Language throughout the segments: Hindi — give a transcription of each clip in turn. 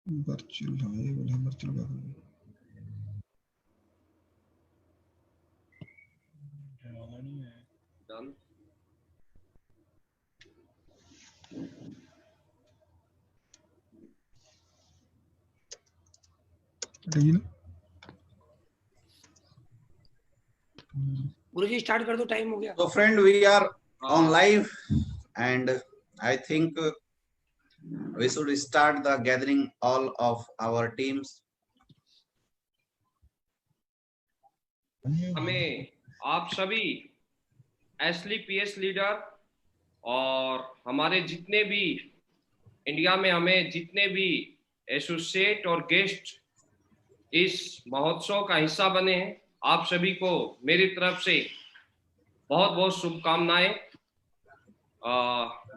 वर्चुअल, हाँ ये बोला वर्चुअल का डन। डील। गुरुजी स्टार्ट कर दो, टाइम हो गया। So friend, we are on live and I think we should start the gathering all of our teams. हमें आप सभी एसली पीएस लीडर और हमारे जितने भी इंडिया में हमें जितने भी एसोसिएट और गेस्ट इस महोत्सव का हिस्सा बने हैं, आप सभी को मेरी तरफ से बहुत बहुत शुभकामनाएं।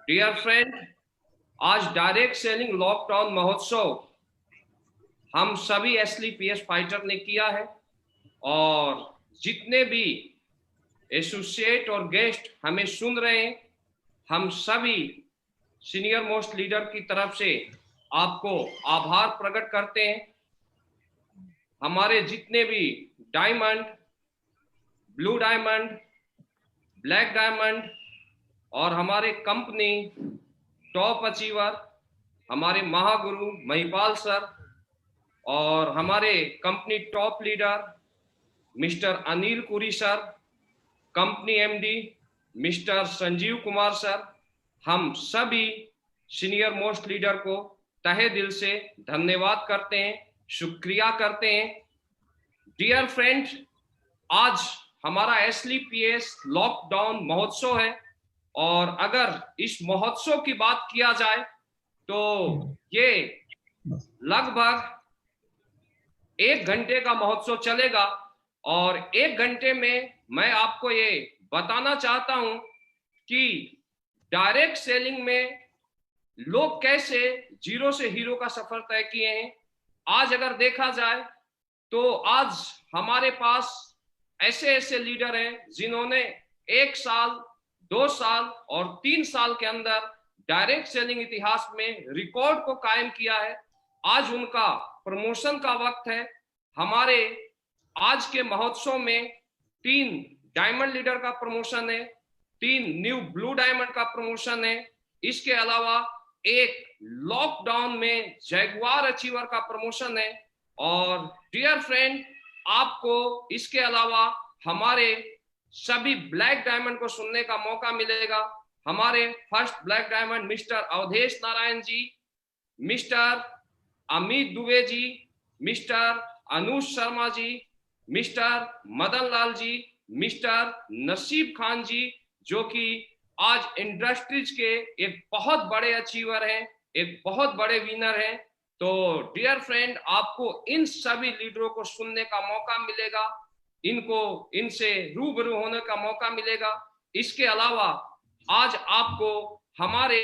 डियर फ्रेंड, आज डायरेक्ट सेलिंग लॉकडाउन महोत्सव हम सभी एसली पीएस फाइटर ने किया है और जितने भी एसोसिएट और गेस्ट हमें सुन रहे हैं, हम सभी सीनियर मोस्ट लीडर की तरफ से आपको आभार प्रकट करते हैं। हमारे जितने भी diamond, blue diamond, black diamond और हमारे कंपनी टॉप अचीवर, हमारे महागुरु महिपाल सर और हमारे company top leader mister Anil Puri sir, company MD mister Sanjeev Kumar sir, हम सभी सीनियर मोस्ट लीडर को तहे दिल से धन्यवाद करते हैं, शुक्रिया करते हैं। डियर फ्रेंड्स, आज हमारा एसली पीएस लॉकडाउन महोत्सव है और अगर इस महोत्सव की बात किया जाए तो ये लगभग 1 घंटे का महोत्सव चलेगा और 1 घंटे में मैं आपको ये बताना चाहता हूं कि डायरेक्ट सेलिंग में लोग कैसे जीरो से हीरो का सफर तय किए हैं। आज अगर देखा जाए तो आज हमारे पास ऐसे ऐसे लीडर हैं जिन्होंने 1 साल, 2 साल और 3 साल के अंदर डायरेक्ट सेलिंग इतिहास में रिकॉर्ड को कायम किया है। आज उनका प्रमोशन का वक्त है। हमारे आज के महोत्सव में 3 डायमंड लीडर का प्रमोशन है, 3 न्यू ब्लू डायमंड का प्रमोशन है, इसके अलावा एक लॉकडाउन में जैगवार अचीवर का प्रमोशन है। और डियर फ्रेंड, आपको इसके अलावा हमारे सभी ब्लैक डायमंड को सुनने का मौका मिलेगा। हमारे first black diamond mister Awadhesh Narayan ji, mister Amit Dubey ji, mister Anuj Sharma ji, mister Madan Lal ji, mister Naseeb Khan जी, जो कि आज इंडस्ट्रीज के एक बहुत बड़े अचीवर हैं, एक बहुत बड़े विनर हैं। तो डियर फ्रेंड, आपको इन सभी लीडरों को सुनने का मौका मिलेगा, इनसे रूबरू होने का मौका मिलेगा। इसके अलावा आज आपको हमारे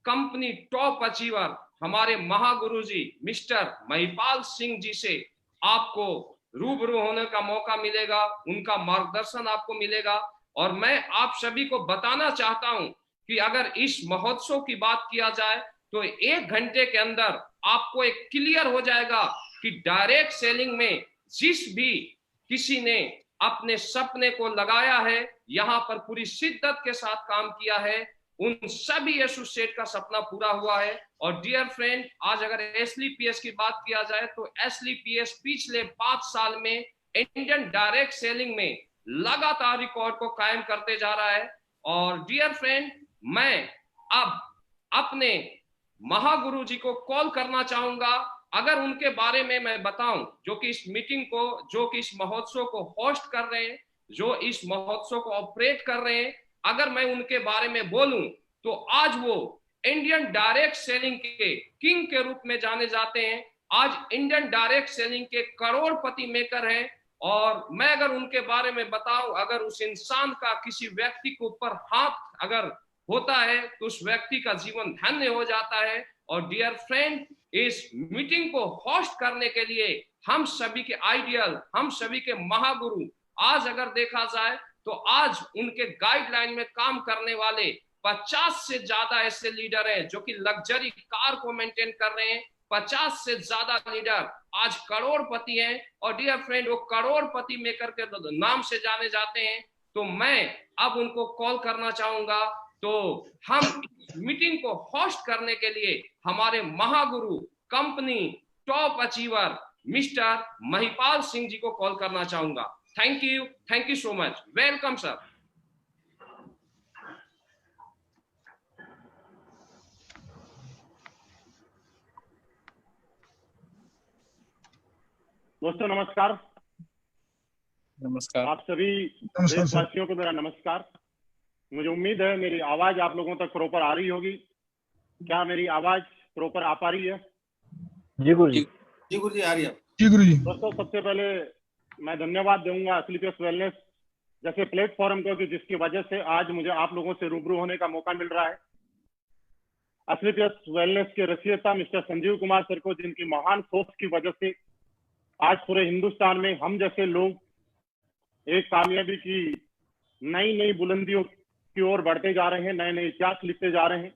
कंपनी टॉप अचीवर, हमारे महागुरु जी मिस्टर महिपाल सिंह जी से आपको रूबरू होने का मौका मिलेगा, उनका मार्गदर्शन आपको मिलेगा। और मैं आप सभी को बताना चाहता हूं कि अगर इस महोत्सव की बात किया जाए तो 1 घंटे के अंदर आपको एक क्लियर हो जाएगा कि डायरेक्ट सेलिंग में जिस भी किसी ने अपने सपने को लगाया है, यहां पर पूरी शिद्दत के साथ काम किया है, उन सभी एसोसिएट का सपना पूरा हुआ है। और डियर फ्रेंड, आज अगर एसली पीएस की बात किया जाए तो एसली पीएस पिछले 5 साल में इंडियन डायरेक्ट सेलिंग में लगातार रिकॉर्ड को कायम करते जा रहा है। और डियर फ्रेंड, मैं अब अपने महागुरु जी को कॉल करना चाहूंगा। अगर उनके बारे में मैं बताऊं, जो कि इस मीटिंग को, जो कि इस महोत्सव को होस्ट कर रहे हैं, जो इस महोत्सव को ऑपरेट कर रहे हैं, अगर मैं उनके बारे में बोलूं तो आज वो इंडियन डायरेक्ट सेलिंग के किंग के रूप में जाने जाते हैं। आज इंडियन डायरेक्ट सेलिंग के करोड़पति मेकर हैं। और मैं अगर उनके बारे में बताऊं, अगर उस इंसान का किसी व्यक्ति के ऊपर हाथ अगर होता है तो उस व्यक्ति का जीवन धन्य हो जाता है। और डियर फ्रेंड, इस मीटिंग को होस्ट करने के लिए हम सभी के आइडियल, हम सभी के महागुरु, आज अगर देखा जाए तो आज उनके गाइडलाइन में काम करने वाले 50 से ज्यादा ऐसे लीडर हैं जो कि लग्जरी कार को मेंटेन कर रहे हैं, 50 से ज्यादा लीडर आज करोड़पति हैं, और डियर फ्रेंड वो करोड़पति मेकर के नाम से जाने जाते हैं। तो मैं अब उनको कॉल करना चाहूंगा। तो हम मीटिंग को होस्ट करने के लिए हमारे महागुरु, company top achiever mister Mahipal Singh ji को कॉल करना चाहूंगा। Thank you so much. Welcome sir. दोस्तों नमस्कार। नमस्कार। आप सभी नमस्कार सर। देशवासियों को मेरा नमस्कार। मुझे उम्मीद है मेरी आवाज आप लोगों तक प्रॉपर आ रही होगी। क्या मेरी आवाज प्रॉपर आ पा रही है? जी गुरु जी। जी गुरु जी आ रही है। जी गुरु जी। दोस्तों सबसे पहले मैं धन्यवाद दूंगा असलीपियस वेलनेस जैसे प्लेटफॉर्म को, कि जिसकी वजह से आज मुझे आप लोगों से रूबरू होने का मौका मिल रहा है। असलीपियस वेलनेस के रचयिता मिस्टर संजीव कुमार सर को, जिनकी महान सोच की वजह से आज पूरे हिंदुस्तान में हम जैसे लोग एक कामयाबी की नई नई बुलंदियों की ओर बढ़ते जा रहे हैं, नए नए इतिहास लिखते जा रहे हैं।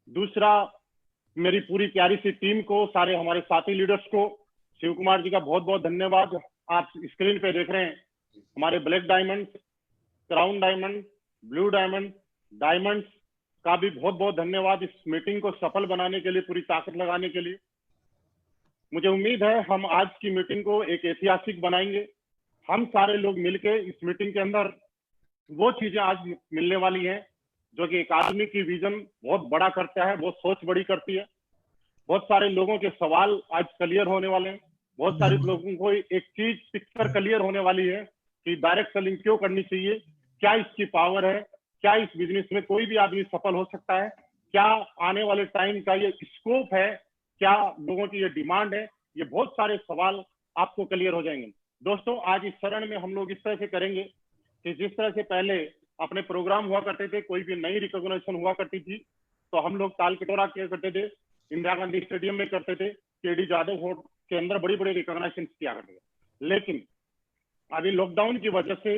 दूसरा, मेरी पूरी प्यारी सी टीम को, सारे हमारे साथी लीडर्स को, शिव कुमार जी का बहुत बहुत धन्यवाद। आप स्क्रीन पे देख रहे हैं हमारे black diamond, crown diamond, blue diamond, diamonds का भी बहुत बहुत धन्यवाद इस मीटिंग को सफल बनाने के लिए, पूरी ताकत लगाने के लिए। मुझे उम्मीद है हम आज की मीटिंग को एक ऐतिहासिक बनाएंगे। हम सारे लोग मिलके इस मीटिंग के अंदर वो चीजें आज मिलने वाली हैं जो कि एक आदमी की विजन बहुत बड़ा करता है, बहुत सोच बड़ी करती है। बहुत सारे लोगों के सवाल आज क्लियर होने वाले हैं। बहुत सारे लोगों को एक चीज पिक्चर क्लियर होने वाली है कि डायरेक्ट सेलिंग क्यों करनी चाहिए, क्या इसकी पावर है, क्या इस बिजनेस में कोई भी आदमी सफल हो सकता है, क्या आने वाले टाइम का ये स्कोप है, क्या लोगों की ये डिमांड है। ये बहुत सारे सवाल आपको क्लियर हो जाएंगे। दोस्तों आज इस चरण में हम लोग इस तरह से करेंगे कि जिस तरह से पहले अपने प्रोग्राम हुआ करते थे, कोई भी नई रिकॉग्निशन हुआ करती थी तो हम लोग ताल कटोरा किया करते थे, इंदिरा गांधी स्टेडियम में करते थे, केडी जादव होट के अंदर बड़ी बड़ी रिकॉग्निशन किया करते थे। लेकिन अभी लॉकडाउन की वजह से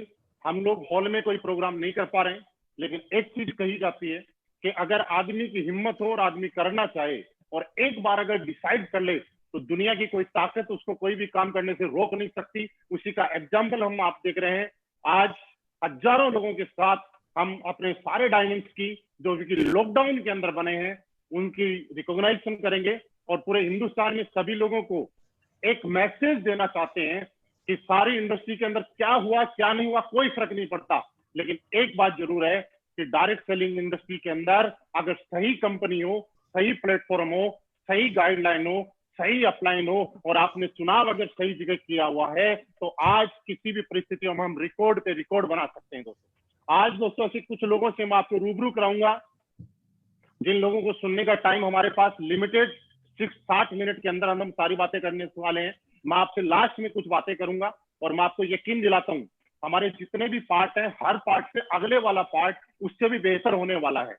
हम लोग हॉल में कोई प्रोग्राम नहीं कर पा रहे हैं। लेकिन एक चीज कही जाती है कि अगर आदमी की हिम्मत हो और आदमी करना चाहे और एक बार अगर डिसाइड कर ले तो दुनिया की कोई ताकत उसको कोई भी काम करने से रोक नहीं सकती। उसी का एग्जाम्पल हम आप देख रहे हैं। आज हजारों लोगों के साथ हम अपने सारे डायमंड्स की जो कि लॉकडाउन के अंदर बने हैं उनकी रिकॉग्नाइजेशन करेंगे और पूरे हिंदुस्तान में सभी लोगों को एक मैसेज देना चाहते हैं कि सारी इंडस्ट्री के अंदर क्या हुआ क्या नहीं हुआ कोई फर्क नहीं पड़ता। लेकिन एक बात जरूर है कि डायरेक्ट सेलिंग इंडस्ट्री के अंदर अगर सही कंपनी हो, सही प्लेटफॉर्म हो, सही गाइडलाइन हो, सही अपलाइन हो और आपने चुनाव अगर सही जगह किया हुआ है तो आज किसी भी परिस्थितियों में हम रिकॉर्ड पे रिकॉर्ड बना सकते हैं। दोस्तों आज दोस्तों ऐसे कुछ लोगों से मैं आपको रूबरू कराऊंगा जिन लोगों को सुनने का टाइम हमारे पास लिमिटेड 60 मिनट के अंदर हम सारी बातें करने वाले हैं। मैं आपसे लास्ट में कुछ बातें करूंगा और मैं आपको यकीन दिलाता हूं हमारे जितने भी पार्ट हैं हर पार्ट से अगले वाला पार्ट उससे भी बेहतर होने वाला है।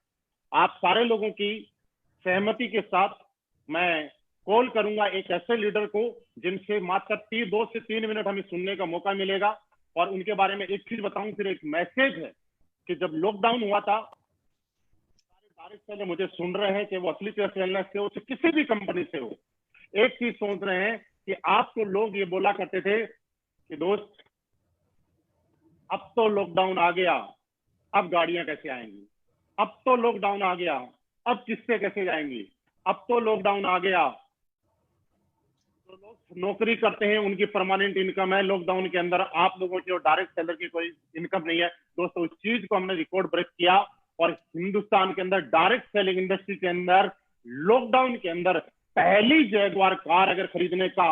आप सारे लोगों की सहमति के साथ मैं कॉल करूंगा एक ऐसे लीडर को जिनसे मात्र 2 से 3 मिनट हमें सुनने का मौका मिलेगा। और उनके बारे में एक चीज बताऊं, फिर एक मैसेज है कि जब लॉकडाउन हुआ था सारे डायरेक्ट मुझे सुन रहे हैं कि वो असलीपियस वेलनेस से हो, किसी भी कंपनी से हो, एक चीज सोच रहे हैं कि आपको लोग ये बोला करते थे कि दोस्त अब तो लॉकडाउन आ गया, अब गाड़ियां कैसे आएंगी, अब तो लॉकडाउन आ गया, अब किससे कैसे जाएंगी, अब तो लॉकडाउन आ गया। जो लोग नौकरी करते हैं उनकी परमानेंट इनकम है, लॉकडाउन के अंदर आप लोगों की और डायरेक्ट सेलर की कोई इनकम नहीं है। दोस्तों उस चीज को हमने रिकॉर्ड ब्रेक किया और हिंदुस्तान के अंदर डायरेक्ट सेलिंग इंडस्ट्री के अंदर लॉकडाउन के अंदर पहली जैगवार कार अगर खरीदने का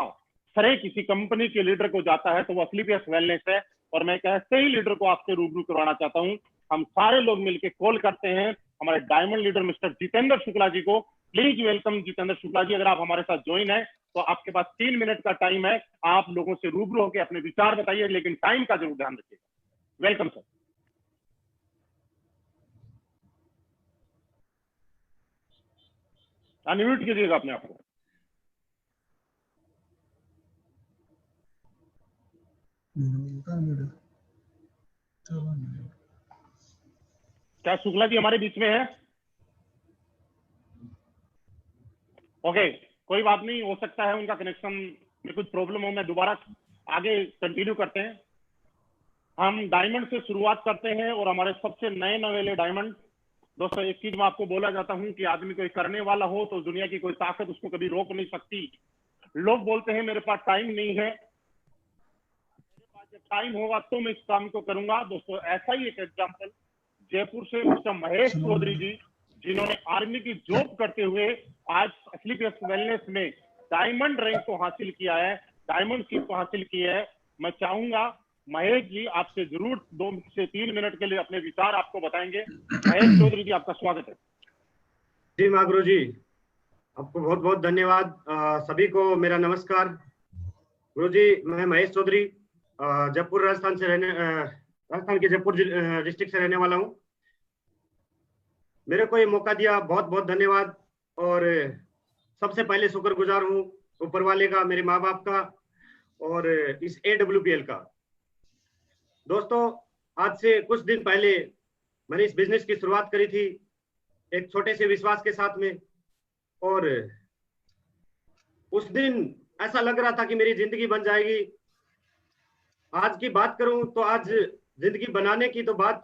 श्रेय किसी कंपनी के लीडर को जाता है तो वो असलीपियस वेलनेस है। और मैं एक ऐसे ही लीडर को आपसे रूबरू करवाना चाहता हूं। हम सारे लोग मिलकर कॉल करते हैं हमारे diamond leader mister Jitendra Shukla ji को। प्लीज वेलकम जितेंद्र शुक्ला जी, अगर आप हमारे साथ ज्वाइन है तो आपके पास 3 मिनट का टाइम है, आप लोगों से रूबरू होकर अपने विचार बताइए, लेकिन टाइम का जरूर ध्यान रखिएगा। Welcome sir. अनम्यूट कीजिएगा अपने आप को। क्या शुक्ला जी हमारे बीच में है? ओके कोई बात नहीं, हो सकता है उनका कनेक्शन में कुछ प्रॉब्लम हो। मैं दोबारा आगे कंटिन्यू करते हैं। हम डायमंड से शुरुआत करते हैं और हमारे सबसे नए नवेले डायमंड। दोस्तों, एक चीज मैं आपको बोला जाता हूं कि आदमी कोई करने वाला हो तो दुनिया की कोई ताकत उसको कभी रोक नहीं सकती। लोग बोलते हैं मेरे पास टाइम नहीं है, मेरे पास जब टाइम होगा तो मैं इस काम को करूंगा। दोस्तों, ऐसा ही एक एग्जांपल जयपुर से मिस्टर महेश चौधरी जी, जिन्होंने आर्मी की जॉब करते हुए आज एसलीपीएस वेलनेस में डायमंड रैंक को हासिल किया है, डायमंड शिप को हासिल किया है। मैं चाहूंगा महेश जी आपसे जरूर 2 से 3 मिनट के लिए अपने विचार आपको बताएंगे। महेश चौधरी जी, आपका स्वागत है। जी माँ गुरु जी, आपको बहुत बहुत धन्यवाद। सभी को मेरा नमस्कार। गुरु जी, मैं महेश चौधरी जयपुर राजस्थान के जयपुर डिस्ट्रिक्ट से रहने वाला हूँ। मेरे को ये मौका दिया, बहुत बहुत धन्यवाद। और सबसे पहले शुक्रगुजार हूँ ऊपर वाले का, मेरे माँ बाप का और इस AWPL का। दोस्तों, आज से कुछ दिन पहले मैंने इस बिजनेस की शुरुआत करी थी एक छोटे से विश्वास के साथ में, और उस दिन ऐसा लग रहा था कि मेरी जिंदगी बन जाएगी। आज की बात करूं तो आज जिंदगी बनाने की तो बात,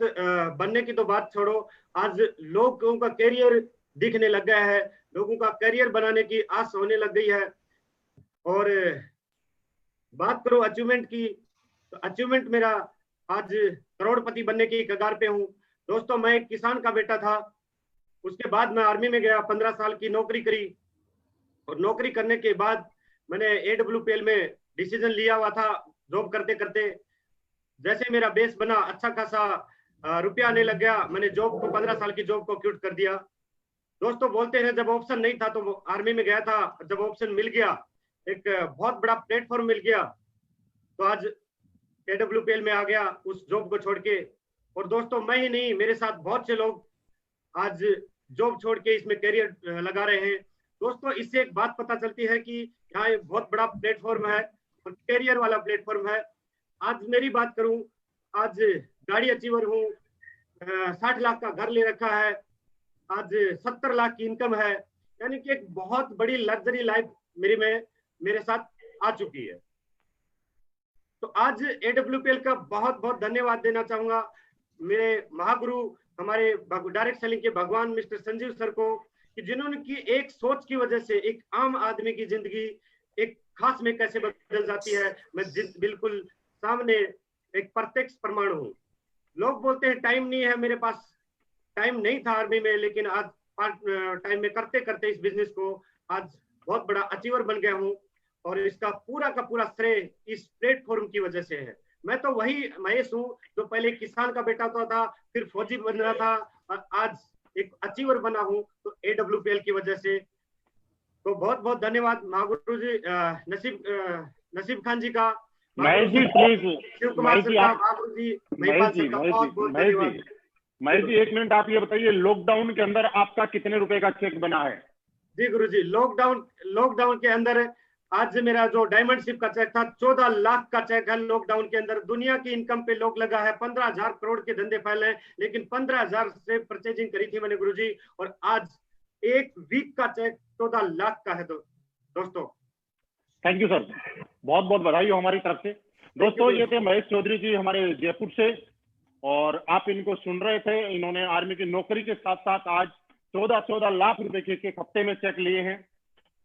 बनने की तो बात छोड़ो, आज लोगों का करियर दिखने लग गया है, लोगों का करियर बनाने की आस होने लग गई है। और बात करो अचीवमेंट की, तो अचीवमेंट मेरा आज करोड़पति बनने की कगार पे हूँ। दोस्तों, मैं एक किसान का बेटा था, उसके बाद मैं आर्मी में गया, 15 साल की नौकरी करी, और नौकरी करने के बाद मैंने AWPL में डिसीजन लिया हुआ था। जॉब करते करते जैसे मेरा बेस बना, अच्छा खासा रुपया आने लग गया, मैंने जॉब को 15 साल की जॉब को क्विट कर दिया। दोस्तों, बोलते हैं जब ऑप्शन नहीं था तो आर्मी में गया था, जब ऑप्शन मिल गया, एक बहुत बड़ा प्लेटफॉर्म मिल गया, तो आज AWPL में आ गया उस जॉब को छोड़ के। और दोस्तों, मैं ही नहीं, मेरे साथ बहुत से लोग आज जॉब छोड़ के इसमें करियर लगा रहे हैं। दोस्तों, इससे एक बात पता चलती है कि यहाँ एक बहुत बड़ा प्लेटफॉर्म है और करियर वाला प्लेटफॉर्म है। आज मेरी बात करूं, आज गाड़ी अचीवर हूँ, 60 लाख का घर ले रखा है, आज 70 लाख की इनकम है, यानी कि एक बहुत बड़ी लग्जरी लाइफ मेरे साथ आ चुकी है। तो आज AWPL का बहुत बहुत धन्यवाद देना चाहूंगा मेरे महागुरु, हमारे डायरेक्ट सेलिंग के भगवान मिस्टर संजीव सर को, कि जिन्होंने की एक सोच की वजह से एक आम आदमी की जिंदगी एक खास में कैसे बदल जाती है, मैं बिल्कुल सामने एक प्रत्यक्ष प्रमाण हूँ। लोग बोलते हैं टाइम नहीं है, मेरे पास टाइम नहीं था आर्मी में, लेकिन आज पार्ट टाइम में करते करते इस बिजनेस को आज बहुत बड़ा अचीवर बन गया हूँ, और इसका पूरा का पूरा श्रेय इस प्लेटफॉर्म की वजह से है। मैं तो वही महेश हूँ जो पहले किसान का बेटा था, फिर फौजी बन रहा था, और आज एक अचीवर बना हूँ तो AWPL की वजह से। तो बहुत बहुत धन्यवाद महागुरु जी, नसीब खान जी का, महेश जी प्लीज, शिव कुमार सर का, महागुरु जी, महेश जी 1 मिनट आप ये बताइए, लॉकडाउन के अंदर आपका कितने रुपए का चेक बना है? जी गुरु जी, लॉकडाउन के अंदर आज मेरा जो डायमंड शिप का चेक था 14 लाख का चेक है। लॉकडाउन के अंदर दुनिया की इनकम पे लोग लगा है, 15,000 करोड़ के धंधे फैले हैं, लेकिन 15,000 से परचेजिंग करी थी मैंने गुरुजी, और आज एक वीक का चेक 14 लाख का है। दोस्तों थैंक यू सर, बहुत बहुत बधाई हो हमारी तरफ से। दोस्तों, ये थे महेश चौधरी जी हमारे जयपुर से, और आप इनको सुन रहे थे। इन्होंने आर्मी की नौकरी के साथ साथ आज 14 लाख रुपए के एक हफ्ते में चेक लिए हैं।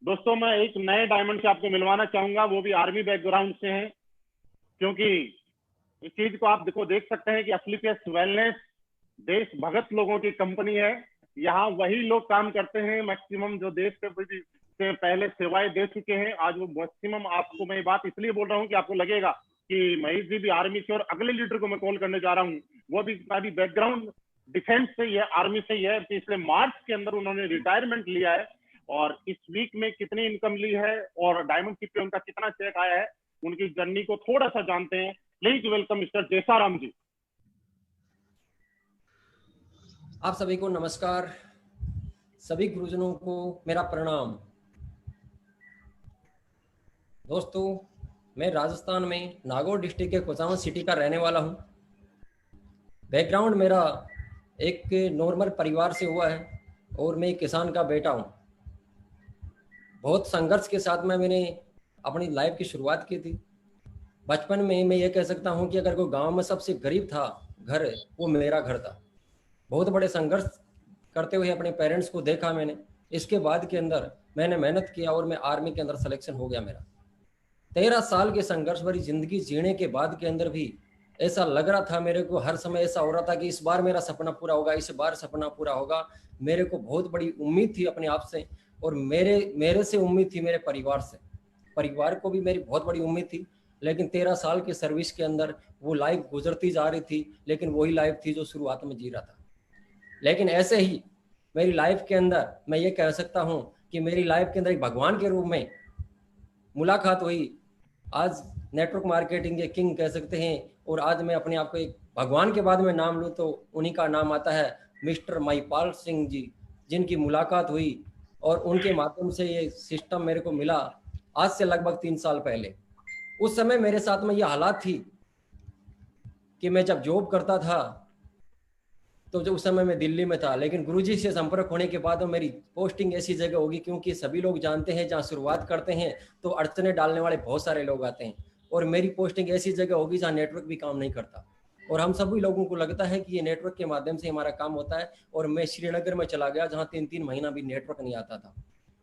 दोस्तों, मैं एक नए डायमंड से आपको मिलवाना चाहूंगा, वो भी आर्मी बैकग्राउंड से हैं, क्योंकि इस चीज को आप देख सकते हैं कि एसलीपीएस वेलनेस देश भगत लोगों की कंपनी है। यहाँ वही लोग काम करते हैं मैक्सिमम जो देश से पहले सेवाएं दे चुके हैं। आज वो मैक्सिमम, आपको मैं ये बात इसलिए बोल रहा हूँ कि आपको लगेगा कि महेश जी भी आर्मी से, और अगले लीडर को मैं कॉल करने जा रहा हूँ, वो भी बैकग्राउंड डिफेंस से ही है, आर्मी से ही है। पिछले मार्च के अंदर उन्होंने रिटायरमेंट लिया है, और इस वीक में कितनी इनकम ली है और डायमंड शिप पे उनका कितना चेक आया है, उनकी जर्नी को थोड़ा सा जानते हैं। प्लीज वेलकम मिस्टर जयसाराम जी। आप सभी को नमस्कार, सभी गुरुजनों को मेरा प्रणाम। दोस्तों, मैं राजस्थान में नागौर डिस्ट्रिक्ट के कुचामन सिटी का रहने वाला हूं। बैकग्राउंड मेरा एक नॉर्मल परिवार से हुआ है, और मैं एक किसान का बेटा हूं। बहुत संघर्ष के साथ में मैंने अपनी लाइफ की शुरुआत की थी। बचपन में मैं ये कह सकता हूँ कि अगर कोई गांव में सबसे गरीब था घर, वो मेरा घर था। बहुत बड़े संघर्ष करते हुए अपने पेरेंट्स को देखा मैंने। इसके बाद के अंदर मैंने मेहनत किया और मैं आर्मी के अंदर सिलेक्शन हो गया मेरा। 13 साल के संघर्ष भरी जिंदगी जीने के बाद के अंदर भी ऐसा लग रहा था मेरे को, हर समय ऐसा हो रहा था कि इस बार मेरा सपना पूरा होगा, इस बार सपना पूरा होगा। मेरे को बहुत बड़ी उम्मीद थी अपने आप से, और मेरे से उम्मीद थी मेरे परिवार से। परिवार को भी मेरी बहुत बड़ी उम्मीद थी। लेकिन 13 साल के सर्विस के अंदर वो लाइफ गुजरती जा रही थी, लेकिन वही लाइफ थी जो शुरुआत में जी रहा था। लेकिन ऐसे ही मेरी लाइफ के अंदर मैं ये कह सकता हूँ कि मेरी लाइफ के अंदर एक भगवान के रूप में मुलाकात हुई। आज नेटवर्क मार्केटिंग के किंग कह सकते हैं, और आज मैं अपने आप को एक भगवान के बाद में नाम लूँ तो उन्हीं का नाम आता है, मिस्टर महिपाल सिंह जी, जिनकी मुलाकात हुई और उनके माध्यम से ये सिस्टम मेरे को मिला आज से लगभग 3 साल पहले। उस समय मेरे साथ में ये हालात थी कि मैं जब जॉब करता था तो जो उस समय मैं दिल्ली में था, लेकिन गुरुजी से संपर्क होने के बाद मेरी पोस्टिंग ऐसी जगह होगी, क्योंकि सभी लोग जानते हैं जहाँ शुरुआत करते हैं तो अड़चने डालने वाले बहुत सारे लोग आते हैं, और मेरी पोस्टिंग ऐसी जगह होगी जहाँ नेटवर्क भी काम नहीं करता। और हम सभी लोगों को लगता है कि ये नेटवर्क के माध्यम से हमारा काम होता है, और मैं श्रीनगर में चला गया जहाँ 3-3 महीना भी नेटवर्क नहीं आता था।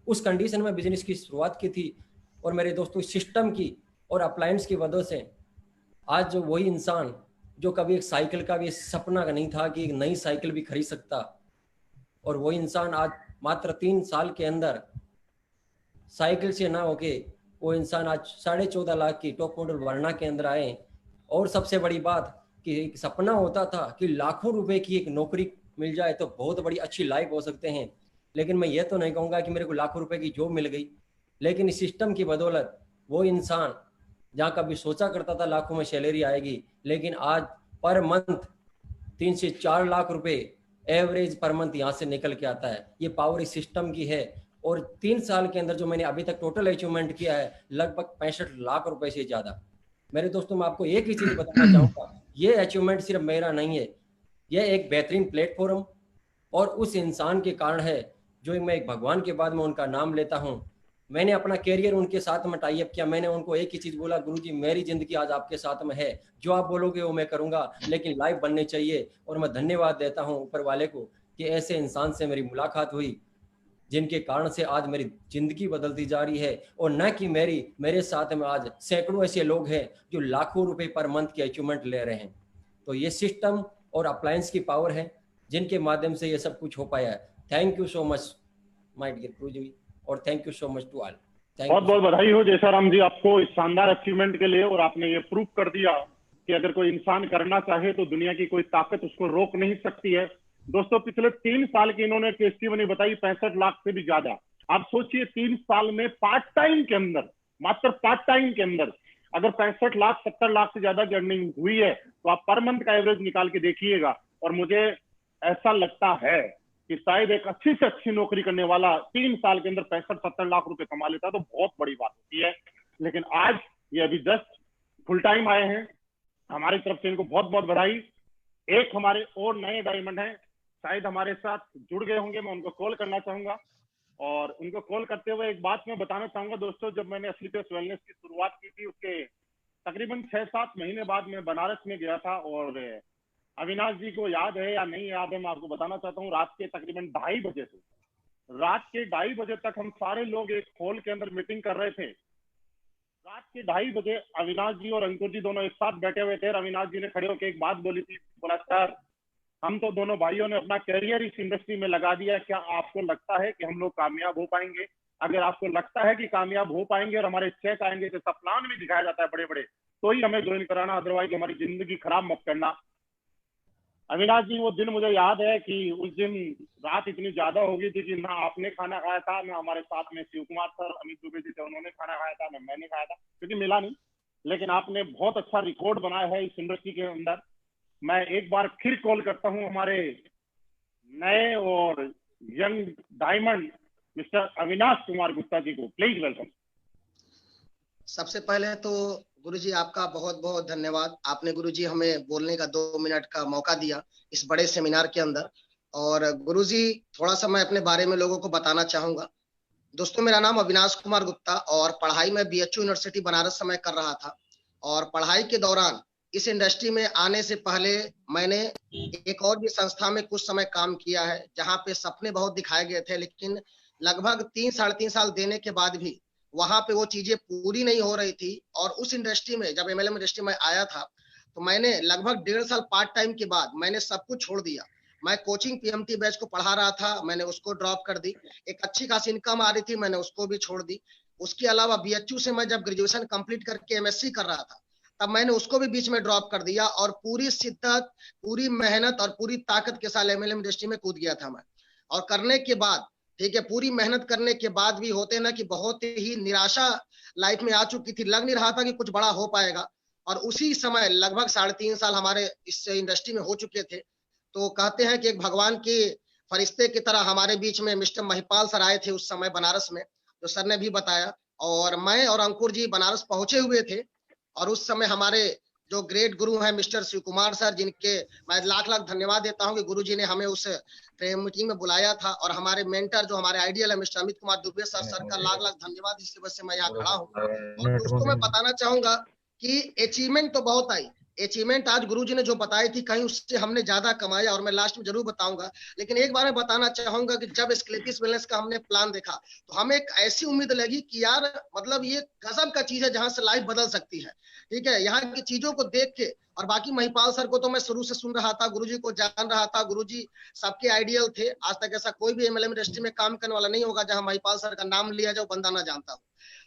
उस कंडीशन में बिजनेस की शुरुआत की थी, और मेरे दोस्तों सिस्टम की और अप्लायंस की वजह से आज जो वही इंसान जो कभी एक साइकिल का भी सपना नहीं था कि एक नई साइकिल भी खरीद सकता, और वही इंसान आज मात्र 3 साल के अंदर साइकिल से ना होके वो इंसान आज 14.5 लाख की टॉप मॉडल वर्ना के अंदर आए। और सबसे बड़ी बात कि एक सपना होता था कि लाखों रुपए की एक नौकरी मिल जाए तो बहुत बड़ी अच्छी लाइफ हो सकते हैं, लेकिन मैं ये तो नहीं कहूँगा कि मेरे को लाखों रुपए की जॉब मिल गई, लेकिन इस सिस्टम की बदौलत वो इंसान जहाँ कभी सोचा करता था लाखों में सैलरी आएगी, लेकिन आज पर मंथ 3 से 4 लाख रुपए एवरेज पर मंथ यहाँ से निकल के आता है। ये पावर इस सिस्टम की है। और 3 साल के अंदर जो मैंने अभी तक टोटल अचीवमेंट किया है लगभग 65 लाख रुपए से ज्यादा। मेरे दोस्तों मैं आपको एक ही चीज बताना चाहूँगा, ये अचीवमेंट सिर्फ मेरा नहीं है, यह एक बेहतरीन प्लेटफॉर्म और उस इंसान के कारण है जो मैं एक भगवान के बाद में उनका नाम लेता हूँ। मैंने अपना कैरियर उनके साथ में टाई अप किया। मैंने उनको एक ही चीज बोला, गुरुजी मेरी जिंदगी आज आपके साथ में है, जो आप बोलोगे वो मैं करूंगा, लेकिन लाइफ बननी चाहिए। और मैं धन्यवाद देता हूँ ऊपर वाले को कि ऐसे इंसान से मेरी मुलाकात हुई जिनके कारण से आज मेरी जिंदगी बदलती जा रही है, और न कि मेरे साथ में आज सैकड़ों ऐसे लोग हैं जो लाखों रुपए पर मंथ की अचीवमेंट ले रहे हैं। तो ये सिस्टम और अप्लायंस की पावर है जिनके माध्यम से ये सब कुछ हो पाया है। Thank you so much my dear गुरुजी, और thank you so much to all. बहुत बहुत बधाई हो जयसाराम जी आपको इस शानदार अचीवमेंट के लिए। और आपने ये प्रूव कर दिया कि अगर कोई इंसान करना चाहे तो दुनिया की कोई ताकत उसको रोक नहीं सकती है। दोस्तों पिछले 3 साल की इन्होंने टेस्टिमनी बताई, 65 लाख से भी ज्यादा। आप सोचिए 3 साल में पार्ट टाइम के अंदर, मात्र पार्ट टाइम के अंदर अगर 65 लाख 70 लाख से ज्यादा की अर्निंग हुई है तो आप पर मंथ का एवरेज निकाल के देखिएगा। और मुझे ऐसा लगता है कि शायद एक अच्छी से अच्छी नौकरी करने वाला 3 साल के अंदर 65-70 लाख रुपए कमा लेता तो बहुत बड़ी बात होती है। लेकिन आज ये अभी जस्ट फुल टाइम आए हैं, हमारी तरफ से इनको बहुत बहुत बधाई। एक हमारे और नए डायमंड हैं, शायद हमारे साथ जुड़ गए होंगे, मैं उनको कॉल करना चाहूंगा। और उनको कॉल करते हुए एक बात मैं बताना चाहूंगा दोस्तों, जब मैंने असलीपेस वेलनेस की शुरुआत की थी उसके तकरीबन 6-7 महीने बाद मैं बनारस में गया था। और अविनाश जी को याद है या नहीं याद है, मैं आपको बताना चाहता हूँ, रात के तकरीबन 2:30 बजे से रात के 2:30 बजे तक हम सारे लोग एक हॉल के अंदर मीटिंग कर रहे थे। रात के 2:30 बजे अविनाश जी और अंकुर जी दोनों एक साथ बैठे हुए थे। अविनाश जी ने खड़े होकर एक बात बोली थी, बोला सर हम तो दोनों भाइयों ने अपना कैरियर इस इंडस्ट्री में लगा दिया, क्या आपको लगता है कि हम लोग कामयाब हो पाएंगे? अगर आपको लगता है कि कामयाब हो पाएंगे और हमारे चेक आएंगे, तो सप्लान में दिखाया जाता है बड़े बड़े, तो ही हमें ज्वाइन कराना, अदरवाइज हमारी जिंदगी खराब मत करना। अविनाश जी वो दिन मुझे याद है कि उस दिन रात इतनी ज्यादा हो गई थी कि ना आपने खाना खाया था, ना हमारे साथ में शिव कुमार सर, अमित दुबे जी थे, उन्होंने खाना खाया था, ना मैंने खाया था, क्योंकि मिला नहीं। लेकिन आपने बहुत अच्छा रिकॉर्ड बनाया है इस इंडस्ट्री के अंदर। मैं एक बार फिर कॉल करता हूं हमारे नए और young diamond mister Avinash Kumar Gupta ji को, प्लीज वेलकम। सबसे पहले तो गुरुजी आपका बहुत बहुत धन्यवाद। आपने गुरुजी हमें बोलने का 2 मिनट का मौका दिया इस बड़े सेमिनार के अंदर। और गुरुजी थोड़ा सा मैं अपने बारे में लोगों को बताना चाहूंगा। दोस्तों, मेरा नाम अविनाश कुमार गुप्ता और पढ़ाई मैं बीएचयू यूनिवर्सिटी बनारस से मैं कर रहा था। और पढ़ाई के दौरान इस इंडस्ट्री में आने से पहले मैंने एक और भी संस्था में कुछ समय काम किया है, जहां पे सपने बहुत दिखाए गए थे, लेकिन लगभग 3-3.5 साल देने के बाद भी वहां पे वो चीजें पूरी नहीं हो रही थी। और उस इंडस्ट्री में जब एमएलएम इंडस्ट्री में आया था तो मैंने लगभग 1.5 साल पार्ट टाइम के बाद मैंने सब कुछ छोड़ दिया। मैं कोचिंग पीएमटी बैच को पढ़ा रहा था, मैंने उसको ड्रॉप कर दी। एक अच्छी खासी इनकम आ रही थी, मैंने उसको भी छोड़ दी। उसके अलावा बीएचयू से मैं जब ग्रेजुएशन कंप्लीट करके एमएससी कर रहा था तब मैंने उसको भी बीच में ड्रॉप कर दिया और पूरी शिद्दत, पूरी मेहनत और पूरी ताकत के साथ एमएलएम इंडस्ट्री में कूद गया था मैं। और करने के बाद, ठीक है, पूरी मेहनत करने के बाद भी होते ना कि बहुत ही निराशा लाइफ में आ चुकी थी, लग नहीं रहा था कि कुछ बड़ा हो पाएगा। और उसी समय लगभग 3.5 साल हमारे इस इंडस्ट्री में हो चुके थे। तो कहते हैं कि एक भगवान के फरिश्ते की तरह हमारे बीच में मिस्टर महिपाल सर आए थे उस समय बनारस में, जो सर ने भी बताया। और मैं और अंकुर जी बनारस पहुंचे हुए थे और उस समय हमारे जो ग्रेट गुरु हैं मिस्टर शिव कुमार सर, जिनके मैं लाख लाख धन्यवाद देता हूं कि गुरु जी ने हमें उस मीटिंग में बुलाया था। और हमारे मेंटर जो हमारे आइडियल है मिस्टर अमित कुमार दुबे सर का लाख लाख धन्यवाद, जिसकी वजह से मैं यहाँ खड़ा हूँ। और दोस्तों, मैं बताना चाहूंगा कि अचीवमेंट तो बहुत आई, अचीवमेंट आज गुरुजी ने जो बताई थी कहीं उससे हमने ज्यादा कमाया, और मैं लास्ट में जरूर बताऊंगा। लेकिन एक बार मैं बताना चाहूंगा कि जब स्क्लेपिस वेलनेस का हमने प्लान देखा तो हमें एक ऐसी उम्मीद लगी कि यार मतलब ये गजब का चीज है जहां से लाइफ बदल सकती है। ठीक है, यहाँ की चीजों को देख के, और बाकी महिपाल सर को तो मैं शुरू से सुन रहा था, गुरुजी को जान रहा था, गुरुजी सबके आइडियल थे। आज तक ऐसा कोई भी एमएलएम इंडस्ट्री में काम करने वाला नहीं होगा जहां महिपाल सर का नाम लिया जाए बंदा ना जानता हो।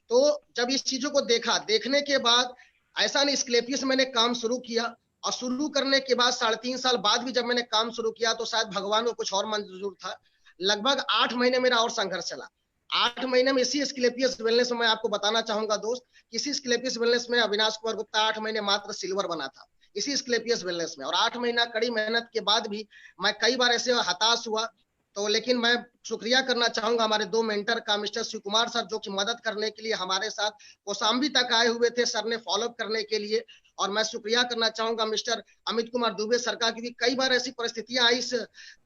तो जब इस चीजों को देखा, देखने के बाद ऐसा नहीं, स्क्लेपिस मैंने काम शुरू किया और शुरू करने के बाद 3.5 साल बाद भी जब मैंने काम शुरू किया तो शायद भगवान को कुछ और मंजूर था। लगभग 8 महीने मेरा और संघर्ष चला। 8 महीने में इसी स्क्लेपियस वेलनेस में मैं आपको बताना चाहूंगा दोस्त, किसी स्क्लेपियस वेलनेस में अविनाश कुमार गुप्ता 8 महीने मात्र सिल्वर बना था इसी स्क्लेपियस वेलनेस में। और 8 महीना कड़ी मेहनत के बाद भी मैं कई बार ऐसे हताश हुआ। तो लेकिन मैं शुक्रिया करना चाहूंगा हमारे 2 मेंटर का, मिस्टर शिव कुमार सर जो कि मदद करने के लिए हमारे साथ कौशाम्बी तक आए हुए थे सर ने फॉलो अप करने के लिए। और मैं शुक्रिया करना चाहूंगा मिस्टर अमित कुमार दुबे सर का, क्योंकि कई बार ऐसी परिस्थितियां आई इस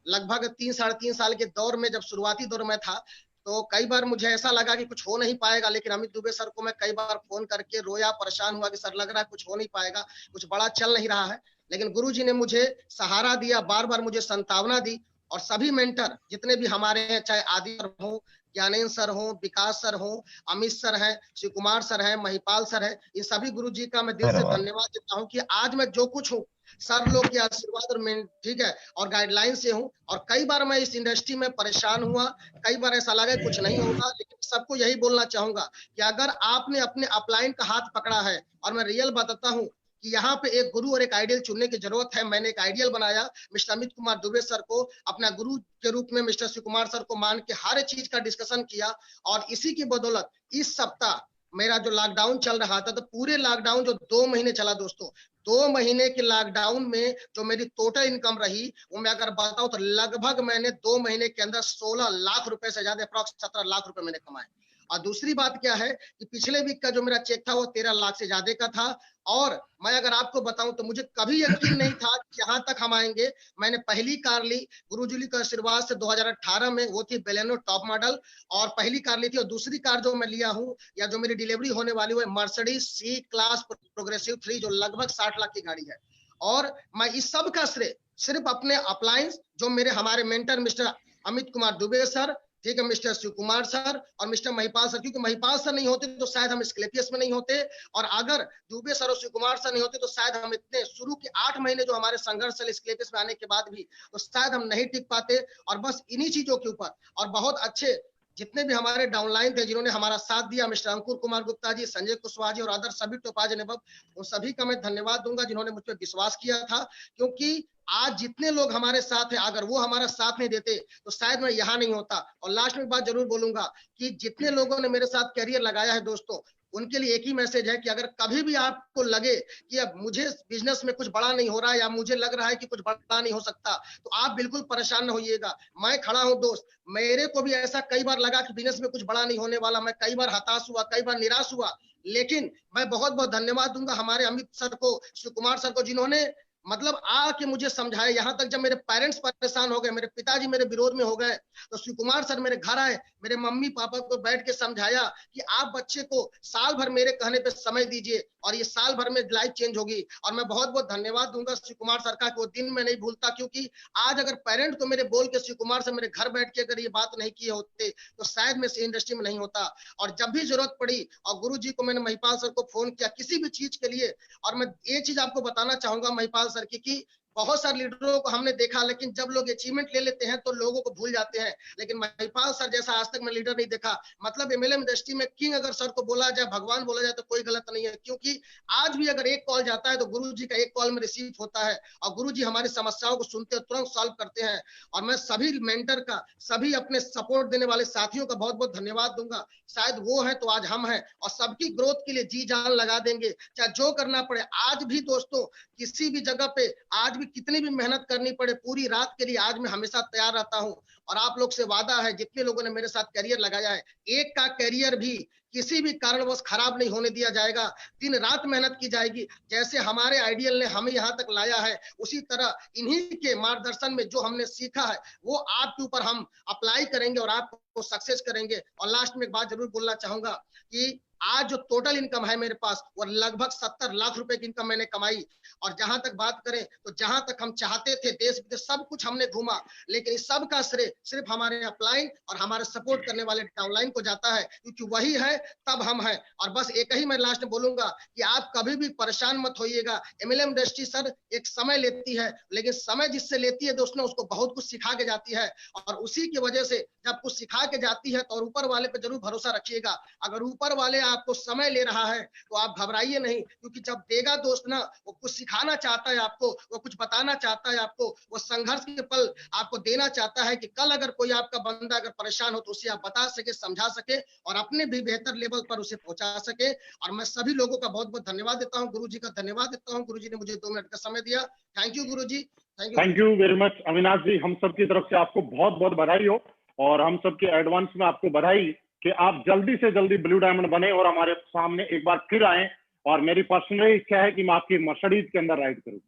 लगभग 3-3.5 साल के दौर में, जब शुरुआती दौर में था तो कई बार मुझे ऐसा लगा कि कुछ हो नहीं पाएगा। लेकिन अमित दुबे सर को मैं कई बार फोन करके रोया, परेशान हुआ कि सर लग रहा है कुछ हो नहीं पाएगा, कुछ बड़ा चल नहीं रहा है। लेकिन गुरु जी ने मुझे सहारा दिया, बार बार मुझे संतावना दी। और सभी मेंटर जितने भी हमारे हैं, चाहे आदि सर हो, ज्ञानेन्द्र सर हो, विकास सर हो, अमित सर हैं, शिव कुमार सर हैं, महिपाल सर हैं, इन सभी गुरु जी का मैं दिल से धन्यवाद देता हूं कि आज मैं जो कुछ हूँ सर लोग के आशीर्वाद और ठीक है और गाइडलाइन से हूँ। और कई बार मैं इस इंडस्ट्री में परेशान हुआ, कई बार ऐसा लगा कुछ नहीं होगा, लेकिन सबको यही बोलना चाहूंगा कि अगर आपने अपने अपलाइन का हाथ पकड़ा है, और मैं रियल बताता हूँ कि यहाँ पे एक गुरु और एक आइडियल चुनने की जरूरत है। मैंने एक आइडियल बनाया, मिस्टर अमित कुमार दुबे सर को अपना गुरु के रूप में मिस्टर शिव कुमार सर को मान के हर चीज का डिस्कशन किया। और इसी की बदौलत इस सप्ताह मेरा जो लॉकडाउन चल रहा था, तो पूरे लॉकडाउन जो 2 महीने चला दोस्तों, 2 महीने के लॉकडाउन में जो मेरी टोटल इनकम रही, वो मैं अगर बताऊं तो लगभग मैंने 2 महीने के अंदर 16 लाख रुपए से ज्यादा, अप्रॉक्स 17 लाख रुपए मैंने कमाए। और दूसरी बात क्या है कि पिछले वीक का जो मेरा चेक था वो 13 लाख से ज्यादा का था। और मैं अगर आपको बताऊं तो मुझे कभी यकीन नहीं था कि यहाँ तक हम आएंगे। मैंने पहली कार ली गुरुजी के आशीर्वाद से 2018 में, वो थी बेलेनो टॉप मॉडल, और पहली कार ली थी। और दूसरी कार जो मैं लिया हूँ या जो मेरी डिलीवरी होने वाली है, मर्सिडीज सी क्लास प्रोग्रेसिव 3 जो लगभग 60 लाख की गाड़ी है। और मैं इस सब का श्रेय सिर्फ अपने अप्लायंस जो मेरे हमारे mentor mister Amit Kumar Dubey sir, ठीक है, मिस्टर शिव कुमार सर और मिस्टर महिपाल सर, क्योंकि महिपाल सर नहीं होते तो शायद हम स्क्लेपियस में नहीं होते, और अगर दुबे सर और शिव कुमार सर नहीं होते तो शायद हम इतने शुरू के 8 महीने जो हमारे संघर्ष चले स्क्लेपियस में आने के बाद भी, तो शायद हम नहीं टिक पाते। और बस इन्हीं चीजों के ऊपर और बहुत अच्छे जितने भी हमारे डाउनलाइन थे जिन्होंने हमारा साथ दिया, मिस्टर अंकुर कुमार गुप्ता जी, संजय कुशवाहा जी और अदर सभी टोपाज नेबब, उन सभी का मैं धन्यवाद दूंगा जिन्होंने मुझ पर विश्वास किया था। क्योंकि आज जितने लोग हमारे साथ हैं, अगर वो हमारा साथ नहीं देते तो शायद मैं यहाँ नहीं होता। और लास्ट में एक बात जरूर बोलूंगा कि जितने लोगों ने मेरे साथ कैरियर लगाया है दोस्तों, उनके लिए एक ही मैसेज है कि अगर कभी भी आपको लगे कि अब मुझे बिजनेस में कुछ बड़ा नहीं हो रहा है या मुझे लग रहा है कि कुछ बड़ा नहीं हो सकता, तो आप बिल्कुल परेशान न होइएगा। मैं खड़ा हूं दोस्त, मेरे को भी ऐसा कई बार लगा कि बिजनेस में कुछ बड़ा नहीं होने वाला, मैं कई बार हताश हुआ, कई बार निराश हुआ, लेकिन मैं बहुत बहुत धन्यवाद दूंगा हमारे अमित सर को, शिव कुमार सर को, जिन्होंने मतलब आके मुझे समझाए। यहाँ तक जब मेरे पेरेंट्स परेशान हो गए, मेरे पिताजी मेरे विरोध में हो गए, तो शिव कुमार सर मेरे घर आए, मेरे मम्मी पापा को बैठ के समझाया कि आप बच्चे को साल भर मेरे कहने पे समय दीजिए और ये साल भर में लाइफ चेंज होगी। और मैं बहुत बहुत धन्यवाद दूंगा शिव कुमार सर का, कि वो दिन मैं नहीं भूलता, क्योंकि आज अगर पेरेंट को मेरे बोल के शिव कुमार से मेरे घर बैठ के अगर ये बात नहीं किए होते तो शायद मैं इस इंडस्ट्री में नहीं होता। और जब भी जरूरत पड़ी और गुरु जी को मैंने महिपाल सर को फोन किया किसी भी चीज के लिए। और मैं ये चीज आपको बताना चाहूंगा महिपाल सर की, कि बहुत सारे लीडरों को हमने देखा, लेकिन जब लोग अचीवमेंट ले लेते हैं तो लोगों को भूल जाते हैं, लेकिन महिपाल सर जैसा आज तक मैं लीडर नहीं देखा। मतलब एमएलएम इंडस्ट्री में किंग अगर सर को बोला जाए, भगवान बोला जाए तो कोई गलत नहीं है, क्योंकि आज भी अगर एक कॉल जाता है तो गुरु जी का एक कॉल में रिसीव होता है और गुरु जी हमारी समस्याओं को सुनते हैं, तुरंत सॉल्व करते हैं। और मैं सभी मेंटर का, सभी अपने सपोर्ट देने वाले साथियों का बहुत बहुत धन्यवाद दूंगा। शायद वो है तो आज हम हैं, और सबकी ग्रोथ के लिए जी जान लगा देंगे, चाहे जो करना पड़े। आज भी दोस्तों किसी भी जगह पे आज भी कितनी भी मेहनत करनी पड़े, पूरी रात के लिए आज मैं हमेशा तैयार रहता हूं। और आप लोग से वादा है, जितने लोगों ने मेरे साथ करियर लगाया है, एक का करियर भी किसी भी कारणवश खराब नहीं होने दिया जाएगा। दिन रात मेहनत की जाएगी। जैसे हमारे आइडियल ने हमें यहाँ तक लाया है, उसी तरह इन्हीं के मार्गदर्शन में जो हमने सीखा है वो आपके ऊपर हम अप्लाई करेंगे और आपको सक्सेस करेंगे। और लास्ट में एक बात जरूर बोलना चाहूंगा कि आज जो टोटल इनकम है मेरे पास वो लगभग 70 लाख रुपए की इनकम मैंने कमाई। और जहां तक बात करें तो जहां तक हम चाहते थे, देश विदेश सब कुछ हमने घूमा, लेकिन इस सब का श्रेय सिर्फ हमारे अपलाइन और हमारे सपोर्ट करने वाले डाउनलाइन को जाता है, क्योंकि वही है तब हम हैं। और बस एक ही मैं लास्ट में बोलूंगा कि आप कभी भी परेशान मत होइएगा। एमएलएम इंडस्ट्री सर एक समय लेती है, लेकिन समय जिससे लेती है दोस्तों उसको बहुत कुछ सिखा के जाती है। और उसी की वजह से जब कुछ सिखा के जाती है तो ऊपर वाले पे जरूर भरोसा रखिएगा। अगर ऊपर वाले आपको समय ले रहा है तो आप घबराइए नहीं, क्योंकि जब देगा दोस्त ना, वो कुछ सिखाना चाहता है आपको, वो कुछ बताना चाहता है आपको, वो संघर्ष के पल आपको देना चाहता है कि कल अगर कोई आपका बंदा अगर परेशान हो तो उसे आप बता सके, समझा सके और अपने भी बेहतर लेवल पर उसे पहुंचा सके। और मैं सभी लोगों का बहुत बहुत धन्यवाद देता हूँ, गुरु जी का धन्यवाद देता हूँ। गुरु जी ने मुझे 2 मिनट का समय दिया। थैंक यू गुरु जी, thank you very much Avinash ji. हम सब की तरफ से आपको बहुत बहुत बधाई हो, और हम सब के एडवांस में आपको बधाई कि आप जल्दी से जल्दी ब्लू डायमंड बने और हमारे सामने एक बार फिर आए। और मेरी पर्सनली इच्छा है कि मैं आपकी मर्सिडीज के अंदर राइड करूं।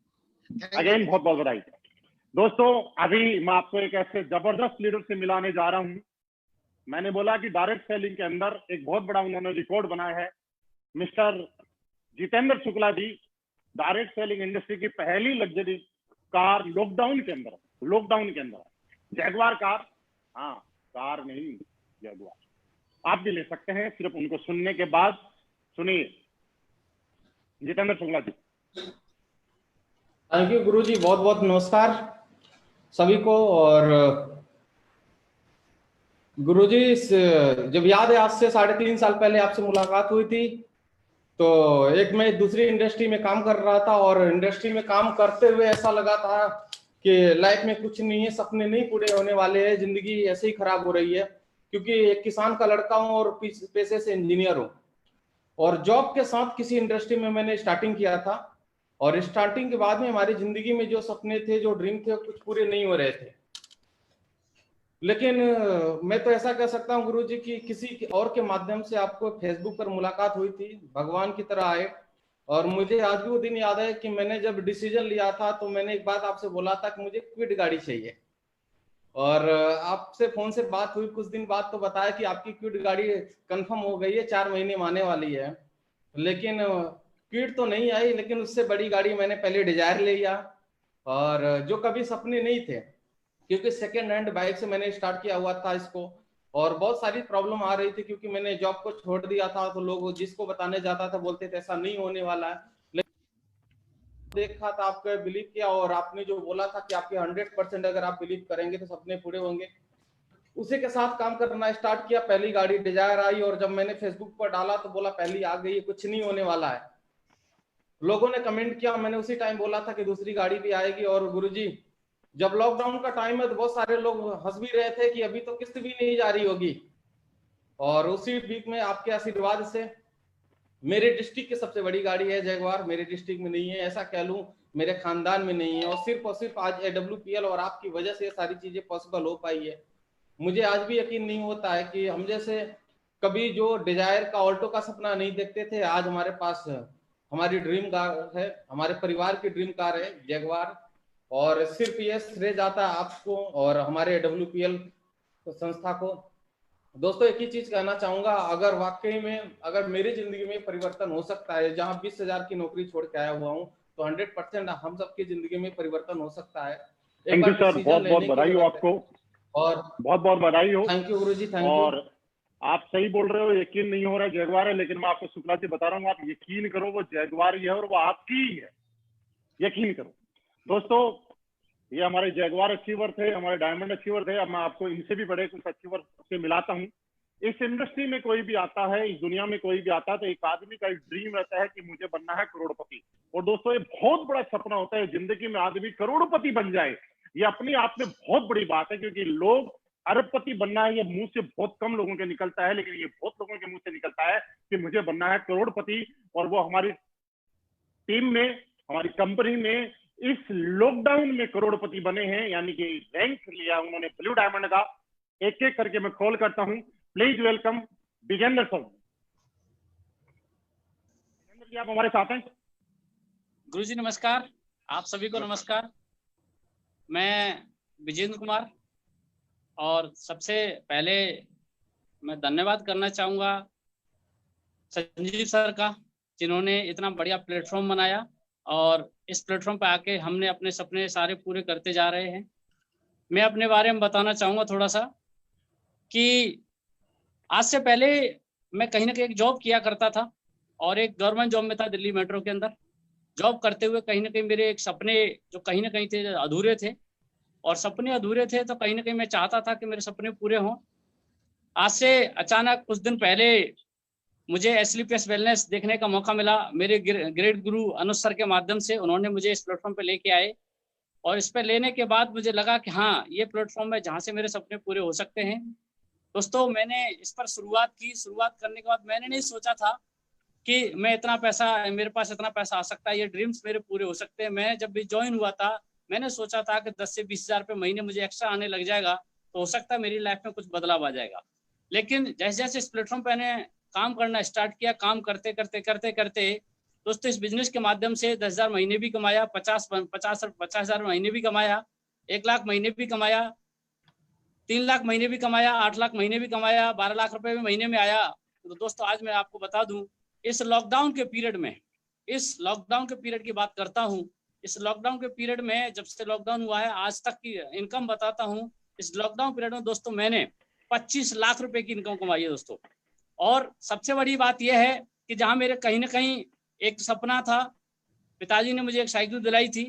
अगेन बहुत बहुत बधाई। दोस्तों अभी मैं आपको एक ऐसे जबरदस्त लीडर से मिलाने जा रहा हूं। मैंने बोला कि डायरेक्ट सेलिंग के अंदर एक बहुत बड़ा उन्होंने रिकॉर्ड बनाया है। मिस्टर जितेंद्र शुक्ला जी डायरेक्ट सेलिंग इंडस्ट्री की पहली लग्जरी कार लॉकडाउन के अंदर जैगवार कार, हाँ कार नहीं जैगवार, आप भी ले सकते हैं सिर्फ उनको सुनने के बाद। सुनिए जितेंद्र शुक्ला जी। थैंक यू गुरु जी, बहुत बहुत नमस्कार सभी को। और गुरु जी जब याद है आज से 3.5 साल पहले आपसे मुलाकात हुई थी, तो एक मैं दूसरी इंडस्ट्री में काम कर रहा था और इंडस्ट्री में काम करते हुए ऐसा लगा था कि लाइफ में कुछ नहीं है, सपने नहीं पूरे होने वाले हैं, जिंदगी ऐसे ही खराब हो रही है। क्योंकि एक किसान का लड़का हूँ और पेशे से इंजीनियर हूँ, और जॉब के साथ किसी इंडस्ट्री में मैंने स्टार्टिंग किया था। और स्टार्टिंग के बाद में हमारी जिंदगी में जो सपने थे, जो ड्रीम थे, कुछ पूरे नहीं हो रहे थे। लेकिन मैं तो ऐसा कह सकता हूँ गुरु जी की किसी और के माध्यम से आपको फेसबुक पर मुलाकात हुई थी, भगवान की तरह आए। और मुझे आज भी वो दिन याद है कि मैंने जब डिसीजन लिया था तो मैंने एक बात आपसे बोला था कि मुझे क्विड गाड़ी चाहिए। और आपसे फोन से बात हुई कुछ दिन बाद तो बताया कि आपकी क्विड गाड़ी कंफर्म हो गई है, 4 महीने में आने वाली है। लेकिन क्विड तो नहीं आई, लेकिन उससे बड़ी गाड़ी मैंने पहले डिजायर ले लिया, और जो कभी सपने नहीं थे, क्योंकि सेकेंड हैंड बाइक से मैंने स्टार्ट किया हुआ था इसको। और बहुत सारी प्रॉब्लम आ रही थी क्योंकि मैंने जॉब को छोड़ दिया था, तो लोग जिसको बताने जाता था बोलते थे ऐसा नहीं होने वाला है। लेकिन देखा था, आपका बिलीव किया, और आपने जो बोला था कि आपके 100% अगर आप बिलीव करेंगे तो सपने पूरे होंगे, उसी के साथ काम करना स्टार्ट किया। पहली गाड़ी डिजायर आई, और जब मैंने फेसबुक पर डाला तो बोला पहली आ गई है, कुछ नहीं होने वाला है। लोगों ने कमेंट किया, मैंने उसी टाइम बोला था कि दूसरी गाड़ी भी आएगी। और गुरुजी जब लॉकडाउन का टाइम है तो बहुत सारे लोग हंस भी रहे थे कि अभी तो किस्त भी नहीं जा रही होगी। और उसी वीक में आपके आशीर्वाद से मेरे डिस्ट्रिक्ट की सबसे बड़ी गाड़ी है जैगवार। मेरे डिस्ट्रिक्ट में नहीं है, ऐसा कह लूं मेरे खानदान में नहीं है, और सिर्फ आज AWPL और आपकी वजह से ये सारी चीजें पॉसिबल हो पाई है। मुझे आज भी यकीन नहीं होता है कि हम जैसे कभी जो डिजायर का ऑल्टो का सपना नहीं देखते थे, आज हमारे पास हमारी ड्रीम कार है, हमारे परिवार की ड्रीम कार है जैगवार। और सिर्फ ये श्रेय जाता है आपको और हमारे WPL संस्था को। दोस्तों एक ही चीज कहना चाहूंगा, अगर वाकई में अगर मेरी जिंदगी में परिवर्तन हो सकता है, जहां 20,000 की नौकरी छोड़ के आया हुआ हूं, तो 100% हम सबकी जिंदगी में परिवर्तन हो सकता है। थैंक यू सर, बहुत बहुत बधाई हो आपको और बहुत बहुत बधाई हो। Thank you Guruji, thank you. और आप सही बोल रहे हो, यकीन नहीं हो रहा है जैगवार है, लेकिन मैं आपको शुक्ला से बता रहा हूँ, आप यकीन करो वो जैगवार ही है और वो आपकी ही है, यकीन करो। दोस्तों ये हमारे जैगवार अचीवर थे, हमारे डायमंड अचीवर थे। अब मैं आपको इनसे भी बड़े कुछ अचीवर से मिलाता हूँ। इस इंडस्ट्री में कोई भी आता है, इस दुनिया में कोई भी आता है, तो एक आदमी का एक ड्रीम रहता है कि मुझे बनना है करोड़पति। और दोस्तों ये बहुत बड़ा सपना होता है जिंदगी में आदमी करोड़पति बन जाए। ये अपने आप में बहुत बड़ी बात है, क्योंकि लोग अरबपति बनना है ये मुंह से बहुत कम लोगों के निकलता है, लेकिन ये बहुत लोगों के मुंह से निकलता है कि मुझे बनना है करोड़पति। और वो हमारी टीम में, हमारी कंपनी में इस लॉकडाउन में करोड़पति बने हैं, यानी कि रैंक लिया उन्होंने ब्लू डायमंड का। एक एक करके मैं कॉल करता हूं। Please welcome Vijendra sir. Vijendra ji आप हमारे साथ हैं? गुरुजी नमस्कार, आप सभी को नमस्कार। मैं विजेंद्र कुमार, और सबसे पहले मैं धन्यवाद करना चाहूँगा संजीव सर का, जिन्होंने इतना बढ़िया प्लेटफॉर्म बनाया और इस प्लेटफॉर्म पे आके हमने अपने सपने सारे पूरे करते जा रहे हैं। मैं अपने बारे में बताना चाहूँगा थोड़ा सा कि आज से पहले मैं कहीं ना कहीं एक जॉब किया करता था और एक गवर्नमेंट जॉब में था दिल्ली मेट्रो के अंदर। जॉब करते हुए कहीं ना कहीं मेरे एक सपने जो कहीं ना कहीं थे अधूरे थे, और सपने अधूरे थे तो कहीं ना कहीं मैं चाहता था कि मेरे सपने पूरे हों। आज से अचानक कुछ दिन पहले मुझे SLPS वेलनेस देखने का मौका मिला। मेरे ग्रेट गुरु अनुज सर के माध्यम से उन्होंने मुझे इस प्लेटफॉर्म पे लेके आए, और इस पे लेने के बाद मुझे लगा कि हाँ ये प्लेटफॉर्म है जहाँ से मेरे सपने पूरे हो सकते हैं। दोस्तों मैंने इस पर शुरुआत की। शुरुआत करने के बाद मैंने नहीं सोचा था कि मैं इतना पैसा, मेरे पास इतना पैसा आ सकता है, ये ड्रीम्स मेरे पूरे हो सकते हैं। मैं जब भी ज्वाइन हुआ था मैंने सोचा था कि 10 से 20 हज़ार महीने मुझे एक्स्ट्रा आने लग जाएगा तो हो सकता है मेरी लाइफ में कुछ बदलाव आ जाएगा। लेकिन जैसे जैसे इस प्लेटफॉर्म पर मैंने काम करना स्टार्ट किया, काम करते करते करते करते दोस्तों इस बिजनेस के माध्यम से 10,000 महीने भी कमाया, 50,000 महीने भी कमाया, 1 लाख महीने भी कमाया, 3 लाख महीने भी कमाया, 8 लाख महीने भी कमाया, 12 लाख रुपए भी महीने में आया। तो दोस्तों आज मैं आपको बता दूं, इस लॉकडाउन के पीरियड में, इस लॉकडाउन के पीरियड की बात करता हूं, इस लॉकडाउन के पीरियड में जब से लॉकडाउन हुआ है आज तक की इनकम बताता हूं। इस लॉकडाउन पीरियड में दोस्तों मैंने 25 लाख रुपए की इनकम कमाई है दोस्तों। और सबसे बड़ी बात यह है कि जहां मेरे कहीं ना कहीं एक सपना था, पिताजी ने मुझे एक साइकिल दिलाई थी,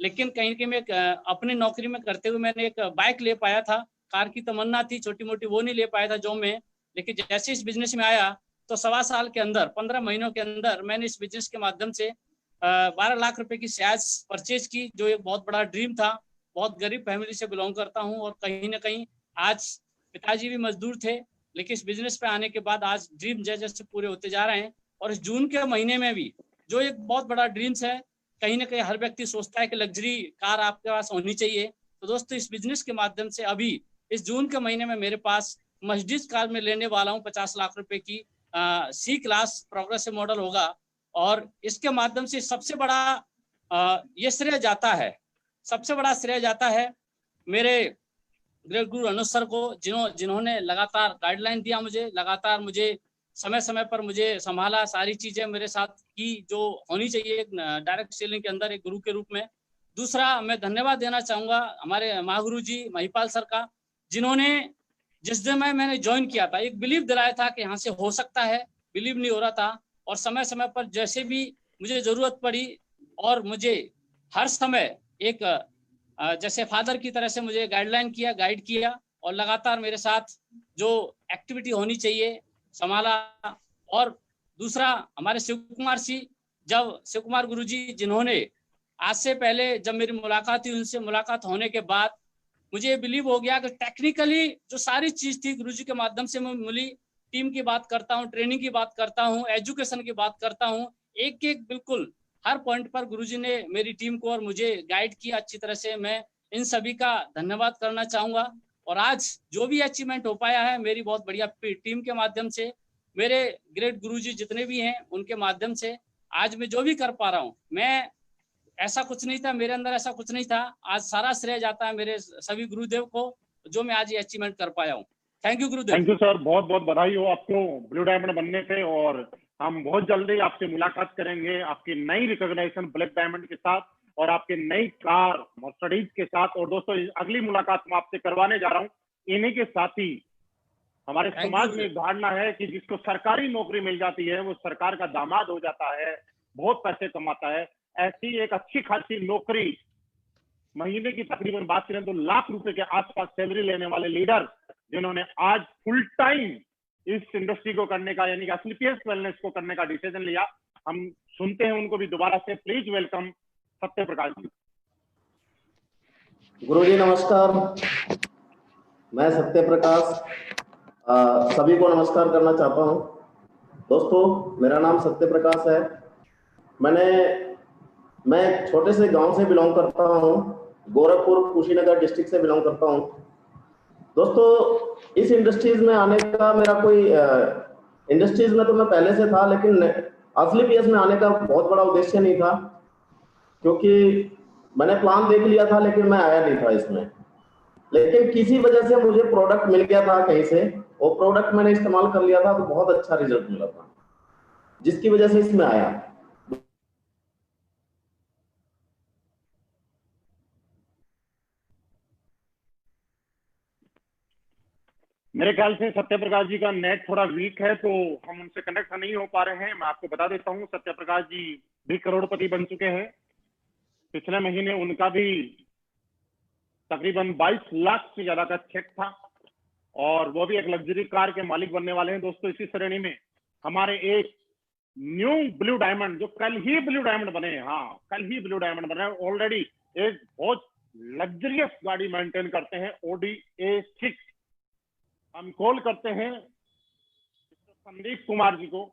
लेकिन कहीं ना कहीं मैं अपनी नौकरी में करते हुए मैंने एक बाइक ले पाया था। कार की तमन्ना थी छोटी मोटी, वो नहीं ले पाया था जॉब में। लेकिन जैसे इस बिजनेस में आया तो 1.25 साल के अंदर, 15 महीनों के अंदर मैंने इस बिजनेस के माध्यम से 12 लाख रुपए की शेयर्स परचेज की, जो एक बहुत बड़ा ड्रीम था। बहुत गरीब फैमिली से बिलोंग करता हूँ और कहीं ना कहीं आज पिताजी भी मजदूर थे, लेकिन इस बिजनेस पे आने के बाद आज ड्रीम जैसे जैसे पूरे होते जा रहे हैं। और इस जून के महीने में भी जो एक बहुत बड़ा ड्रीम्स है, कहीं ना कहीं हर व्यक्ति सोचता है कि लग्जरी कार आपके पास होनी चाहिए। तो दोस्तों इस बिजनेस के माध्यम से अभी इस जून के महीने में मेरे पास मर्सिडीज कार में लेने वाला हूँ 50 लाख रुपए की C क्लास प्रोग्रेसिव मॉडल होगा। और इसके माध्यम से सबसे बड़ा ये श्रेय जाता है, सबसे बड़ा श्रेय जाता है मेरे ग्रेट गुरु अनुज सर को, जिन्होंने लगातार गाइडलाइन दिया मुझे, लगातार मुझे समय समय पर मुझे संभाला, सारी चीजें मेरे साथ की जो होनी चाहिए एक डायरेक्ट सेलिंग के अंदर एक गुरु के रूप में। दूसरा मैं धन्यवाद देना चाहूंगा हमारे महागुरु जी महिपाल सर का, जिन्होंने जिस दिन मैंने ज्वाइन किया था एक बिलीव दिलाया था कि यहाँ से हो सकता है, बिलीव नहीं हो रहा था। और समय समय पर जैसे भी मुझे जरूरत पड़ी और मुझे हर समय एक जैसे फादर की तरह से मुझे गाइडलाइन किया, गाइड किया, और लगातार मेरे साथ जो एक्टिविटी होनी चाहिए संभाला। और दूसरा हमारे शिव कुमार गुरुजी, जिन्होंने आज से पहले जब मेरी मुलाकात हुई उनसे मुलाकात होने के बाद मुझे बिलीव हो गया कि टेक्निकली जो सारी चीज थी गुरुजी के माध्यम से मैं मिली। टीम की बात करता हूँ, ट्रेनिंग की बात करता हूँ, एजुकेशन की बात करता हूँ, एक एक बिल्कुल हर पॉइंट पर गुरुजी ने मेरी टीम को और मुझे गाइड किया अच्छी तरह से। मैं इन सभी का धन्यवाद करना चाहूंगा। और आज जो भी अचीवमेंट हो पाया है मेरी बहुत बढ़िया टीम के माध्यम से, मेरे ग्रेट गुरुजी जितने भी हैं उनके माध्यम से आज मैं जो भी कर पा रहा हूँ, मैं ऐसा कुछ नहीं था, मेरे अंदर ऐसा कुछ नहीं था। आज सारा श्रेय जाता है मेरे सभी गुरुदेव को, जो मैं आज ये अचीवमेंट कर पाया हूँ। Thank you Gurudev. Thank you sir, बहुत बहुत बधाई हो आपको ब्लू डायमंड बनने पे, और हम बहुत जल्दी आपसे मुलाकात करेंगे आपकी नई रिकॉग्निशन ब्लैक डायमंड के साथ और आपके नई कार मर्सिडीज के साथ। और दोस्तों अगली मुलाकात मैं आपसे करवाने जा रहा हूँ इन्हीं के साथ ही। हमारे समाज में धारणा है कि जिसको सरकारी नौकरी मिल जाती है वो सरकार का दामाद हो जाता है, बहुत पैसे कमाता है। ऐसी एक अच्छी खासी नौकरी, महीने की तकरीबन बात करें तो लाख रुपए के आसपास सैलरी लेने वाले लीडर, जिन्होंने आज फुल टाइम इस इंडस्ट्री को करने का, यानी कि एसलीपीएस वेलनेस को करने का डिसीजन लिया। हम सुनते हैं उनको भी दोबारा से। Please welcome Satya Prakash ji. गुरुजी नमस्कार, मैं सत्य प्रकाश सभी को नमस्कार करना चाहता हूं। दोस्तों मेरा नाम सत्य प्रकाश है। मैं एक छोटे से गांव से बिलोंग करता हूं, गोरखपुर कुशीनगर डिस्ट्रिक्ट से बिलोंग करता हूं। दोस्तों इस इंडस्ट्रीज में आने का मेरा कोई इंडस्ट्रीज में तो मैं पहले से था, लेकिन एसलीपीएस में आने का बहुत बड़ा उद्देश्य नहीं था, क्योंकि मैंने प्लान देख लिया था लेकिन मैं आया नहीं था इसमें। लेकिन किसी वजह से मुझे प्रोडक्ट मिल गया था कहीं से, वो प्रोडक्ट मैंने इस्तेमाल कर लिया था तो बहुत अच्छा रिजल्ट मिला था, जिसकी वजह से इसमें आया। मेरे ख्याल से सत्य प्रकाश जी का नेट थोड़ा वीक है, तो हम उनसे कनेक्ट नहीं हो पा रहे हैं। मैं आपको बता देता हूं, सत्य प्रकाश जी भी करोड़पति बन चुके हैं। पिछले महीने उनका भी तकरीबन 22 लाख से ज्यादा का चेक था, और वो भी एक लग्जरी कार के मालिक बनने वाले हैं। दोस्तों इसी श्रेणी में हमारे एक न्यू ब्लू डायमंड, जो कल ही ब्लू डायमंड बने, हाँ कल ही ब्लू डायमंड बने, ऑलरेडी एक बहुत लग्जरियस गाड़ी मेंटेन करते हैं, ऑडी A6। हम कॉल करते हैं संदीप कुमार जी को।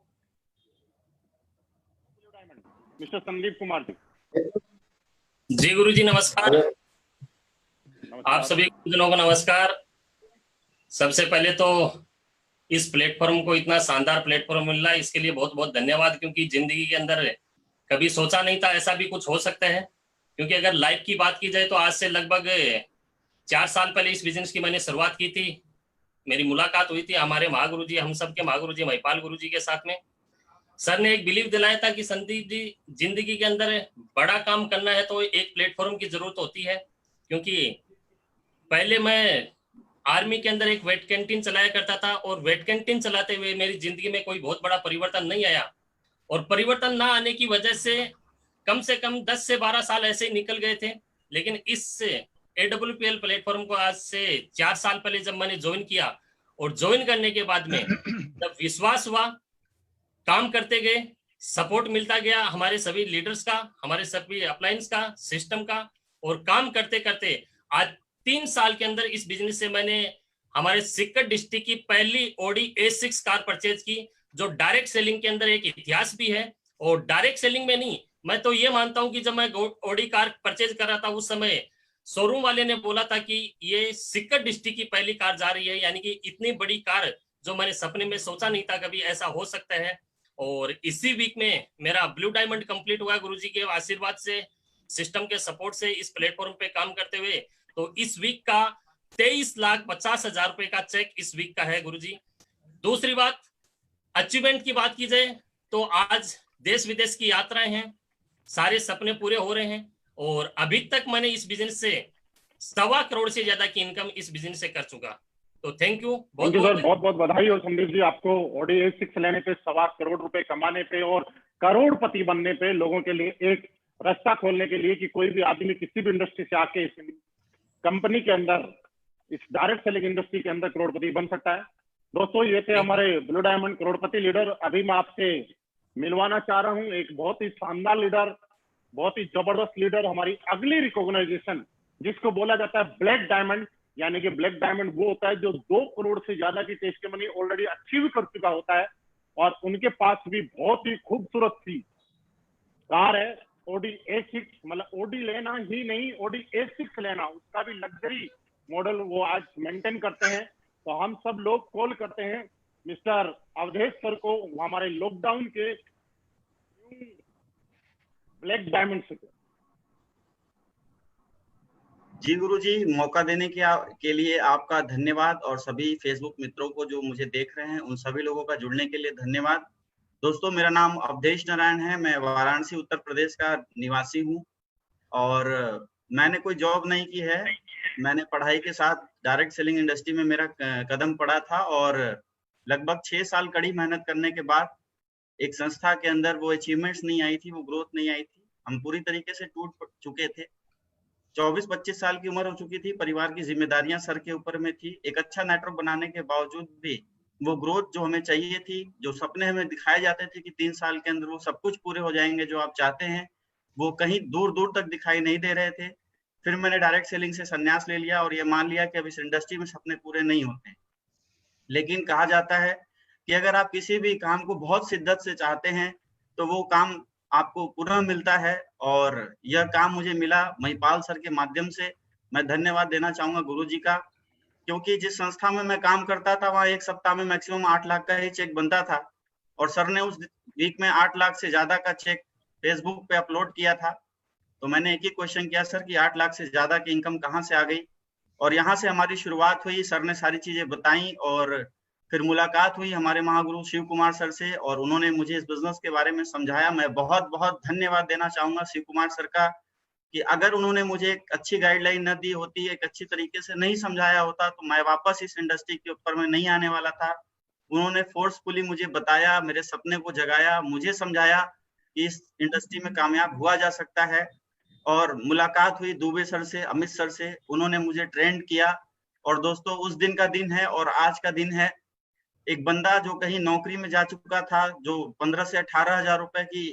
मिस्टर संदीप कुमार जी। जी गुरुजी नमस्कार। आप सभी गुरुजनों को नमस्कार। सबसे पहले तो इस प्लेटफॉर्म को, इतना शानदार प्लेटफॉर्म मिल रहा है, इसके लिए बहुत बहुत धन्यवाद, क्योंकि जिंदगी के अंदर कभी सोचा नहीं था ऐसा भी कुछ हो सकता है। क्योंकि अगर लाइफ की बात की जाए तो आज से लगभग 4 साल पहले इस बिजनेस की मैंने शुरुआत की थी। मेरी मुलाकात हुई थी हमारे महागुरु जी, हम सब के महागुरु जी महिपाल गुरु जी के साथ में। सर ने एक बिलीव दिलाया था कि संदीप जी, जिंदगी के अंदर बड़ा काम करना है तो एक प्लेटफॉर्म की जरूरत होती है। क्योंकि पहले मैं आर्मी के अंदर एक वेट कैंटीन चलाया करता था, और वेट कैंटीन चलाते हुए मेरी जिंदगी में कोई बहुत बड़ा परिवर्तन नहीं आया, और परिवर्तन ना आने की वजह से कम 10 से 12 साल ऐसे ही निकल गए थे। लेकिन इस AWPL प्लेटफॉर्म को आज से 4 साल पहले जब मैंने ज्वाइन किया, और ज्वाइन करने के बाद में जब विश्वास हुआ, काम करते गए, सपोर्ट मिलता गया हमारे सभी लीडर्स का, हमारे सभी अप्लायंस का, सिस्टम का, और काम करते करते आज 3 साल के अंदर इस बिजनेस से मैंने हमारे सिक्कर डिस्ट्रिक्ट की पहली ऑडी A6 कार परचेज की, जो डायरेक्ट सेलिंग के अंदर एक इतिहास भी है। और डायरेक्ट सेलिंग में नहीं, मैं तो ये मानता हूं कि जब मैं ऑडी कार परचेज कर रहा था उस समय शोरूम वाले ने बोला था कि ये सिक्कर डिस्ट्रिक्ट की पहली कार जा रही है, यानी कि इतनी बड़ी कार जो मैंने सपने में सोचा नहीं था कभी ऐसा हो सकता है। और इसी वीक में मेरा ब्लू डायमंड कंप्लीट हुआ गुरुजी के आशीर्वाद से, सिस्टम के सपोर्ट से, इस प्लेटफॉर्म पे काम करते हुए। तो इस वीक का 23,50,000 रुपए का चेक इस वीक का है गुरुजी। दूसरी बात, अचीवमेंट की बात की जाए तो आज देश विदेश की यात्राएं हैं, सारे सपने पूरे हो रहे हैं, और अभी तक मैंने इस बिजनेस से 1.25 करोड़ से ज्यादा की इनकम इस बिजनेस से कर चुका। तो थैंक यू, बहुत बहुत बधाई हो संदीप जी आपको ऑडी A6 लेने पे, 1.25 करोड़ रुपए कमाने पे, और करोड़पति बनने पे, लोगों के लिए एक रास्ता खोलने के लिए कि कोई भी आदमी किसी भी इंडस्ट्री से आके इस कंपनी के अंदर, इस डायरेक्ट सेलिंग इंडस्ट्री के अंदर करोड़पति बन सकता है। दोस्तों ये थे हमारे ब्लू डायमंड करोड़पति लीडर। अभी मैं आपसे मिलवाना चाह रहा हूँ एक बहुत ही शानदार लीडर, बहुत ही जबरदस्त लीडर, हमारी अगली रिकॉग्नाइजेशन, जिसको बोला जाता है ब्लैक डायमंड। यानी कि ब्लैक डायमंड वो होता है जो 2 करोड़ से ज्यादा की टेस्ट मनी ऑलरेडी अचीव कर चुका होता है, और उनके पास भी बहुत ही खूबसूरत सी कार है ऑडी A6। मतलब ऑडी लेना ही नहीं, ऑडी A6 लेना, उसका भी लग्जरी मॉडल वो आज मेंटेन करते हैं। तो हम सब लोग कॉल करते हैं मिस्टर अवधेश सर को, वो हमारे लॉकडाउन के ब्लैक डायमंड से। जी गुरुजी, मौका देने के लिए आपका धन्यवाद, और सभी फेसबुक मित्रों को जो मुझे देख रहे हैं उन सभी लोगों का जुड़ने के लिए धन्यवाद। दोस्तों, मेरा नाम अवधेश नारायण है, मैं वाराणसी उत्तर प्रदेश का निवासी हूँ और मैंने कोई जॉब नहीं की है। मैंने पढ़ाई के साथ डायरेक्ट सेलिंग इंडस्ट्री में मेरा कदम पड़ा था और लगभग 6 साल कड़ी मेहनत करने के बाद एक संस्था के अंदर वो अचीवमेंट्स नहीं आई थी, वो ग्रोथ नहीं आई थी। हम पूरी तरीके से टूट चुके थे। 24-25 साल की उम्र हो चुकी थी, परिवार की जिम्मेदारियां सर के ऊपर में थी। एक अच्छा नेटवर्क बनाने के बावजूद भी वो ग्रोथ जो हमें चाहिए थी, जो सपने हमें दिखाए जाते थे कि 3 साल के अंदर वो सब कुछ पूरे हो जाएंगे जो आप चाहते हैं, वो कहीं दूर दूर तक दिखाई नहीं दे रहे थे। फिर मैंने डायरेक्ट सेलिंग से संन्यास ले लिया और ये मान लिया कि अब इस इंडस्ट्री में सपने पूरे नहीं होते। लेकिन कहा जाता है कि अगर आप किसी भी काम को बहुत शिद्दत से चाहते हैं तो वो काम आपको पुनः मिलता है, और यह काम मुझे मिला महिपाल सर के माध्यम से। मैं धन्यवाद देना चाहूंगा गुरुजी का, क्योंकि जिस संस्था में मैं काम करता था वहां 1 सप्ताह में मैक्सिमम 8 लाख का ही चेक बनता था, और सर ने उस वीक में 8 लाख से ज्यादा का चेक फेसबुक पे अपलोड किया था। तो मैंने एक ही क्वेश्चन किया, सर कि 8 लाख से ज्यादा की इनकम कहाँ से आ गई? और यहाँ से हमारी शुरुआत हुई। सर ने सारी चीजें बताई और फिर मुलाकात हुई हमारे महागुरु शिव कुमार सर से, और उन्होंने मुझे इस बिजनेस के बारे में समझाया। मैं बहुत बहुत धन्यवाद देना चाहूंगा शिव कुमार सर का, कि अगर उन्होंने मुझे एक अच्छी गाइडलाइन न दी होती, एक अच्छी तरीके से नहीं समझाया होता, तो मैं वापस इस इंडस्ट्री के ऊपर में नहीं आने वाला था। उन्होंने फोर्सफुली मुझे बताया, मेरे सपने को जगाया, मुझे समझाया कि इस इंडस्ट्री में कामयाब हुआ जा सकता है। और मुलाकात हुई दुबे सर से, अमित सर से, उन्होंने मुझे ट्रेंड किया। और दोस्तों, उस दिन का दिन है और आज का दिन है। एक बंदा जो कहीं नौकरी में जा चुका था, जो 15 से 18 हजार रुपए की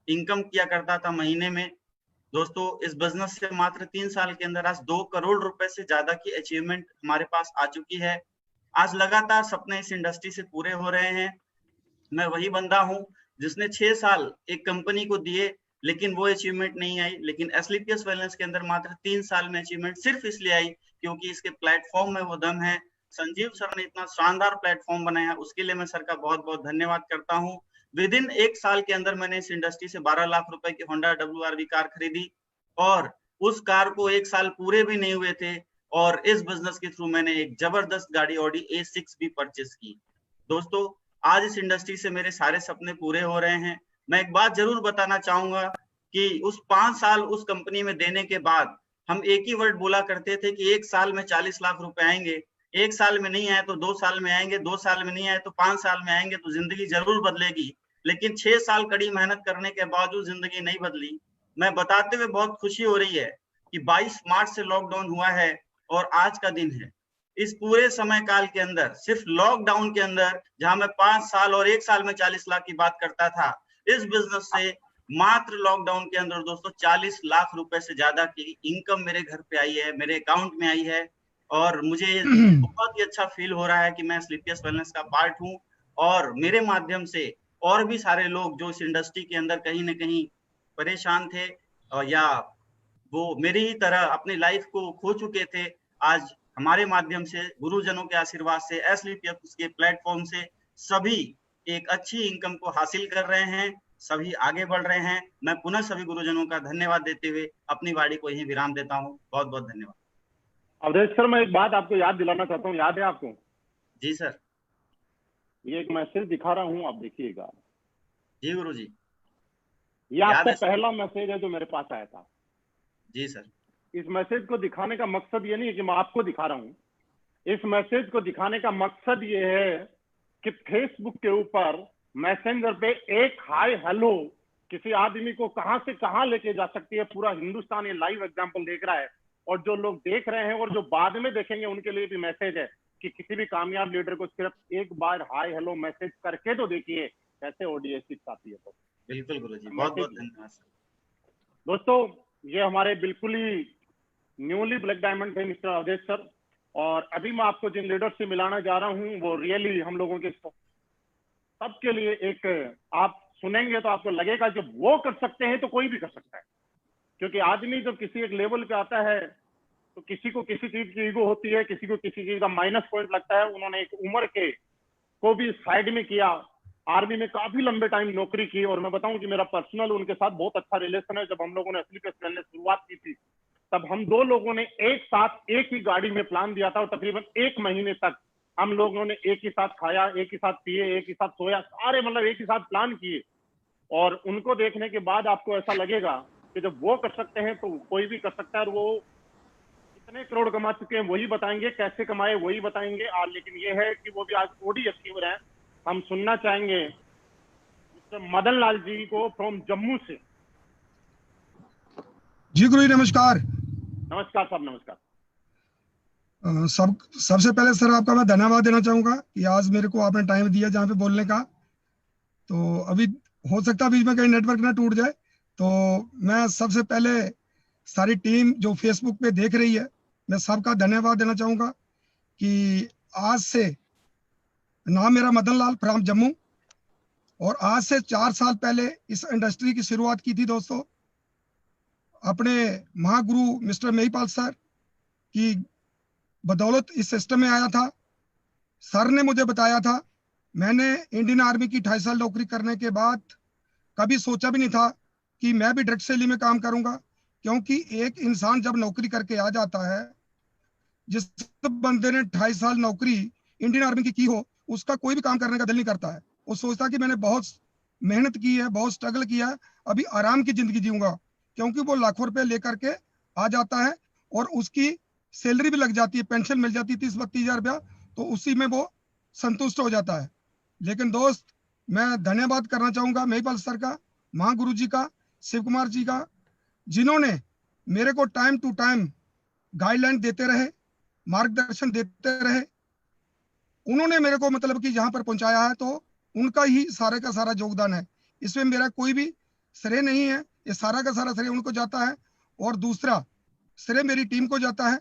इनकम किया करता था महीने में, दोस्तों इस बिजनेस से मात्र 3 साल के अंदर आज 2 करोड़ रुपए से ज्यादा की अचीवमेंट हमारे पास आ चुकी है। आज लगातार सपने इस इंडस्ट्री से पूरे हो रहे हैं। मैं वही बंदा हूं जिसने 6 साल एक कंपनी को दिए, लेकिन वो अचीवमेंट नहीं आई। लेकिन एसलीपीएस वेलनेस के अंदर मात्र 3 साल में अचीवमेंट सिर्फ इसलिए आई क्योंकि इसके प्लेटफॉर्म में वो दम है। संजीव सर ने इतना शानदार प्लेटफॉर्म बनाया, उसके लिए मैं सर का बहुत बहुत धन्यवाद करता हूँ। विद इन 1 साल के अंदर मैंने इस इंडस्ट्री से 12 लाख रुपए की होंडा WRV कार खरीदी, और उस कार को 1 साल पूरे भी नहीं हुए थे, और इस बिजनेस के थ्रू मैंने एक जबरदस्त गाड़ी ऑडी A6 भी परचेस की। दोस्तों, आज इस इंडस्ट्री से मेरे सारे सपने पूरे हो रहे हैं। मैं एक बात जरूर बताना चाहूंगा कि उस 5 साल उस कंपनी में देने के बाद हम एक ही वर्ड बोला करते थे कि 1 साल में 40 लाख रुपए आएंगे। 1 साल में नहीं आए तो 2 साल में आएंगे, 2 साल में नहीं आए तो 5 साल में आएंगे, तो जिंदगी जरूर बदलेगी। लेकिन 6 साल कड़ी मेहनत करने के बावजूद जिंदगी नहीं बदली। मैं बताते हुए बहुत खुशी हो रही है कि 22 मार्च से लॉकडाउन हुआ है और आज का दिन है। इस पूरे समय काल के अंदर, सिर्फ लॉकडाउन के अंदर, जहां मैं 5 साल और 1 साल में 40 लाख की बात करता था, इस बिजनेस से मात्र लॉकडाउन के अंदर दोस्तों 40 लाख रुपए से ज्यादा की इनकम मेरे घर पे आई है, मेरे अकाउंट में आई है। और मुझे बहुत ही अच्छा फील हो रहा है कि मैं स्लीपियस वेलनेस का पार्ट हूं, और मेरे माध्यम से और भी सारे लोग जो इस इंडस्ट्री के अंदर कहीं ना कहीं परेशान थे, या वो मेरी ही तरह अपनी लाइफ को खो चुके थे, आज हमारे माध्यम से, गुरुजनों के आशीर्वाद से, स्लीपियस के प्लेटफॉर्म से सभी एक अच्छी इनकम को हासिल कर रहे हैं, सभी आगे बढ़ रहे हैं। मैं पुनः सभी गुरुजनों का धन्यवाद देते हुए अपनी वाणी को यहीं विराम देता हूं। बहुत बहुत धन्यवाद। अवधेश सर, मैं एक बात आपको याद दिलाना चाहता हूँ, याद है आपको? जी सर। ये एक मैसेज दिखा रहा हूँ, आप देखिएगा। जी गुरुजी। ये आपका पहला मैसेज है जो मेरे पास आया था। जी सर। इस मैसेज को दिखाने का मकसद ये नहीं है कि मैं आपको दिखा रहा हूँ। इस मैसेज को दिखाने का मकसद ये है कि फेसबुक के ऊपर मैसेंजर पे एक हाय हेलो किसी आदमी को कहां से कहां लेके जा सकती है। पूरा हिंदुस्तान ये लाइव एग्जांपल देख रहा है, और जो लोग देख रहे हैं और जो बाद में देखेंगे उनके लिए भी मैसेज है कि किसी भी कामयाब लीडर को सिर्फ एक बार हाय हेलो मैसेज करके तो देखिए कैसे OD-A6 आती है। तो बिल्कुल गुरुजी, बहुत बहुत धन्यवाद। दोस्तों, ये हमारे बिल्कुल ही न्यूली ब्लैक डायमंड थे मिस्टर अवधेश सर, और अभी मैं आपको जिन लीडर से मिलाना जा रहा हूँ वो रियली हम लोगों के सबके लिए एक, आप सुनेंगे तो आपको लगेगा जब वो कर सकते हैं तो कोई भी कर सकता है। क्योंकि आदमी जब किसी एक लेवल पे आता है तो किसी को किसी चीज की ईगो होती है, किसी को किसी चीज का माइनस पॉइंट लगता है। उन्होंने एक उम्र के को भी साइड में किया, आर्मी में काफी लंबे टाइम नौकरी की, और मैं बताऊं कि मेरा पर्सनल उनके साथ बहुत अच्छा रिलेशन है। जब हम लोगों ने असली पेस वेलनेस शुरुआत की थी, तब हम 2 लोगों ने एक साथ एक ही गाड़ी में प्लान दिया था, और तकरीबन 1 महीने तक हम लोगों ने एक ही साथ खाया, एक ही साथ पिए, एक ही साथ सोया, सारे मतलब एक ही साथ प्लान किए। और उनको देखने के बाद आपको ऐसा लगेगा कि जब वो कर सकते हैं तो कोई भी कर सकता है। और वो कितने करोड़ कमा चुके हैं वही बताएंगे, कैसे कमाए वही बताएंगे। और लेकिन ये है कि वो भी आज ओडी अचीवर हैं। हम सुनना चाहेंगे मिस्टर मदन लाल जी को फ्रॉम जम्मू से। जी गुरु जी नमस्कार। नमस्कार साहब, नमस्कार। सबसे पहले सर आपका मैं धन्यवाद देना चाहूंगा कि आज मेरे को आपने टाइम दिया जहाँ पे बोलने का। तो अभी हो सकता है बीच में कहीं नेटवर्क ना टूट जाए, तो मैं सबसे पहले सारी टीम जो फेसबुक पे देख रही है, मैं सबका धन्यवाद देना चाहूंगा कि आज से नाम मेरा मदन लाल फ्रॉम जम्मू, और आज से 4 साल पहले इस इंडस्ट्री की शुरुआत की थी दोस्तों, अपने महागुरु मिस्टर महिपाल सर की बदौलत इस सिस्टम में आया था। सर ने मुझे बताया था, मैंने इंडियन आर्मी की 2.5 साल नौकरी करने के बाद कभी सोचा भी नहीं था कि मैं भी ड्रग सेलिंग में काम करूंगा, क्योंकि एक इंसान जब नौकरी करके आ जाता है, जिस बंदे ने 2.5 साल नौकरी इंडियन आर्मी की हो, उसका कोई भी काम करने का दिल नहीं करता है। वो सोचता कि मैंने बहुत मेहनत की है, बहुत स्ट्रगल किया है, अभी आराम की जिंदगी जीऊंगा, क्योंकि वो लाखों रुपए लेकर के आ जाता है और उसकी सैलरी भी लग जाती है, पेंशन मिल जाती है 30-32 हजार रुपया, तो उसी में वो संतुष्ट हो जाता है। लेकिन दोस्त, मैं धन्यवाद करना चाहूंगा महिपाल सर का, महागुरु जी का, शिव कुमार जी का, जिन्होंने मेरे को टाइम टू टाइम गाइडलाइन देते रहे, मार्गदर्शन देते रहे। उन्होंने मेरे को मतलब कि जहां पर पहुंचाया है, तो उनका ही सारे का सारा योगदान है। इसमें मेरा कोई भी श्रेय नहीं है, ये सारा का सारा श्रेय उनको जाता है। और दूसरा श्रेय मेरी टीम को जाता है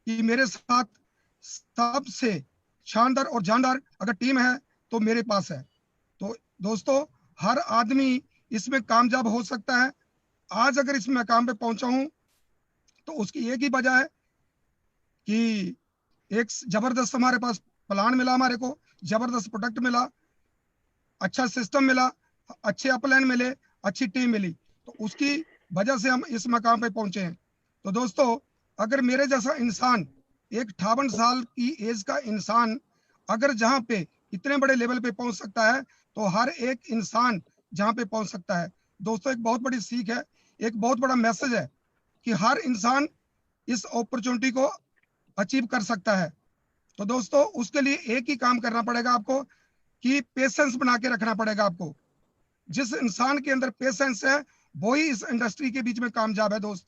कि मेरे साथ सबसे शानदार और जानदार अगर टीम है तो मेरे पास है। तो दोस्तों, हर आदमी इसमें कामयाब हो सकता है। आज अगर इस मकाम पे पहुंचा हूं तो उसकी एक ही वजह है कि एक जबरदस्त हमारे पास प्लान मिला, हमारे को जबरदस्त प्रोडक्ट मिला, अच्छा सिस्टम मिला, अच्छे अपलाइन मिले, अच्छी टीम मिली, तो उसकी वजह से हम इस मकाम पे पहुंचे हैं। तो दोस्तों, अगर मेरे जैसा इंसान, एक 58 साल की एज का इंसान अगर जहां पे इतने बड़े लेवल पे पहुंच सकता है, तो हर एक इंसान जहां पे पहुंच सकता है। दोस्तों, एक बहुत बड़ी सीख है, एक बहुत बड़ा मैसेज है कि हर इंसान इस अपॉर्चुनिटी को अचीव कर सकता है। तो दोस्तों, उसके लिए एक ही काम करना पड़ेगा आपको कि पेशेंस बना के रखना पड़ेगा आपको। जिस इंसान के अंदर पेशेंस है वही इस इंडस्ट्री के बीच में कामयाब है दोस्त,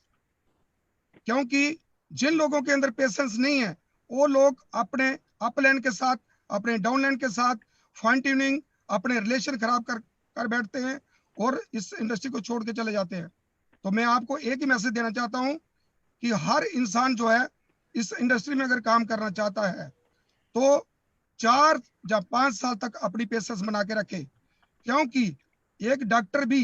क्योंकि जिन लोगों के अंदर पेशेंस नहीं है, वो लोग अपने अपलाइन के साथ, अपने डाउनलाइन के साथ फाइन ट्यूनिंग, अपने रिलेशन खराब कर बैठते हैं और इस इंडस्ट्री को छोड़ के चले जाते हैं। तो मैं आपको एक ही मैसेज देना चाहता हूं कि हर इंसान जो है इस इंडस्ट्री में अगर काम करना चाहता है तो 4 या 5 साल तक अपनी पेशेंस बना के रखे, क्योंकि एक डॉक्टर भी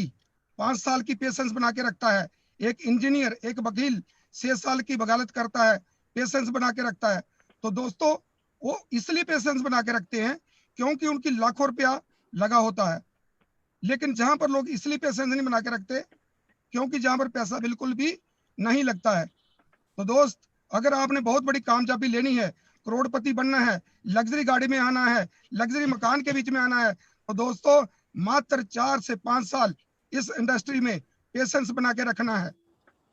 5 साल की पेशेंस बना के रखता है, एक इंजीनियर, एक वकील 6 साल की वकालत करता है, पेशेंस बना के रखता है। तो दोस्तों, वो इसलिए पेशेंस बना के रखते हैं क्योंकि उनकी लाखों रुपया लगा होता है। लेकिन जहां पर लोग इसलिए पेशेंस नहीं बना के रखते क्योंकि जहां पर पैसा बिल्कुल भी नहीं लगता है। तो दोस्त, अगर आपने बहुत बड़ी कामयाबी लेनी है, करोड़पति बनना है, लग्जरी गाड़ी में आना है, लग्जरी मकान के बीच में आना है, तो दोस्तों मात्र 4 से 5 साल इस इंडस्ट्री में पेशेंस बना के रखना है।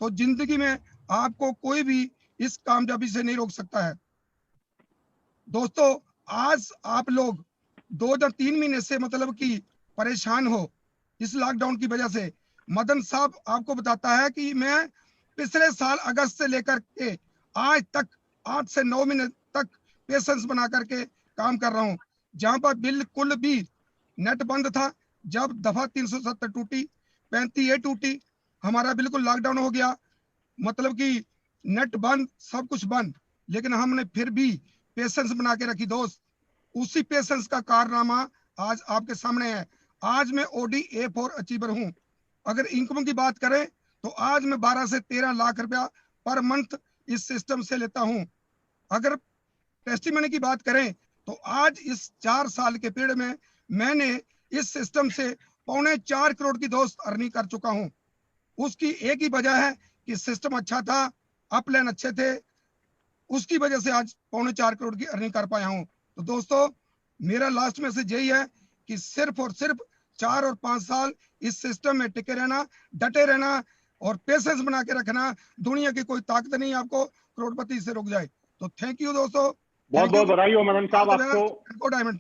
तो जिंदगी में आपको कोई भी इस कामयाबी से नहीं रोक सकता है। दोस्तों, आज आप लोग 2 या 3 महीने से मतलब कि परेशान हो इस लॉकडाउन की वजह से। मदन साहब आपको बताता है कि मैं पिछले साल अगस्त से लेकर के आज तक 8 से 9 महीने तक पेशेंस बना करके काम कर रहा हूं, जहां पर बिल्कुल भी नेट बंद था। जब दफा 370 टूटी, 35 ये टूटी, हमारा बिल्कुल लॉकडाउन हो गया, मतलब कि नेट बंद, सब कुछ बंद, लेकिन हमने फिर भी पेशेंस बना के रखी दोस्त। उसी पेशेंस का कारनामा आज आपके सामने है। आज मैं ओडी A4 अचीवर हूं। अगर इनकम की बात करें तो आज मैं 12 से 13 लाख रुपया पर मंथ इस सिस्टम से लेता हूं। अगर टेस्टिमनी की बात करें तो आज इस 4 साल के पीरियड में मैंने इस सिस्टम से 4.25 करोड़ की दोस्त अर्निंग कर चुका हूं। उसकी एक ही वजह है कि सिस्टम अच्छा था, अपलाइन अच्छे थे, उसकी वजह से आज 4.25 करोड़ की अर्निंग कर पाया हूं। तो दोस्तों मेरा लास्ट मैसेज यही है कि सिर्फ और सिर्फ 4 और 5 साल इस सिस्टम में टिके रहना, डटे रहना और पेशेंस बना के रखना। दुनिया की कोई ताकत नहीं आपको करोड़पति से रोक जाए। तो थैंक यू दोस्तों, बहुत बहुत बधाई हो मदन साहब आपको। डायमंड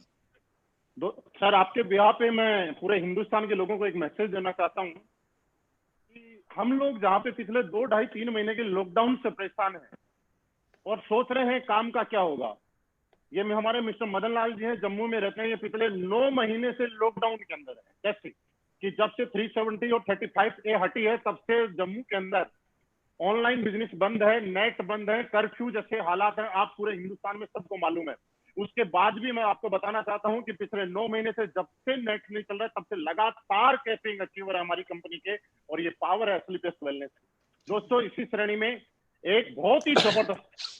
सर, आपके ब्याह पे मैं पूरे हिंदुस्तान के लोगों को एक मैसेज देना चाहता हूँ कि हम लोग जहाँ पे पिछले 2, 2.5, 3 महीने के लॉकडाउन से परेशान हैं और सोच रहे हैं काम का क्या होगा। ये हमारे मिस्टर मदन लाल जी हैं, जम्मू में रहते हैं। ये पिछले 9 महीने से लॉकडाउन के अंदर है। जैसे कि जब से 370 और 35A हटी है तब से जम्मू के अंदर ऑनलाइन बिजनेस बंद है, नेट बंद है, कर्फ्यू जैसे हालात हैं, आप पूरे हिंदुस्तान में सबको मालूम है। उसके बाद भी मैं आपको बताना चाहता हूं कि पिछले 9 महीने से जब से नेट नहीं चल रहा है तब से लगातार कैपिंग अचीवर है हमारी कंपनी के, और ये पावर है एसलीपीएस वेलनेस। दोस्तों इसी श्रेणी में एक बहुत ही जबरदस्त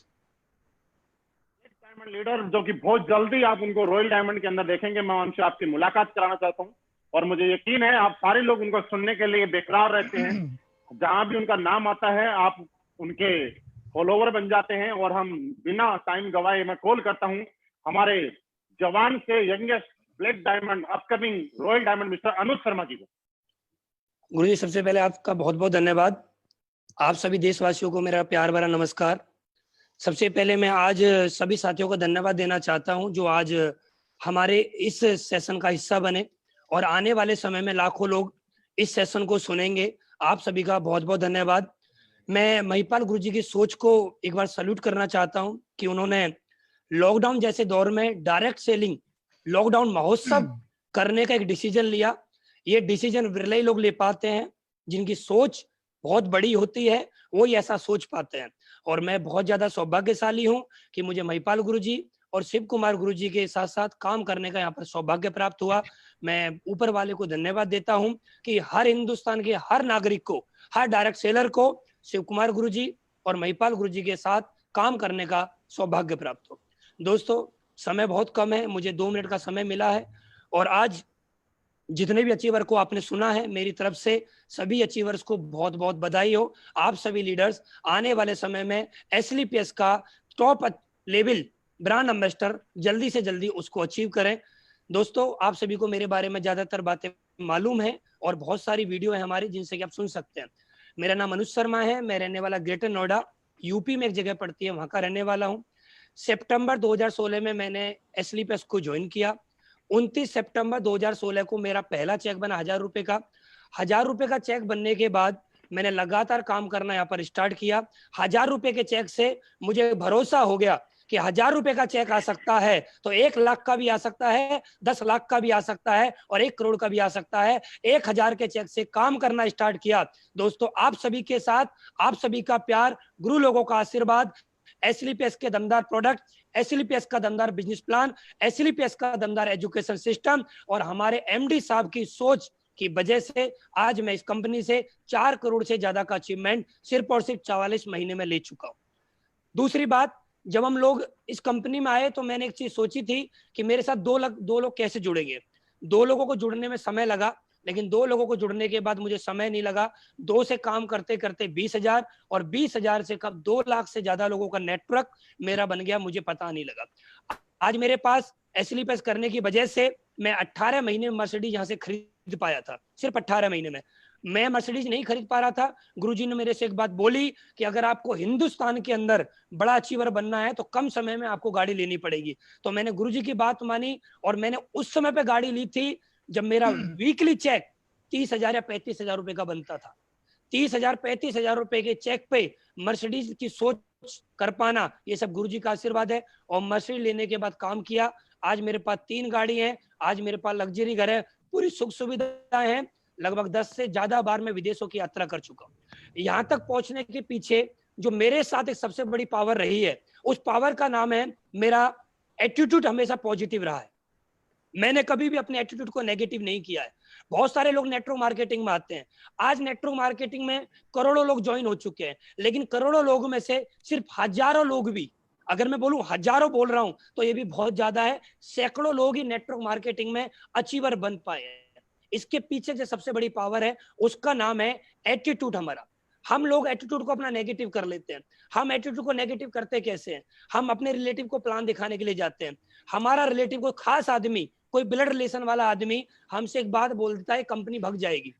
डायमंड लीडर, जो कि बहुत जल्दी आप उनको रॉयल डायमंड के अंदर देखेंगे, मैं उनसे आपकी मुलाकात कराना चाहता हूँ। और मुझे यकीन है आप सारे लोग उनको सुनने के लिए बेकरार रहते हैं। जहां भी उनका नाम आता है आप उनके फॉलोवर बन जाते हैं। और हम बिना टाइम गवाए मैं कॉल करता हूं हमारे जवान से youngest black diamond upcoming royal diamond mister Anuj Sharma ji को। गुरुजी सबसे पहले आपका बहुत बहुत धन्यवाद। आप सभी देशवासियों को मेरा प्यार भरा नमस्कार। सबसे पहले मैं आज सभी साथियों को धन्यवाद देना चाहता हूं जो आज हमारे इस सेशन का हिस्सा बने और आने वाले समय में लाखों लोग इस सेशन को सुनेंगे। आप सभी का बहुत बहुत धन्यवाद। मैं महिपाल गुरुजी की सोच को एक बार सैल्यूट करना चाहता हूं कि उन्होंने लॉकडाउन जैसे दौर में डायरेक्ट सेलिंग लॉकडाउन महोत्सव करने का एक डिसीजन लिया। ये डिसीजन विरले लोग ले पाते हैं, जिनकी सोच बहुत बड़ी होती है वो ही ऐसा सोच पाते हैं। और मैं बहुत ज्यादा सौभाग्यशाली हूं कि मुझे महिपाल गुरुजी और शिव कुमार गुरुजी के साथ साथ काम करने का यहाँ पर सौभाग्य प्राप्त हुआ। मैं ऊपर वाले को धन्यवाद देता हूं कि हर हिंदुस्तान के हर नागरिक को, हर डायरेक्ट सेलर को शिव कुमार गुरुजी और महिपाल गुरुजी के साथ काम करने का सौभाग्य प्राप्त हो। दोस्तों समय बहुत कम है, मुझे 2 मिनट का समय मिला है और आज जितने भी अचीवर को आपने सुना है, मेरी तरफ से सभी अचीवर्स को बहुत बहुत बधाई हो। आप सभी लीडर्स आने वाले समय में एसलीपीएस का टॉप लेवल ब्रांड एम्बेसडर जल्दी से जल्दी उसको अचीव करें। दोस्तों आप सभी को मेरे बारे में ज्यादातर बातें मालूम है और बहुत सारी वीडियो है हमारी जिनसे कि आप सुन सकते हैं। मेरा नाम अनुज शर्मा है, मैं रहने वाला ग्रेटर नोएडा यूपी में एक जगह पड़ती है, वहां का रहने वाला हूँ। सितंबर 2016 में मैंने एसलीपीएस को ज्वाइन किया। 29 सितंबर 2016 को मेरा पहला चेक बना 1000 रुपए का। 1000 रुपए का चेक बनने के बाद मैंने लगातार काम करना यहाँ पर स्टार्ट किया। 1000 रुपए के चेक से मुझे भरोसा हो गया कि 1000 रुपए का चेक आ सकता है तो 1 लाख का भी आ सकता है, 10 लाख का भी आ सकता है और 1 करोड़ का भी आ सकता है। 1000 के चेक से काम करना स्टार्ट किया। दोस्तों आप सभी के साथ, आप सभी का प्यार, गुरु लोगों का आशीर्वाद, एसलीपीएस के दमदार प्रोडक्ट, एसलीपीएस का दमदार बिजनेस प्लान, एसलीपीएस का दमदार एजुकेशन सिस्टम और हमारे एमडी साहब की सोच की वजह से आज मैं इस कंपनी से 4 करोड़ से ज्यादा का अचीवमेंट सिर्फ और सिर्फ 44 महीने में ले चुका हूं। दूसरी बात, जब हम लोग इस कंपनी में आए तो मैंने एक चीज सोची थी कि मेरे साथ 2 लोग कैसे जुड़ेंगे। 2 लोगों को जुड़ने में समय लगा, लेकिन 2 लोगों को जुड़ने के बाद मुझे समय नहीं लगा। 2 से काम करते करते 20,000 और 20,000 से कब 2 लाख से ज्यादा लोगों का नेटवर्क मेरा बन गया, मुझे पता नहीं लगा। आज मेरे पास एसलीपीएस करने की वजह से मैं 18 महीने में मर्सिडीज यहाँ से खरीद पाया था। सिर्फ 18 महीने में मैं मर्सिडीज नहीं खरीद पा रहा था। गुरुजी ने मेरे से एक बात बोली कि अगर आपको हिंदुस्तान के अंदर बड़ा अचीवर बनना है तो कम समय में आपको गाड़ी लेनी पड़ेगी। तो मैंने गुरुजी की बात मानी और मैंने उस समय पे गाड़ी ली थी जब मेरा वीकली चेक 30,000 या 35,000 रुपए का बनता था। 30,000 35,000 रुपए के चेक पे मर्सिडीज की सोच कर पाना, ये सब गुरुजी का आशीर्वाद है। और मर्सिडीज लेने के बाद काम किया। आज मेरे पास 3 गाड़ी है, आज मेरे पास लग्जरी घर है, पूरी सुख सुविधाएं हैं। लगभग 10 से ज्यादा बार मैं विदेशों की यात्रा कर चुका हूँ। यहाँ तक पहुंचने के पीछे जो मेरे साथ एक सबसे बड़ी पावर रही है, उस पावर का नाम है मेरा एटीट्यूड हमेशा पॉजिटिव रहा है। मैंने कभी भी अपने एटीट्यूड को नेगेटिव नहीं किया है। बहुत सारे लोग नेटवर्क मार्केटिंग में आते हैं। आज नेटवर्क मार्केटिंग में करोड़ों लोग ज्वाइन हो चुके हैं, लेकिन करोड़ों लोगों में से सिर्फ हजारों लोग भी अगर मैं बोलूं हजारों बोल रहा हूं तो ये भी बहुत ज्यादा है। सैकड़ों लोग ही नेटवर्क मार्केटिंग में अचीवर बन पाए हैं। इसके पीछे जो सबसे बड़ी पावर है उसका नाम है एटीट्यूड हमारा। हम लोग एटीट्यूड को अपना नेगेटिव कर लेते हैं। हम एटीट्यूड को नेगेटिव करते कैसे हैं? हम अपने रिलेटिव को प्लान दिखाने के लिए जाते हैं। हमारा रिलेटिव कोई खास आदमी, कोई ब्लड रिलेशन वाला आदमी हमसे एक बात बोल देता है कंपनी भग जाएगी,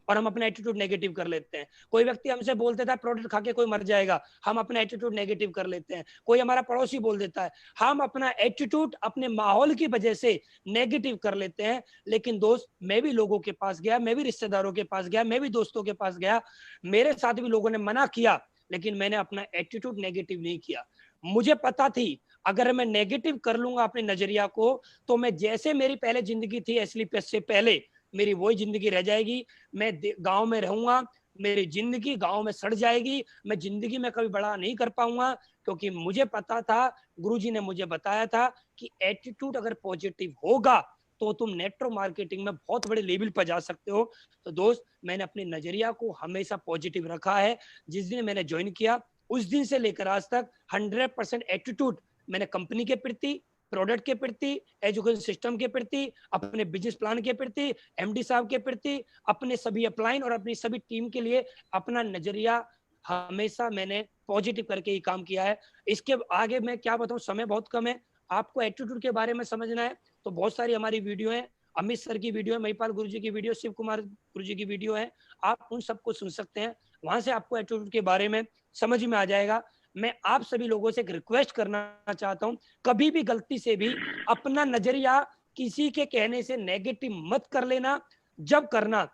और हम अपना एटीट्यूड नेगेटिव कर लेते हैं। कोई व्यक्ति हमसे बोल देता है प्रोडक्ट खा के कोई मर जाएगा, हम अपना एटीट्यूड नेगेटिव कर लेते हैं। कोई हमारा पड़ोसी बोल देता है, हम अपना एटीट्यूड अपने माहौल की वजह से नेगेटिव कर लेते हैं। लेकिन दोस्त, मैं भी लोगों के पास गया, मैं भी रिश्तेदारों के पास गया, मैं भी दोस्तों के पास गया, मेरे साथ भी लोगों ने मना किया, लेकिन मैंने अपना एटीट्यूड नेगेटिव नहीं किया। मुझे पता थी अगर मैं नेगेटिव कर लूंगा अपने नजरिया को, तो मैं जैसे मेरी पहले जिंदगी थी एसलीपीएस से पहले, मेरी वही जिंदगी रह जाएगी। मैं गांव में रहूंगा, मेरी जिंदगी गांव में सड़ जाएगी, मैं जिंदगी में कभी बड़ा नहीं कर पाऊंगा। क्योंकि मुझे पता था, गुरुजी ने मुझे बताया था कि एटीट्यूड अगर पॉजिटिव होगा तो तुम नेटवर्क मार्केटिंग में बहुत बड़े लेवल पर जा सकते हो। तो दोस्त, मैंने अपने नजरिया को हमेशा पॉजिटिव रखा है। जिस दिन मैंने ज्वाइन किया उस दिन से लेकर आज तक 100% एटीट्यूड मैंने कंपनी के प्रति, प्रोडक्ट के प्रति, एजुकेशन सिस्टम के प्रति, अपने बिजनेस प्लान के प्रति, एमडी साहब के प्रति, अपने सभी अपलाइन और अपनी सभी टीम के लिए अपना नजरिया हमेशा मैंने पॉजिटिव करके ही काम किया है। इसके आगे मैं क्या बताऊं, समय बहुत कम है। आपको एटीट्यूड के बारे में समझना है तो बहुत सारी हमारी वीडियो है, अमित सर की वीडियो है, महिपाल गुरुजी की वीडियो, शिव कुमार गुरुजी की वीडियो है, आप उन सबको सुन सकते हैं। वहां से आपको एटीट्यूड के बारे में समझ में आ जाएगा। मैं आप सभी लोगों से एक रिक्वेस्ट करना चाहता हूं, कभी भी गलती से भी अपना नजरिया किसी के कहने से नेगेटिव मत कर लेना। जब करना,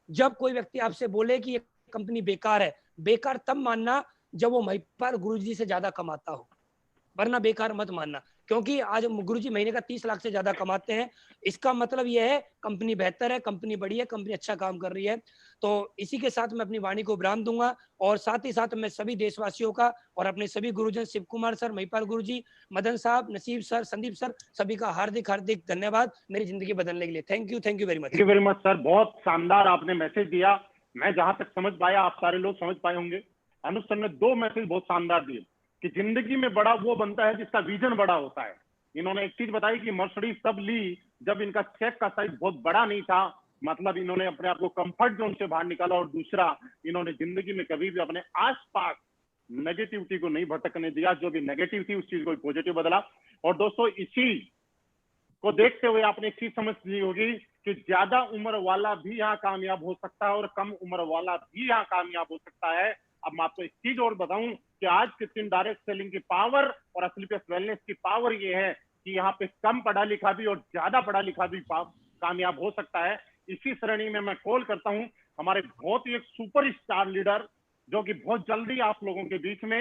जब कोई व्यक्ति आपसे बोले कि ये कंपनी बेकार है, बेकार तब मानना जब वो महिपाल गुरुजी से ज्यादा कमाता हो, वरना बेकार मत मानना। क्योंकि आज गुरुजी महीने का 30 लाख से ज्यादा कमाते हैं, इसका मतलब यह है कंपनी बेहतर है, कंपनी बड़ी है, कंपनी अच्छा काम कर रही है। तो इसी के साथ मैं अपनी वाणी को विराम दूंगा, और साथ ही साथ मैं सभी देशवासियों का और अपने सभी गुरुजन शिव कुमार सर, महिपाल गुरुजी, मदन साहब, नसीब सर, संदीप सर, सभी का हार्दिक हार्दिक धन्यवाद मेरी जिंदगी बदलने के लिए। Thank you very much. Thank you very much sir, बहुत शानदार आपने मैसेज दिया। मैं जहां तक समझ पाया, आप सारे लोग समझ पाए होंगे। अनुज सर ने 2 मैसेज बहुत शानदार दिए कि जिंदगी में बड़ा वो बनता है जिसका विजन बड़ा होता है। इन्होंने एक चीज बताई कि मर्सिडीज तब ली जब इनका चेक का साइज बहुत बड़ा नहीं था, मतलब इन्होंने अपने आप को कंफर्ट जोन से बाहर निकाला। और दूसरा, इन्होंने जिंदगी में कभी भी अपने आसपास नेगेटिविटी को नहीं भटकने दिया, जो भी नेगेटिव थी उस चीज को पॉजिटिव बदला। और दोस्तों, इसी को देखते हुए आपने एक चीज समझ ली होगी कि ज्यादा उम्र वाला भी यहाँ कामयाब हो सकता है और कम उम्र वाला भी यहाँ कामयाब हो सकता है। अब मैं आपको एक चीज और बताऊं कि आज के दिन डायरेक्ट सेलिंग की पावर और एसलीपीएस वेलनेस की पावर ये है कि यहाँ पे कम पढ़ा लिखा भी और ज्यादा पढ़ा लिखा भी कामयाब हो सकता है। इसी श्रेणी में मैं कॉल करता हूँ हमारे बहुत ही एक सुपर स्टार लीडर, जो कि बहुत जल्दी आप लोगों के बीच में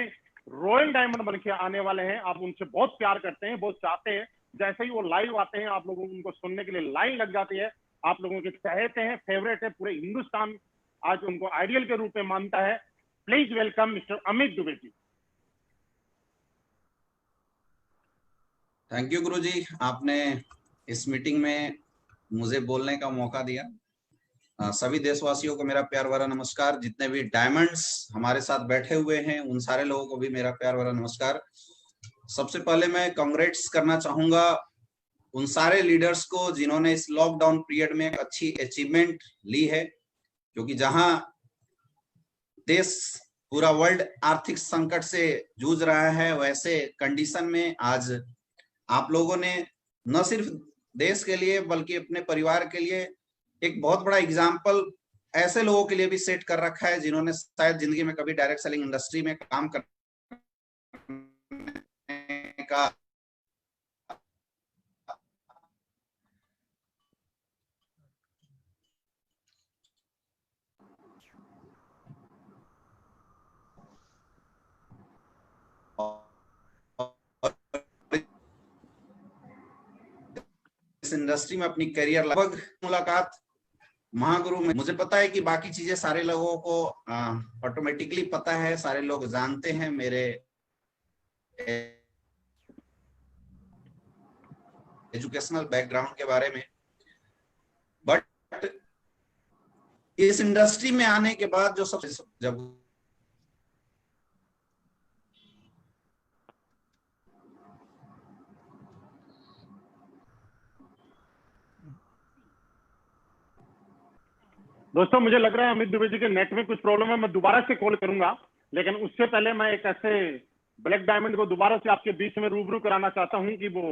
रॉयल डायमंड बन के आने वाले हैं। आप उनसे बहुत प्यार करते हैं, बहुत चाहते हैं। जैसे ही वो लाइव आते हैं, आप लोगों को उनको सुनने के लिए लाइन लग जाती है। आप लोगों के चहेते हैं, फेवरेट है, पूरे हिंदुस्तान आज उनको आइडियल के रूप में मानता है। Please welcome mister Amit Dubey ji. Thank you गुरुजी, आपने इस मीटिंग में मुझे बोलने का मौका दिया। सभी देशवासियों को मेरा प्यार भरा नमस्कार। जितने भी डायमंड्स हमारे साथ बैठे हुए हैं उन सारे लोगों को भी मेरा प्यार भरा नमस्कार। सबसे पहले मैं कांग्रेट्स करना चाहूंगा उन सारे लीडर्स को जिन्होंने इस लॉकडाउन पीरियड में एक अच्छी अचीवमेंट ली है, क्योंकि जहां देश पूरा वर्ल्ड आर्थिक संकट से जूझ रहा है, वैसे कंडीशन में आज आप लोगों ने न सिर्फ देश के लिए बल्कि अपने परिवार के लिए एक बहुत बड़ा एग्जाम्पल ऐसे लोगों के लिए भी सेट कर रखा है जिन्होंने शायद जिंदगी में कभी डायरेक्ट सेलिंग इंडस्ट्री में काम करने का इस इंडस्ट्री में अपनी करियर लगभग मुलाकात महागुरु में। मुझे पता है कि बाकी चीजें सारे लोगों को ऑटोमेटिकली पता है, सारे लोग जानते हैं मेरे एजुकेशनल बैकग्राउंड के बारे में, बट इस इंडस्ट्री में आने के बाद जो जब दोस्तों मुझे लग रहा है अमित दुबे जी के नेट में कुछ प्रॉब्लम है, मैं दोबारा से कॉल करूंगा, लेकिन उससे पहले मैं एक ऐसे ब्लैक डायमंड को दोबारा से आपके बीच में रूबरू कराना चाहता हूं कि वो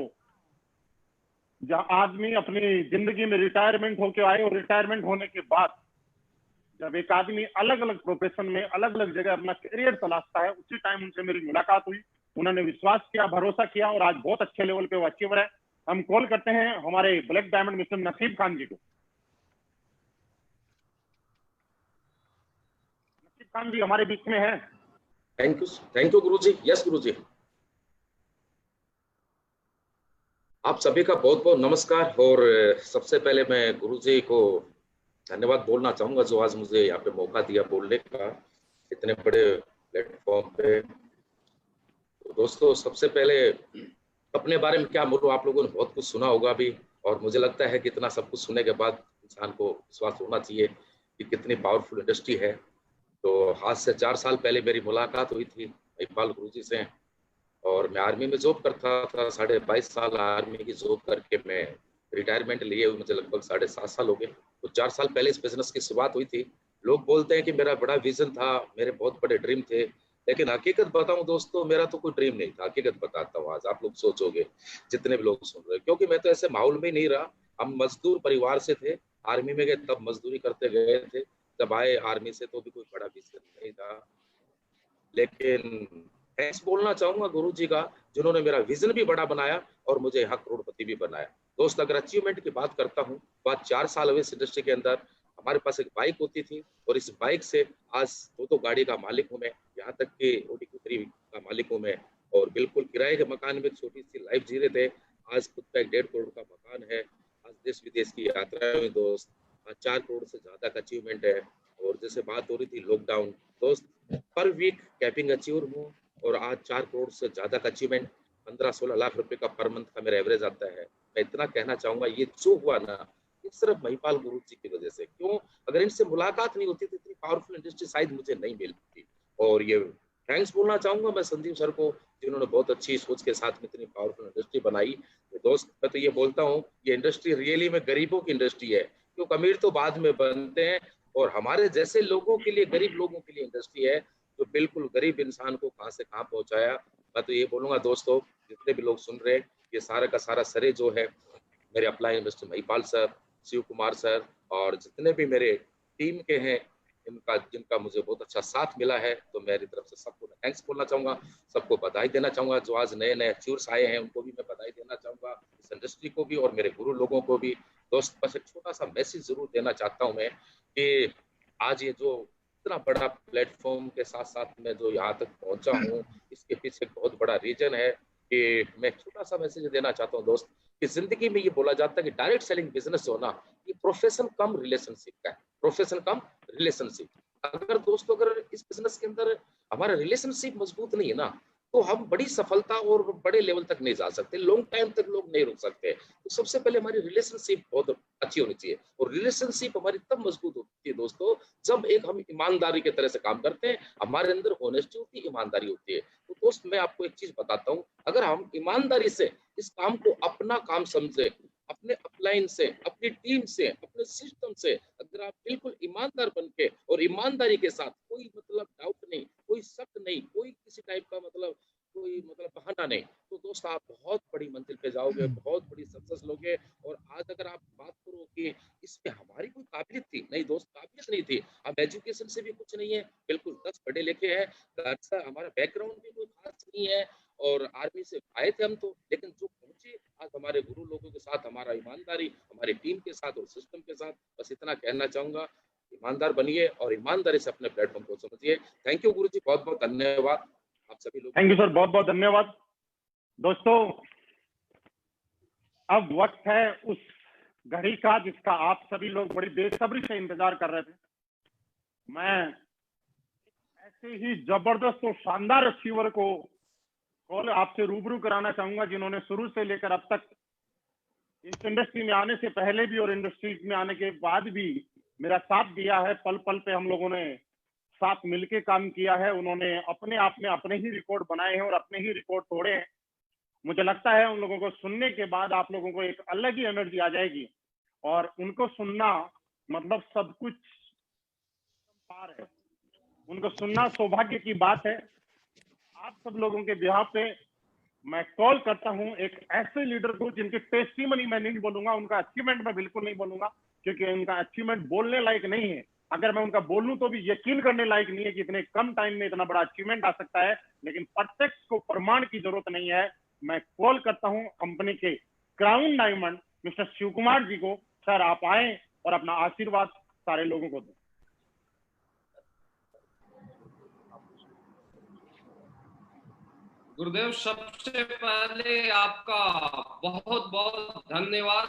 जहां आदमी अपनी जिंदगी में रिटायरमेंट होके आए और रिटायरमेंट होने के बाद जब एक आदमी अलग अलग प्रोफेशन में अलग अलग जगह अपना करियर तलाशता है, उसी टाइम उनसे मेरी मुलाकात हुई, उन्होंने विश्वास किया, भरोसा किया और आज बहुत अच्छे लेवल पे वो अचीवर है। हम कॉल करते हैं हमारे black diamond mister Naseeb Khan जी को। नसीब खान जी हमारे बीच में है। Thank you Guruji. यस गुरुजी, आप सभी का बहुत बहुत नमस्कार। और सबसे पहले मैं गुरुजी को धन्यवाद बोलना चाहूंगा जो आज मुझे यहाँ पे मौका दिया बोलने का इतने बड़े प्लेटफॉर्म पे। तो दोस्तों सबसे पहले अपने बारे में क्या बोलूं, आप लोगों ने बहुत कुछ सुना होगा भी, और मुझे लगता है कि इतना सब कुछ सुनने के बाद इंसान को विश्वास होना चाहिए कि कितनी पावरफुल इंडस्ट्री है। तो आज से 4 साल पहले मेरी मुलाकात हुई थी महिपाल गुरुजी से, और मैं आर्मी में जॉब करता था। 22.5 साल आर्मी की जॉब करके मैं रिटायरमेंट लिए हुए मुझे लगभग 7.5 साल हो गए। तो 4 साल पहले इस बिजनेस की शुरुआत हुई थी। लोग बोलते हैं कि मेरा बड़ा विजन था, मेरे बहुत बड़े ड्रीम थे, लेकिन हकीकत बताऊं दोस्तों, मेरा तो कोई ड्रीम नहीं था। हकीकत बताता हूँ, आज आप लोग सोचोगे जितने भी लोग सुन रहे हैं, क्योंकि मैं तो ऐसे माहौल में नहीं रहा। हम मजदूर परिवार से थे, आर्मी में गए तब मजदूरी करते गए थे, जब आए आर्मी से तो भी कोई बड़ा विजन नहीं था। लेकिन थैंक्स बोलना चाहूंगा गुरुजी का, जिन्होंने मेरा विजन भी बड़ा बनाया और मुझे यहाँ करोड़पति भी बनाया। दोस्त अगर अचीवमेंट की बात करता हूँ, बात 4 साल हुए इस इंडस्ट्री के अंदर। हमारे पास एक बाइक होती थी और इस बाइक से आज 2 गाड़ी का मालिक हूँ मैं, यहाँ तक कि ओडी कुतरी का मालिक हूँ मैं। और बिल्कुल किराए के मकान में छोटी सी लाइफ जी रहे थे, आज खुद का 1.5 करोड़ का मकान है। आज देश विदेश की यात्रा में दोस्त, आज 4 करोड़ से ज्यादा का अचीवमेंट है। और जैसे बात हो रही थी लॉकडाउन, दोस्त पर वीक कैपिंग अचीवर हूँ और आज 4 करोड़ से ज्यादा का अचीवमेंट, 15-16 लाख रुपए का पर मंथ का मेरा एवरेज आता है। मैं इतना कहना चाहूंगा, ये जो हुआ ना, ये सिर्फ महिपाल गुरुजी की वजह से। क्यों? अगर इनसे मुलाकात नहीं होती तो इतनी पावरफुल इंडस्ट्री शायद मुझे नहीं मिलती। और ये थैंक्स बोलना चाहूंगा मैं संदीप सर को, जिन्होंने बहुत अच्छी सोच के साथ में इतनी पावरफुल इंडस्ट्री बनाई। तो दोस्त मैं तो ये बोलता हूँ, ये इंडस्ट्री रियली में गरीबों की इंडस्ट्री है, क्योंकि अमीर तो बाद में बनते हैं और हमारे जैसे लोगों के लिए, गरीब लोगों के लिए इंडस्ट्री है, तो बिल्कुल गरीब इंसान को कहां से कहां पहुंचाया। मैं तो ये बोलूंगा दोस्तों, जितने भी लोग सुन रहे हैं, ये सारा का सारा श्रेय जो है मेरे upline mister Mahipal sir, Shiv Kumar sir और जितने भी मेरे टीम के हैं, इनका जिनका मुझे बहुत अच्छा साथ मिला है। तो मेरी तरफ से सबको थैंक्स बोलना चाहूंगा, सबको बधाई देना चाहूंगा। जो आज नए नए अचीवर्स आए हैं उनको भी मैं बधाई देना चाहूंगा, इस इंडस्ट्री को भी और मेरे गुरु लोगों को भी। दोस्त बस एक छोटा सा मैसेज जरूर देना चाहता हूँ मैं, कि आज ये जो इतना बड़ा प्लेटफॉर्म के साथ साथ मैं जो यहाँ तक पहुंचा हूँ, इसके पीछे बहुत बड़ा रीजन है। कि मैं छोटा सा मैसेज देना चाहता हूँ दोस्त, कि जिंदगी में ये बोला जाता है कि डायरेक्ट सेलिंग बिजनेस होना ये प्रोफेशन कम रिलेशनशिप का है, प्रोफेशन कम रिलेशनशिप। अगर दोस्तों अगर इस बिजनेस के अंदर हमारा रिलेशनशिप मजबूत नहीं है ना, तो हम बड़ी सफलता और बड़े लेवल तक नहीं जा सकते, लॉन्ग टाइम तक लोग नहीं रुक सकते। तो सबसे पहले हमारी रिलेशनशिप बहुत अच्छी होनी चाहिए, और रिलेशनशिप हमारी तब मजबूत होती है दोस्तों जब एक हम ईमानदारी के तरह से काम करते हैं, हमारे अंदर ऑनेस्टी होती है, ईमानदारी होती है। तो दोस्त मैं आपको एक चीज बताता हूँ, अगर हम ईमानदारी से इस काम को अपना काम समझे, अपने अपलाइन से, अपनी टीम से, अपने सिस्टम से, अगर आप बिल्कुल ईमानदार बन के और ईमानदारी के साथ, कोई मतलब डाउट नहीं, कोई शक नहीं, कोई किसी टाइप का मतलब कोई मतलब बहाना नहीं, तो दोस्त आप बहुत बड़ी मंजिल पे जाओगे, बहुत बड़ी सक्सेस लोगे। और आज अगर आप बात करो कि इसमें हमारी कोई काबिलियत थी, नहीं दोस्त काबिलियत नहीं थी। अब एजुकेशन से भी कुछ नहीं है, बिल्कुल 10 पढ़े लिखे हैं, अच्छा हमारा बैकग्राउंड भी कोई खास नहीं है, और आर्मी से आए थे हम तो, लेकिन जो पहुंचे आज हमारे गुरु लोगों के साथ, हमारा ईमानदारी हमारी टीम के साथ और सिस्टम के साथ। बस इतना कहना चाहूंगा, ईमानदार बनिए और ईमानदारी से अपने प्लेटफॉर्म को समझिए। थैंक यू गुरुजी, बहुत बहुत धन्यवाद आप सभी लोग। थैंक यू सर, बहुत बहुत धन्यवाद। दोस्तों अब वक्त है उस घड़ी का जिसका आप सभी लोग बड़ी बेसब्री से इंतजार कर रहे थे। मैं ऐसे ही जबरदस्त और शानदार अचीवर को कॉल आपसे रूबरू कराना चाहूंगा, जिन्होंने शुरू से लेकर अब तक इस इंडस्ट्री में आने से पहले भी और इंडस्ट्री में आने के बाद भी मेरा साथ दिया है। पल पल पे हम लोगों ने साथ मिलके काम किया है। उन्होंने अपने आप में अपने ही रिकॉर्ड बनाए हैं और अपने ही रिकॉर्ड तोड़े हैं। मुझे लगता है उन लोगों को सुनने के बाद आप लोगों को एक अलग ही एनर्जी आ जाएगी, और उनको सुनना मतलब सब कुछ पार है, उनको सुनना सौभाग्य की बात है। आप सब लोगों के बिहाफ पे मैं कॉल करता हूं एक ऐसे लीडर को जिनके टेस्टिमनी मैं नहीं बोलूंगा, उनका अचीवमेंट मैं बिल्कुल नहीं बोलूंगा, क्योंकि उनका अचीवमेंट बोलने लायक नहीं है। अगर मैं उनका बोलूं तो भी यकीन करने लायक नहीं है कि इतने कम टाइम में इतना बड़ा अचीवमेंट आ सकता है, लेकिन प्रत्यक्ष को प्रमाण की जरूरत नहीं है। मैं कॉल करता हूं कंपनी के crown diamond mister Shiv Kumar ji को। सर आप आए और अपना आशीर्वाद सारे लोगों को दें। गुरुदेव, सबसे पहले आपका बहुत बहुत धन्यवाद,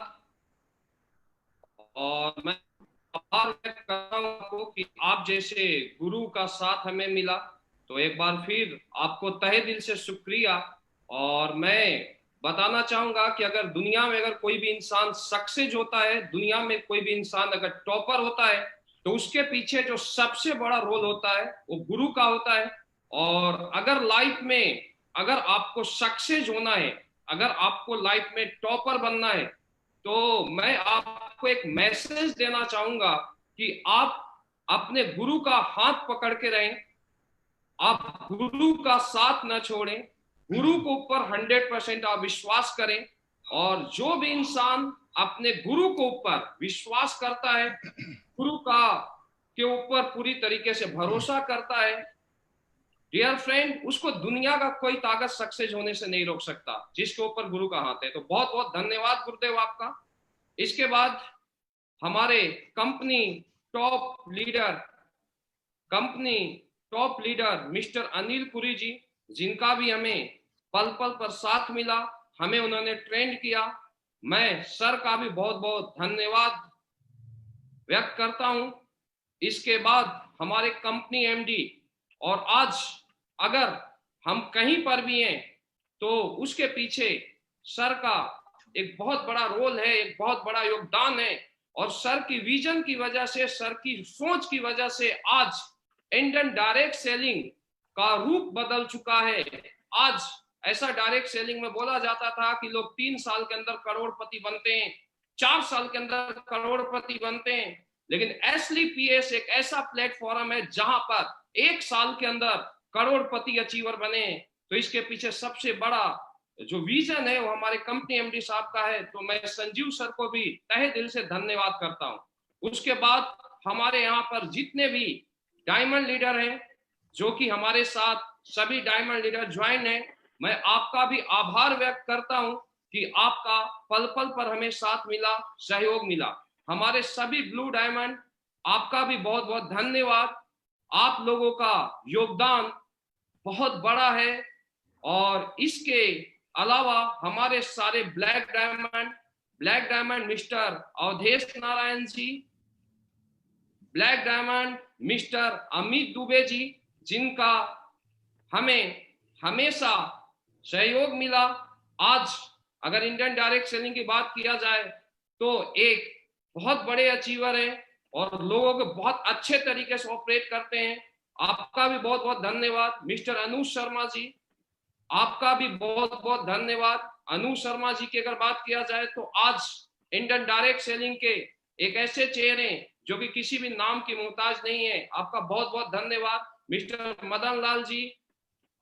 और मैं आभार व्यक्त करता हूं आपको कि आप जैसे गुरु का साथ हमें मिला। तो एक बार फिर आपको तहे दिल से शुक्रिया। और मैं बताना चाहूंगा कि अगर दुनिया में अगर कोई भी इंसान सक्सेस होता है, दुनिया में कोई भी इंसान अगर टॉपर होता है, तो उसके पीछे जो सबसे बड़ा रोल होता है वो गुरु का होता है। और अगर लाइफ में अगर आपको सक्सेस होना है, अगर आपको लाइफ में टॉपर बनना है, तो मैं आपको एक मैसेज देना चाहूंगा कि आप अपने गुरु का हाथ पकड़ के रहें, आप गुरु का साथ न छोड़ें, गुरु के ऊपर 100% आप विश्वास करें। और जो भी इंसान अपने गुरु के ऊपर विश्वास करता है, गुरु का के ऊपर पूरी तरीके से भरोसा करता है, डियर फ्रेंड, उसको दुनिया का कोई ताकत सक्सेस होने से नहीं रोक सकता, जिसके ऊपर गुरु का हाथ है। तो बहुत बहुत धन्यवाद गुरुदेव आपका। इसके बाद हमारे company top leader mister Anil Puri ji, जिनका भी हमें पल पल पर साथ मिला, हमें उन्होंने ट्रेंड किया। मैं सर का भी बहुत बहुत धन्यवाद व्यक्त करता हूं। इसके बाद हमारे कंपनी एमडी, और आज अगर हम कहीं पर भी हैं तो उसके पीछे सर का एक बहुत बड़ा रोल है, एक बहुत बड़ा योगदान है। और सर की विजन की वजह से, सर की सोच की वजह से आज इंडियन डायरेक्ट सेलिंग का रूप बदल चुका है। आज ऐसा डायरेक्ट सेलिंग में बोला जाता था कि लोग 3 साल के अंदर करोड़पति बनते हैं, 4 साल के अंदर करोड़पति बनते हैं, लेकिन एसली पीएस एक ऐसा प्लेटफॉर्म है जहां पर 1 साल के अंदर करोड़पति अचीवर बने। तो इसके पीछे सबसे बड़ा जो विजन है वो हमारे कंपनी एमडी साहब का है। तो मैं संजीव सर को भी तहे दिल से धन्यवाद करता हूं। उसके बाद हमारे यहाँ पर जितने भी डायमंड लीडर हैं, जो कि हमारे साथ सभी डायमंड लीडर ज्वाइन हैं, मैं आपका भी आभार व्यक्त करता हूं कि आपका पल पल पर हमें साथ मिला, सहयोग मिला। हमारे सभी ब्लू डायमंड, आपका भी बहुत बहुत धन्यवाद। आप लोगों का योगदान बहुत बड़ा है। और इसके अलावा हमारे सारे black diamond mister Awadhesh Narayan ji, black diamond mister Amit Dubey ji, जिनका हमें हमेशा सहयोग मिला। आज अगर इंडियन डायरेक्ट सेलिंग की बात किया जाए तो एक बहुत बड़े अचीवर है और लोगों को बहुत अच्छे तरीके से ऑपरेट करते हैं। आपका भी बहुत बहुत धन्यवाद। मिस्टर अनु शर्मा जी, आपका भी बहुत बहुत धन्यवाद। अनु शर्मा जी की अगर बात किया जाए तो आज इंडियन डायरेक्ट सेलिंग के एक ऐसे चेहरे जो कि किसी भी नाम की मोहताज नहीं है, आपका बहुत बहुत धन्यवाद। मिस्टर मदन लाल जी,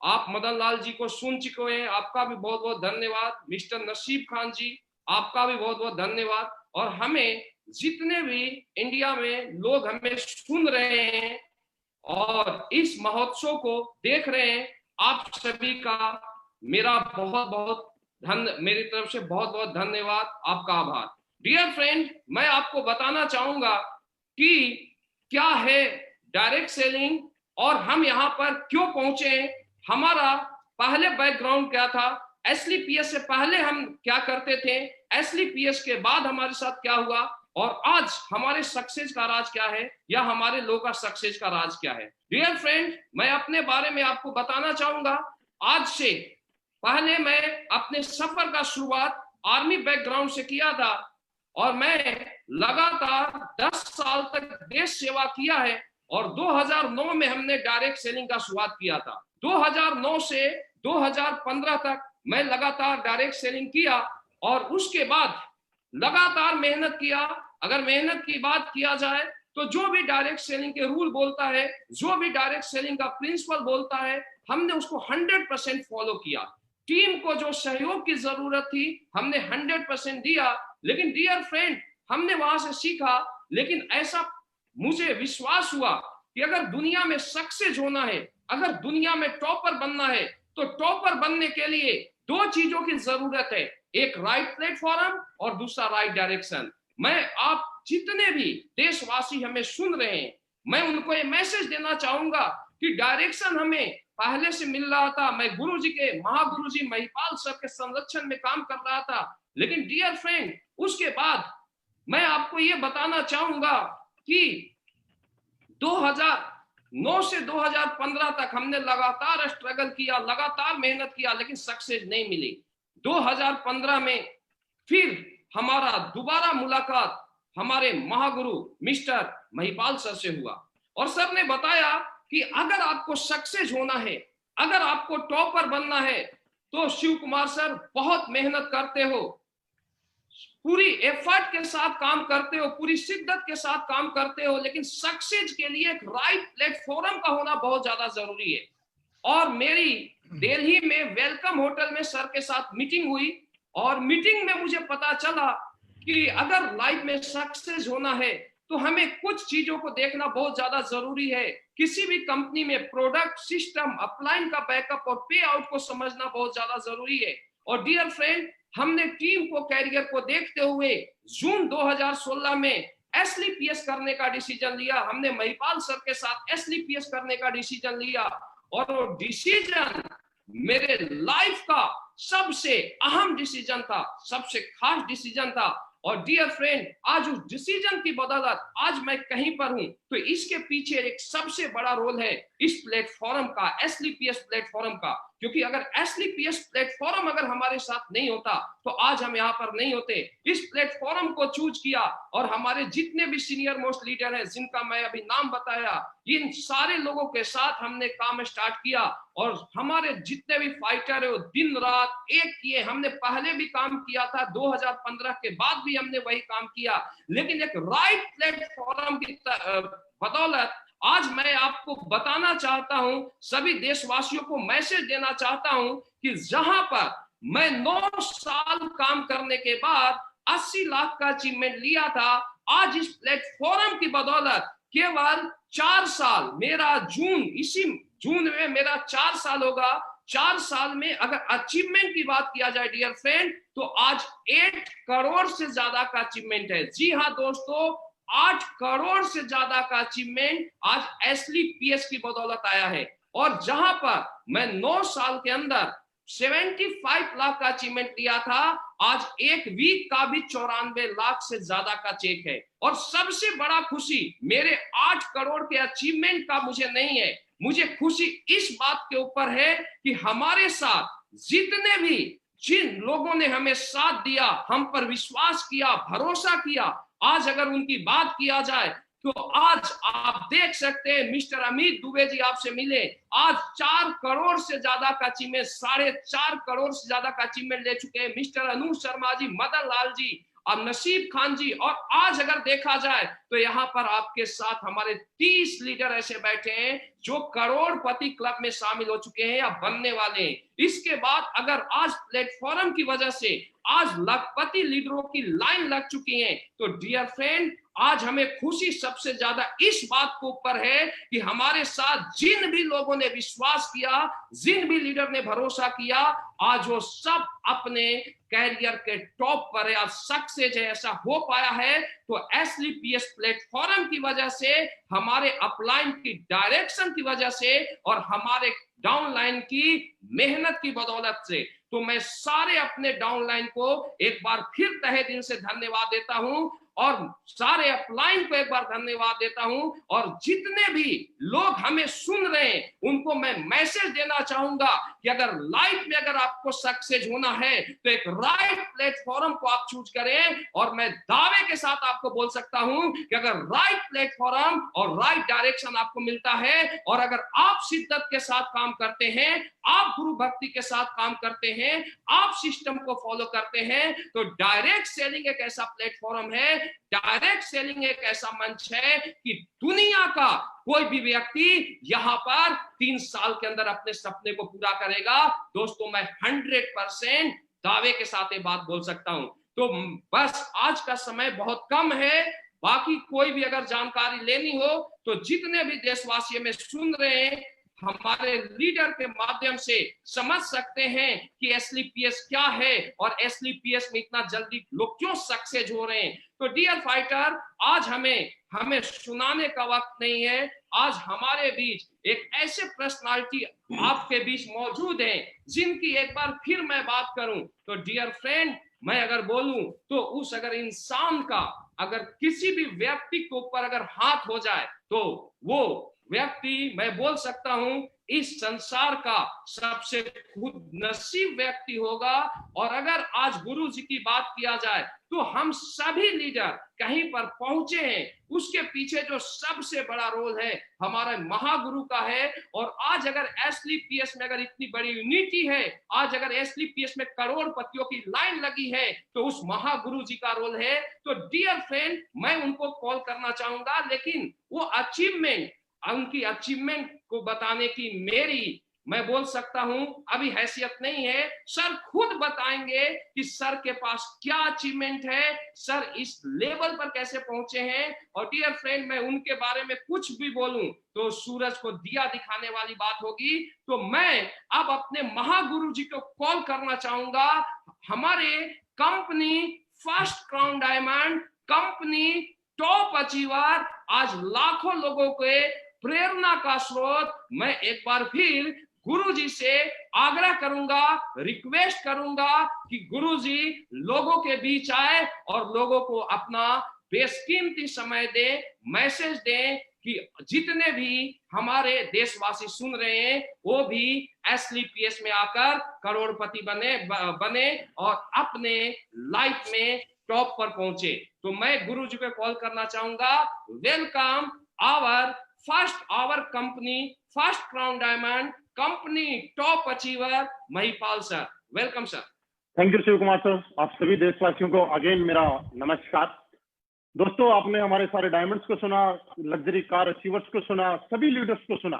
आप मदन लाल जी को सुन चुके हैं, आपका भी बहुत बहुत धन्यवाद। मिस्टर नसीब खान जी, आपका भी बहुत बहुत धन्यवाद। और हमें जितने भी इंडिया में लोग हमें सुन रहे हैं और इस महोत्सव को देख रहे हैं, आप सभी का मेरा बहुत बहुत मेरी तरफ से बहुत बहुत धन्यवाद, आपका आभार। डियर फ्रेंड, मैं आपको बताना चाहूंगा कि क्या है डायरेक्ट सेलिंग और हम यहाँ पर क्यों पहुंचे हैं। हमारा पहले बैकग्राउंड क्या था, एसली पीएस से पहले हम क्या करते थे, एसली पीएस के बाद हमारे साथ क्या हुआ, और आज हमारे सक्सेस का राज क्या है या हमारे लोगों का सक्सेस का राज क्या है। डियर फ्रेंड, मैं अपने बारे में आपको बताना चाहूंगा। आज से पहले मैं अपने सफर का शुरुआत आर्मी बैकग्राउंड से किया था और मैं लगातार 10 साल तक देश सेवा किया है और 2009 में हमने डायरेक्ट सेलिंग का शुरुआत किया था। 2009 से 2015 तक मैं लगातार डायरेक्ट सेलिंग किया और उसके बाद लगातार मेहनत किया। अगर मेहनत की बात किया जाए तो जो भी डायरेक्ट सेलिंग के रूल बोलता है, जो भी डायरेक्ट सेलिंग का प्रिंसिपल बोलता है, हमने उसको 100% फॉलो किया। टीम को जो सहयोग की जरूरत थी हमने 100% दिया। लेकिन डियर फ्रेंड, हमने वहां से सीखा, लेकिन ऐसा मुझे विश्वास हुआ कि अगर दुनिया में सक्सेस होना है, अगर दुनिया में टॉपर बनना है, तो टॉपर बनने के लिए दो चीजों की जरूरत है, एक राइट प्लेटफॉर्म और दूसरा राइट डायरेक्शन। मैं आप जितने भी देशवासी हमें सुन रहे हैं, मैं उनको ये मैसेज देना चाहूंगा कि डायरेक्शन हमें पहले से मिल रहा था। मैं गुरुजी के, महागुरुजी महिपाल सर के संरक्षण में काम कर रहा था। लेकिन डियर फ्रेंड, उसके बाद मैं आपको ये बताना चाहूंगा कि 2009 से 2015 तक हमने लगातार स्ट्रगल किया, लगातार मेहनत किया, लेकिन सक्सेस नहीं मिली। 2015 में फिर हमारा दोबारा मुलाकात हमारे महागुरु मिस्टर महिपाल सर से हुआ और सर ने बताया कि अगर आपको सक्सेस होना है, अगर आपको टॉपर बनना है, तो शिव कुमार सर बहुत मेहनत करते हो, पूरी एफर्ट के साथ काम करते हो, पूरी शिद्दत के साथ काम करते हो, लेकिन सक्सेस के लिए एक राइट प्लेटफॉर्म का होना बहुत ज्यादा जरूरी है। और मेरी दिल्ली में वेलकम होटल में सर के साथ मीटिंग हुई और मीटिंग में मुझे पता चला कि अगर लाइफ में सक्सेस होना है तो हमें कुछ चीजों को देखना बहुत ज्यादा जरूरी है। किसी भी कंपनी में प्रोडक्ट, सिस्टम, अपलाइन का बैकअप और पे आउट को समझना बहुत ज्यादा जरूरी है। और डियर फ्रेंड, हमने टीम को, कैरियर को देखते हुए जून 2016 में एसलीपीएस करने का डिसीजन लिया। हमने महिपाल सर के साथ एसलीपीएस करने का डिसीजन लिया और वो डिसीजन मेरे लाइफ का सबसे अहम डिसीजन था, सबसे खास डिसीजन था। और डियर फ्रेंड, आज उस डिसीजन की बदौलत आज मैं कहीं पर हूं, तो इसके पीछे एक सबसे बड़ा रोल है इस प्लेटफॉर्म का, एसलीपीएस प्लेटफॉर्म का। क्योंकि अगर एसलीपीएस प्लेटफॉर्म अगर हमारे साथ नहीं होता तो आज हम यहाँ पर नहीं होते। इस प्लेटफॉर्म को चूज किया और हमारे जितने भी सीनियर मोस्ट लीडर हैं, जिनका मैं अभी नाम बताया, इन सारे लोगों के साथ हमने काम स्टार्ट किया। और हमारे जितने भी फाइटर है वो दिन रात एक किए। हमने पहले भी काम किया था, 2015 के बाद भी हमने वही काम किया, लेकिन एक राइट प्लेटफॉर्म की बदौलत आज मैं आपको बताना चाहता हूं, सभी देशवासियों को मैसेज देना चाहता हूं कि जहां पर मैं 9 साल काम करने के बाद 80 लाख का अचीवमेंट लिया था, आज इस प्लेटफॉर्म की बदौलत केवल 4 साल, मेरा इसी जून में मेरा 4 साल होगा। 4 साल में अगर अचीवमेंट की बात किया जाए डियर फ्रेंड, तो आज 8 करोड़ से ज्यादा का अचीवमेंट है। जी हाँ दोस्तों, 8 करोड़ से ज्यादा का अचीवमेंट आज एसलीपीएस की बदौलत आया है। और जहां पर मैं 9 साल के अंदर 75 लाख का अचीवमेंट लिया था, आज एक वीक का भी 94 लाख से ज्यादा का चेक है। और सबसे बड़ा खुशी मेरे 8 करोड़ के अचीवमेंट का मुझे नहीं है, मुझे खुशी इस बात के ऊपर है कि हमारे साथ जिन लोगों ने हमें साथ दिया, हम पर विश्वास किया, भरोसा किया, आज अगर उनकी बात किया जाए तो आज आप देख सकते हैं मिस्टर अमित दुबे जी आपसे मिले, आज 4 करोड़ से ज्यादा का अचीवमेंट, 4.5 करोड़ से ज्यादा का अचीवमेंट ले चुके हैं मिस्टर अनु शर्मा जी, मदन लाल जी और नसीब खान जी। और आज अगर देखा जाए तो यहाँ पर आपके साथ हमारे 30 लीडर ऐसे बैठे हैं जो करोड़पति क्लब में शामिल हो चुके हैं या बनने वाले हैं। इसके बाद अगर आज प्लेटफॉर्म की वजह से आज लखपति लीडरों की लाइन लग चुकी है, तो डियर फ्रेंड, आज हमें खुशी सबसे ज्यादा इस बात के ऊपर है कि हमारे साथ जिन भी लोगों ने विश्वास किया, जिन भी लीडर ने भरोसा किया, आज वो सब अपने कैरियर के टॉप पर है, आज सक्सेस है। ऐसा हो पाया है तो एसलीपीएस प्लेटफॉर्म की वजह से, हमारे अपलाइन की डायरेक्शन की वजह से और हमारे डाउनलाइन की मेहनत की बदौलत से। तो मैं सारे अपने डाउनलाइन को एक बार फिर तहे दिल से धन्यवाद देता हूं और सारे अपलाइन को एक बार धन्यवाद देता हूं। और जितने भी लोग हमें सुन रहे हैं उनको मैं मैसेज देना चाहूंगा कि अगर लाइफ में अगर आपको सक्सेस होना है तो एक राइट प्लेटफॉर्म को आप चूज करें। और मैं दावे के साथ आपको बोल सकता हूं कि अगर राइट प्लेटफॉर्म और राइट डायरेक्शन आपको मिलता है और अगर आप शिद्दत के साथ काम करते हैं आप गुरु भक्ति के साथ काम करते हैं, आप सिस्टम को फॉलो करते हैं, तो डायरेक्ट सेलिंग एक ऐसा प्लेटफॉर्म है, डायरेक्ट सेलिंग एक ऐसा मंच है कि दुनिया का कोई भी व्यक्ति यहाँ पर 3 साल के अंदर अपने सपने को पूरा करेगा। दोस्तों, मैं 100% दावे के साथ ये बात बोल सकता हूं। तो बस आज का समय बहुत कम है, बाकी कोई भी अगर जानकारी लेनी हो तो जितने भी देशवासी में सुन रहे हैं, हमारे लीडर के माध्यम से समझ सकते हैं कि एसलीपीएस क्या है और एसलीपीएस में इतना जल्दी लोग क्यों सक्सेस हो रहे हैं। तो डियर फाइटर, आज हमें सुनाने का वक्त नहीं है। आज हमारे बीच एक ऐसे पर्सनालिटी आपके बीच मौजूद हैं जिनकी एक बार फिर मैं बात करूं तो डियर फ्रेंड, मैं अगर बोलूं तो उस अगर इंसान का अगर किसी भी व्यक्ति के ऊपर अगर हाथ हो जाए तो वो व्यक्ति, मैं बोल सकता हूं, इस संसार का सबसे खुद नसीब व्यक्ति होगा। और अगर आज गुरु जी की बात किया जाए तो हम सभी लीडर कहीं पर पहुंचे हैं, उसके पीछे जो सबसे बड़ा रोल है हमारे महागुरु का है। और आज अगर एसलीपीएस में अगर इतनी बड़ी यूनिटी है, आज अगर एसलीपीएस में करोड़पतियों की लाइन लगी है, तो उस महागुरु जी का रोल है। तो डियर फ्रेंड, मैं उनको कॉल करना चाहूंगा, लेकिन वो अचीवमेंट, उनकी अचीवमेंट को बताने की मेरी, मैं बोल सकता हूं, अभी हैसियत नहीं है। सर खुद बताएंगे कि सर के पास क्या अचीवमेंट है, सर इस लेवल पर कैसे पहुंचे हैं। और डियर फ्रेंड, मैं उनके बारे में कुछ भी बोलूं तो सूरज को दिया दिखाने वाली बात होगी। तो मैं अब अपने महागुरु जी को कॉल करना चाहूंगा। हमारे company first crown diamond, company top achiever, आज लाखों लोगों के प्रेरणा का स्रोत, मैं एक बार फिर गुरुजी से आग्रह करूंगा, रिक्वेस्ट करूंगा कि गुरुजी लोगों के बीच आए और लोगों को अपना बेशकीमती समय दे, मैसेज दें कि जितने भी हमारे देशवासी सुन रहे हैं वो भी एसलीपीएस में आकर करोड़पति बने और अपने लाइफ में टॉप पर पहुंचे। तो मैं गुरुजी को कॉल करना चाहूंगा। Welcome our company first crown diamond, company top achiever Mahipal sir. Welcome sir. Thank you Shiv Kumar sir. आप सभी देशवासियों को अगेन मेरा नमस्कार। दोस्तों, आपने हमारे सारे डायमंड्स को सुना, लग्जरी कार अचीवर्स को सुना, सभी लीडर्स को सुना।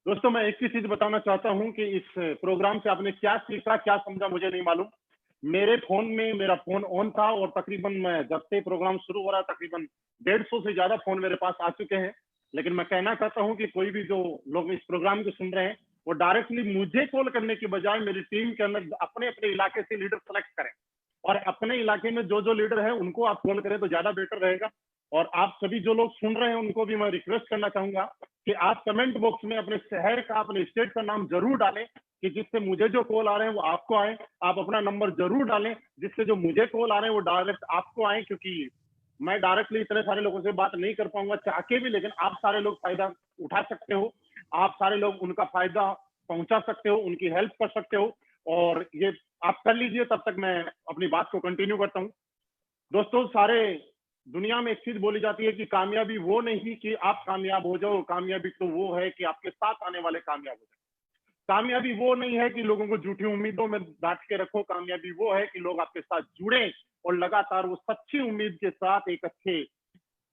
दोस्तों, मैं एक ही चीज बताना चाहता हूं कि इस प्रोग्राम से आपने क्या सीखा, क्या समझा, मुझे नहीं मालूम। मेरे फोन में मेरा फोन ऑन था और तकरीबन मैं जब से प्रोग्राम शुरू हो रहा तकरीबन 150 से ज्यादा फोन मेरे पास आ चुके हैं। लेकिन मैं कहना चाहता हूं कि कोई भी जो लोग इस प्रोग्राम को सुन रहे हैं वो डायरेक्टली मुझे कॉल करने की बजाय मेरी टीम के अंदर अपने अपने इलाके से लीडर सेलेक्ट करें और अपने इलाके में जो जो लीडर है उनको आप कॉल करें तो ज्यादा बेटर रहेगा। और आप सभी जो लोग सुन रहे हैं उनको भी मैं रिक्वेस्ट करना चाहूंगा कि आप कमेंट बॉक्स में अपने शहर का, अपने स्टेट का नाम जरूर डालें कि जिससे मुझे जो कॉल आ रहे हैं वो आपको आए। आप अपना नंबर जरूर डालें जिससे जो मुझे कॉल आ रहे हैं वो डायरेक्ट आपको आए, क्योंकि मैं डायरेक्टली इतने सारे लोगों से बात नहीं कर पाऊंगा चाह के भी, लेकिन आप सारे लोग फायदा उठा सकते हो, आप सारे लोग उनका फायदा पहुंचा सकते हो, उनकी हेल्प कर सकते हो। और ये आप कर लीजिए, तब तक मैं अपनी बात को कंटिन्यू करता हूँ। दोस्तों, सारे दुनिया में एक चीज बोली जाती है कि कामयाबी वो नहीं कि आप कामयाब हो जाओ, कामयाबी तो वो है कि आपके साथ आने वाले कामयाब हो जाए। कामयाबी वो नहीं है कि लोगों को झूठी उम्मीदों में डांट के रखो, कामयाबी वो है कि लोग आपके साथ जुड़े और लगातार वो सच्ची उम्मीद के साथ एक अच्छे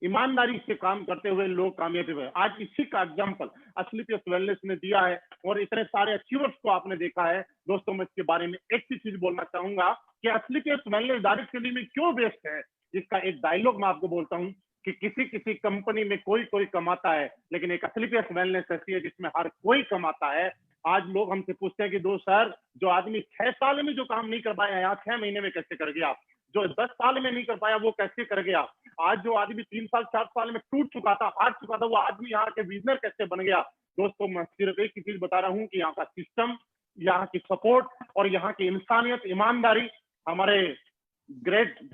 ईमानदारी से काम करते हुए लोग कामयाबी हुए। आज इसी का एग्जाम्पल एसलीपीएस वेलनेस ने दिया है और इतने सारे अचीवर्स को आपने देखा है। दोस्तों, मैं इसके बारे में एक ही चीज बोलना चाहूंगा कि एसलीपीएस वेलनेस डायरेक्ट सेलिंग में क्यों बेस्ट है। इसका एक डायलॉग मैं आपको बोलता हूँ कि किसी कंपनी में कोई कमाता है, लेकिन एक एसलीपीएस वेलनेस ऐसी है जिसमें हर कोई कमाता है। आज लोग हमसे पूछते हैं कि दो सर, जो आदमी 6 साल में जो काम नहीं कर पाया यहाँ 6 महीने में कैसे कर गया, जो 10 साल में नहीं कर पाया वो कैसे कर गया, आज जो आदमी 3 साल 4 साल में टूट चुका था, हार चुका था, वो आदमी यहाँ के विजनर कैसे बन गया। दोस्तों, मैं सिर्फ एक ही चीज बता रहा हूँ कि यहाँ का सिस्टम, यहाँ की सपोर्ट और यहाँ की इंसानियत, ईमानदारी, हमारे ग्रेट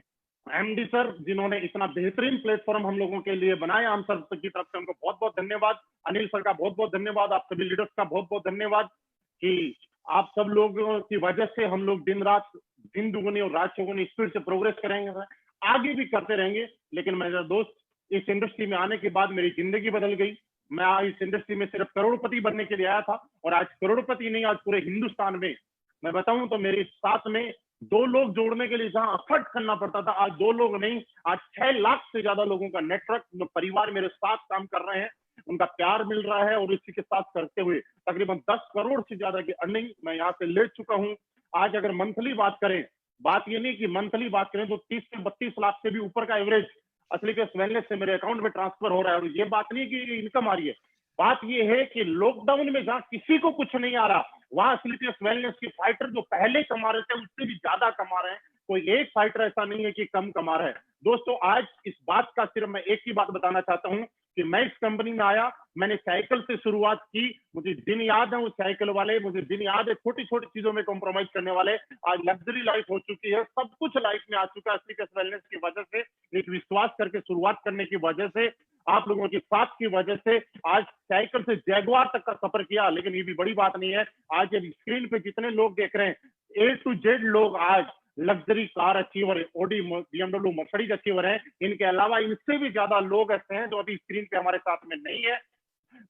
एमडी सर जिन्होंने इतना बेहतरीन प्लेटफॉर्म हम लोगों के लिए बनाया, हम सब की तरफ से उनको बहुत बहुत धन्यवाद। अनिल सर का बहुत बहुत धन्यवाद, आप सभी लीडर्स का बहुत बहुत धन्यवाद कि आप सब लोगों की वजह से हम लोग दिन रात, दिन दुगुनी और रात चौगुनी स्पीड से प्रोग्रेस करेंगे, आगे भी करते रहेंगे। लेकिन मेरा दोस्त, इस इंडस्ट्री में आने के बाद मेरी जिंदगी बदल गई। मैं इस इंडस्ट्री में सिर्फ करोड़पति बनने के लिए आया था, और आज करोड़पति नहीं, आज पूरे हिंदुस्तान में मैं बताऊं तो मेरे साथ में 2 लोग जोड़ने के लिए जहां एफर्ट करना पड़ता था, आज 2 लोग नहीं, आज 6 लाख से ज्यादा लोगों का नेटवर्क, जो परिवार मेरे साथ काम कर रहे हैं, उनका प्यार मिल रहा है, और इसी के साथ करते हुए तकरीबन 10 करोड़ से ज्यादा की अर्निंग मैं यहाँ पे ले चुका हूँ। आज अगर मंथली बात करें, बात ये नहीं कि मंथली बात करें तो 30 से 32 लाख से भी ऊपर का एवरेज असलीपियस वेलनेस से मेरे अकाउंट में ट्रांसफर हो रहा है। और ये बात नहीं कि इनकम आ रही है, बात ये है कि लॉकडाउन में जहां किसी को कुछ नहीं आ रहा, वहां असलीपियस वेलनेस के फाइटर जो पहले कमा रहे थे उससे भी ज्यादा कमा रहे हैं। कोई एक फाइटर ऐसा नहीं है कि कम कमा रहा है। दोस्तों, आज इस बात का सिर्फ मैं एक ही बात बताना चाहता हूं कि मैं इस कंपनी में आया, मैंने साइकिल से शुरुआत की, मुझे दिन याद है वो साइकिल वाले, मुझे दिन याद है छोटी छोटी चीजों में कॉम्प्रोमाइज करने वाले। आज लग्जरी लाइफ हो चुकी है, सब कुछ लाइफ में आ चुका है असलीपियस वेलनेस की वजह से, एक विश्वास करके शुरुआत करने की वजह से, आप लोगों के साथ की वजह से। आज साइकिल से जैगुआर तक का सफर किया, लेकिन ये भी बड़ी बात नहीं है। आज जब स्क्रीन पे जितने लोग देख रहे हैं, A to Z लोग आज luxury car achiever, Audi, BMW, Mercedes achiever हैं। इनके अलावा इनसे भी ज्यादा लोग ऐसे हैं जो अभी स्क्रीन पे हमारे साथ में नहीं है,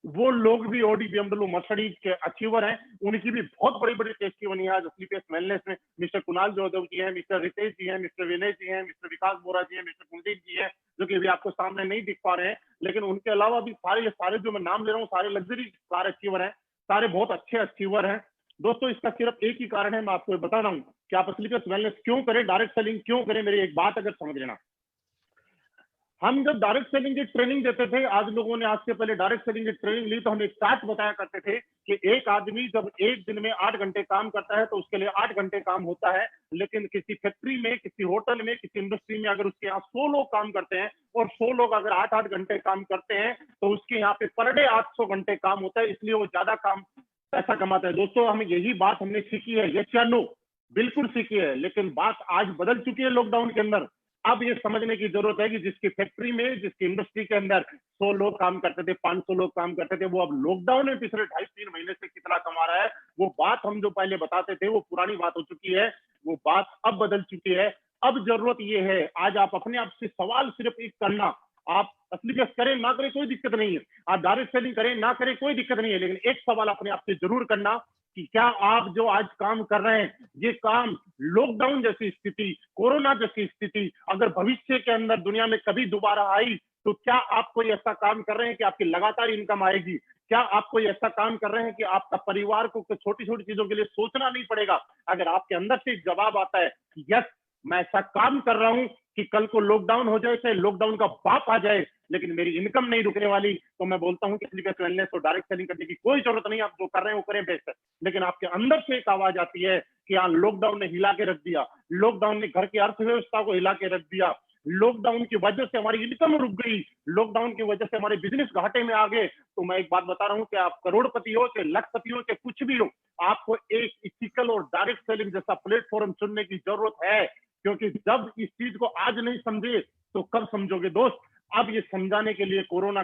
वो लोग भी ऑडी, BMW, मर्सिडीज के अचीवर हैं। उनकी भी बहुत बड़ी बड़ी टेस्टिमनी है आज असलीपियस वेलनेस में। मिस्टर कुणाल जोदव जी हैं, मिस्टर रितेश जी हैं, मिस्टर विनय जी हैं, मिस्टर विकास बोरा जी हैं, मिस्टर कुलदीप जी हैं, जो कि अभी आपको सामने नहीं दिख पा रहे हैं, लेकिन उनके अलावा भी सारे जो मैं नाम ले रहा हूँ, सारे लग्जरी कार अचीवर हैं, सारे बहुत अच्छे अचीवर हैं। दोस्तों, इसका सिर्फ एक ही कारण है, मैं आपको बता रहा हूँ कि आप असलीपियस वेलनेस क्यों करें, डायरेक्ट सेलिंग क्यों करें। मेरी एक बात अगर समझ लेना, हम जब डायरेक्ट सेलिंग की ट्रेनिंग देते थे, आज लोगों ने आज से पहले डायरेक्ट सेलिंग की ट्रेनिंग ली, तो हम एक स्टार्ट बताया करते थे कि एक आदमी जब एक दिन में 8 घंटे काम करता है तो उसके लिए 8 घंटे काम होता है। लेकिन किसी फैक्ट्री में, किसी होटल में, किसी इंडस्ट्री में अगर उसके यहाँ 100 लोग काम करते हैं और 100 लोग अगर 8-8 घंटे काम करते हैं तो उसके यहाँ पे पर डे 800 घंटे काम होता है, इसलिए वो ज्यादा पैसा कमाता है। दोस्तों, हमें यही बात हमने सीखी है, यस या नो, बिल्कुल सीखी है, लेकिन बात आज बदल चुकी है लॉकडाउन के अंदर। अब ये समझने की जरूरत है कि जिसकी फैक्ट्री में, जिसकी इंडस्ट्री के अंदर 100 लोग काम करते थे, 500 लोग काम करते थे, वो अब लॉकडाउन में पिछले 2.5-3 महीने से कितना कमा रहा है। वो बात हम जो पहले बताते थे वो पुरानी बात हो चुकी है, वो बात अब बदल चुकी है। अब जरूरत ये है, आज आप अपने आप से सवाल सिर्फ एक करना, आप असलीपियस करें ना करें कोई दिक्कत नहीं है, आप डायरेक्ट सेलिंग करें ना करें कोई दिक्कत नहीं है, लेकिन एक सवाल अपने आप से जरूर करना कि क्या आप जो आज काम कर रहे हैं, ये काम लॉकडाउन जैसी स्थिति, कोरोना जैसी स्थिति अगर भविष्य के अंदर दुनिया में कभी दोबारा आई तो क्या आप कोई ऐसा काम कर रहे हैं कि आपकी लगातार इनकम आएगी? क्या आप कोई ऐसा काम कर रहे हैं कि आपका परिवार को छोटी छोटी चीजों के लिए सोचना नहीं पड़ेगा? अगर आपके अंदर से जवाब आता है कि यस, मैं ऐसा काम कर रहा हूं कि कल को लॉकडाउन हो जाए, चाहे लॉकडाउन का बाप आ जाए, लेकिन मेरी इनकम नहीं रुकने वाली, तो मैं बोलता हूं कि असलीपियस वेलनेस और डायरेक्ट सेलिंग करने की कोई जरूरत नहीं। आप जो कर रहे हैं वो करें बेस्ट है, लेकिन आपके अंदर से एक आवाज आती है कि हाँ, लॉकडाउन ने हिला के रख दिया, लॉकडाउन ने घर की अर्थव्यवस्था को हिला के रख दिया, लॉकडाउन की वजह से हमारी इनकम रुक गई, लॉकडाउन की वजह से हमारे बिजनेस घाटे में आ गए। तो मैं एक बात बता रहा हूं कि आप करोड़पति हो, चाहे लखपति हो, चाहे कुछ भी हो, आपको एक इथिकल और डायरेक्ट सेलिंग जैसा प्लेटफॉर्म चुनने की जरूरत है, क्योंकि जब इस चीज को आज नहीं समझे तो कब समझोगे दोस्त। अब ये समझाने के लिए कोरोना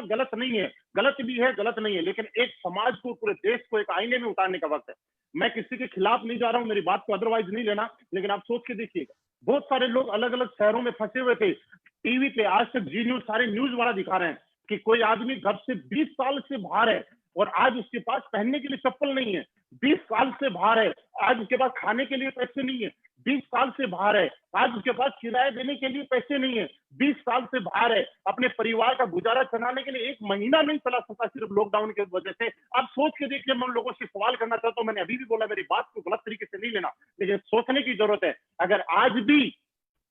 गलत नहीं है, गलत भी है, गलत नहीं है, लेकिन एक समाज को, पूरे देश को एक आईने में उतारने का वक्त है। मैं किसी के खिलाफ नहीं जा रहा हूं, मेरी बात को अदरवाइज नहीं लेना, लेकिन आप सोच के देखिएगा, बहुत सारे लोग अलग अलग शहरों में फंसे हुए थे, टीवी पे आज तक जी न्यूज, सारे न्यूज वाला दिखा रहे हैं कि कोई आदमी घर से 20 साल से बाहर है और आज उसके पास पहनने के लिए चप्पल नहीं है, 20 साल से बाहर है, आज उसके पास खाने के लिए पैसे नहीं है, 20 साल से बाहर है, आज उसके पास किराया देने के लिए पैसे नहीं है, 20 साल से बाहर है, अपने परिवार का गुजारा चलाने के लिए 1 महीना नहीं चला सकता सिर्फ लॉकडाउन की वजह से। अब सोच के देखिए, मैं उन लोगों से सवाल करना चाहता हूं, मैंने अभी भी बोला, मेरी बात को गलत तरीके से नहीं लेना, लेकिन सोचने की जरूरत है। अगर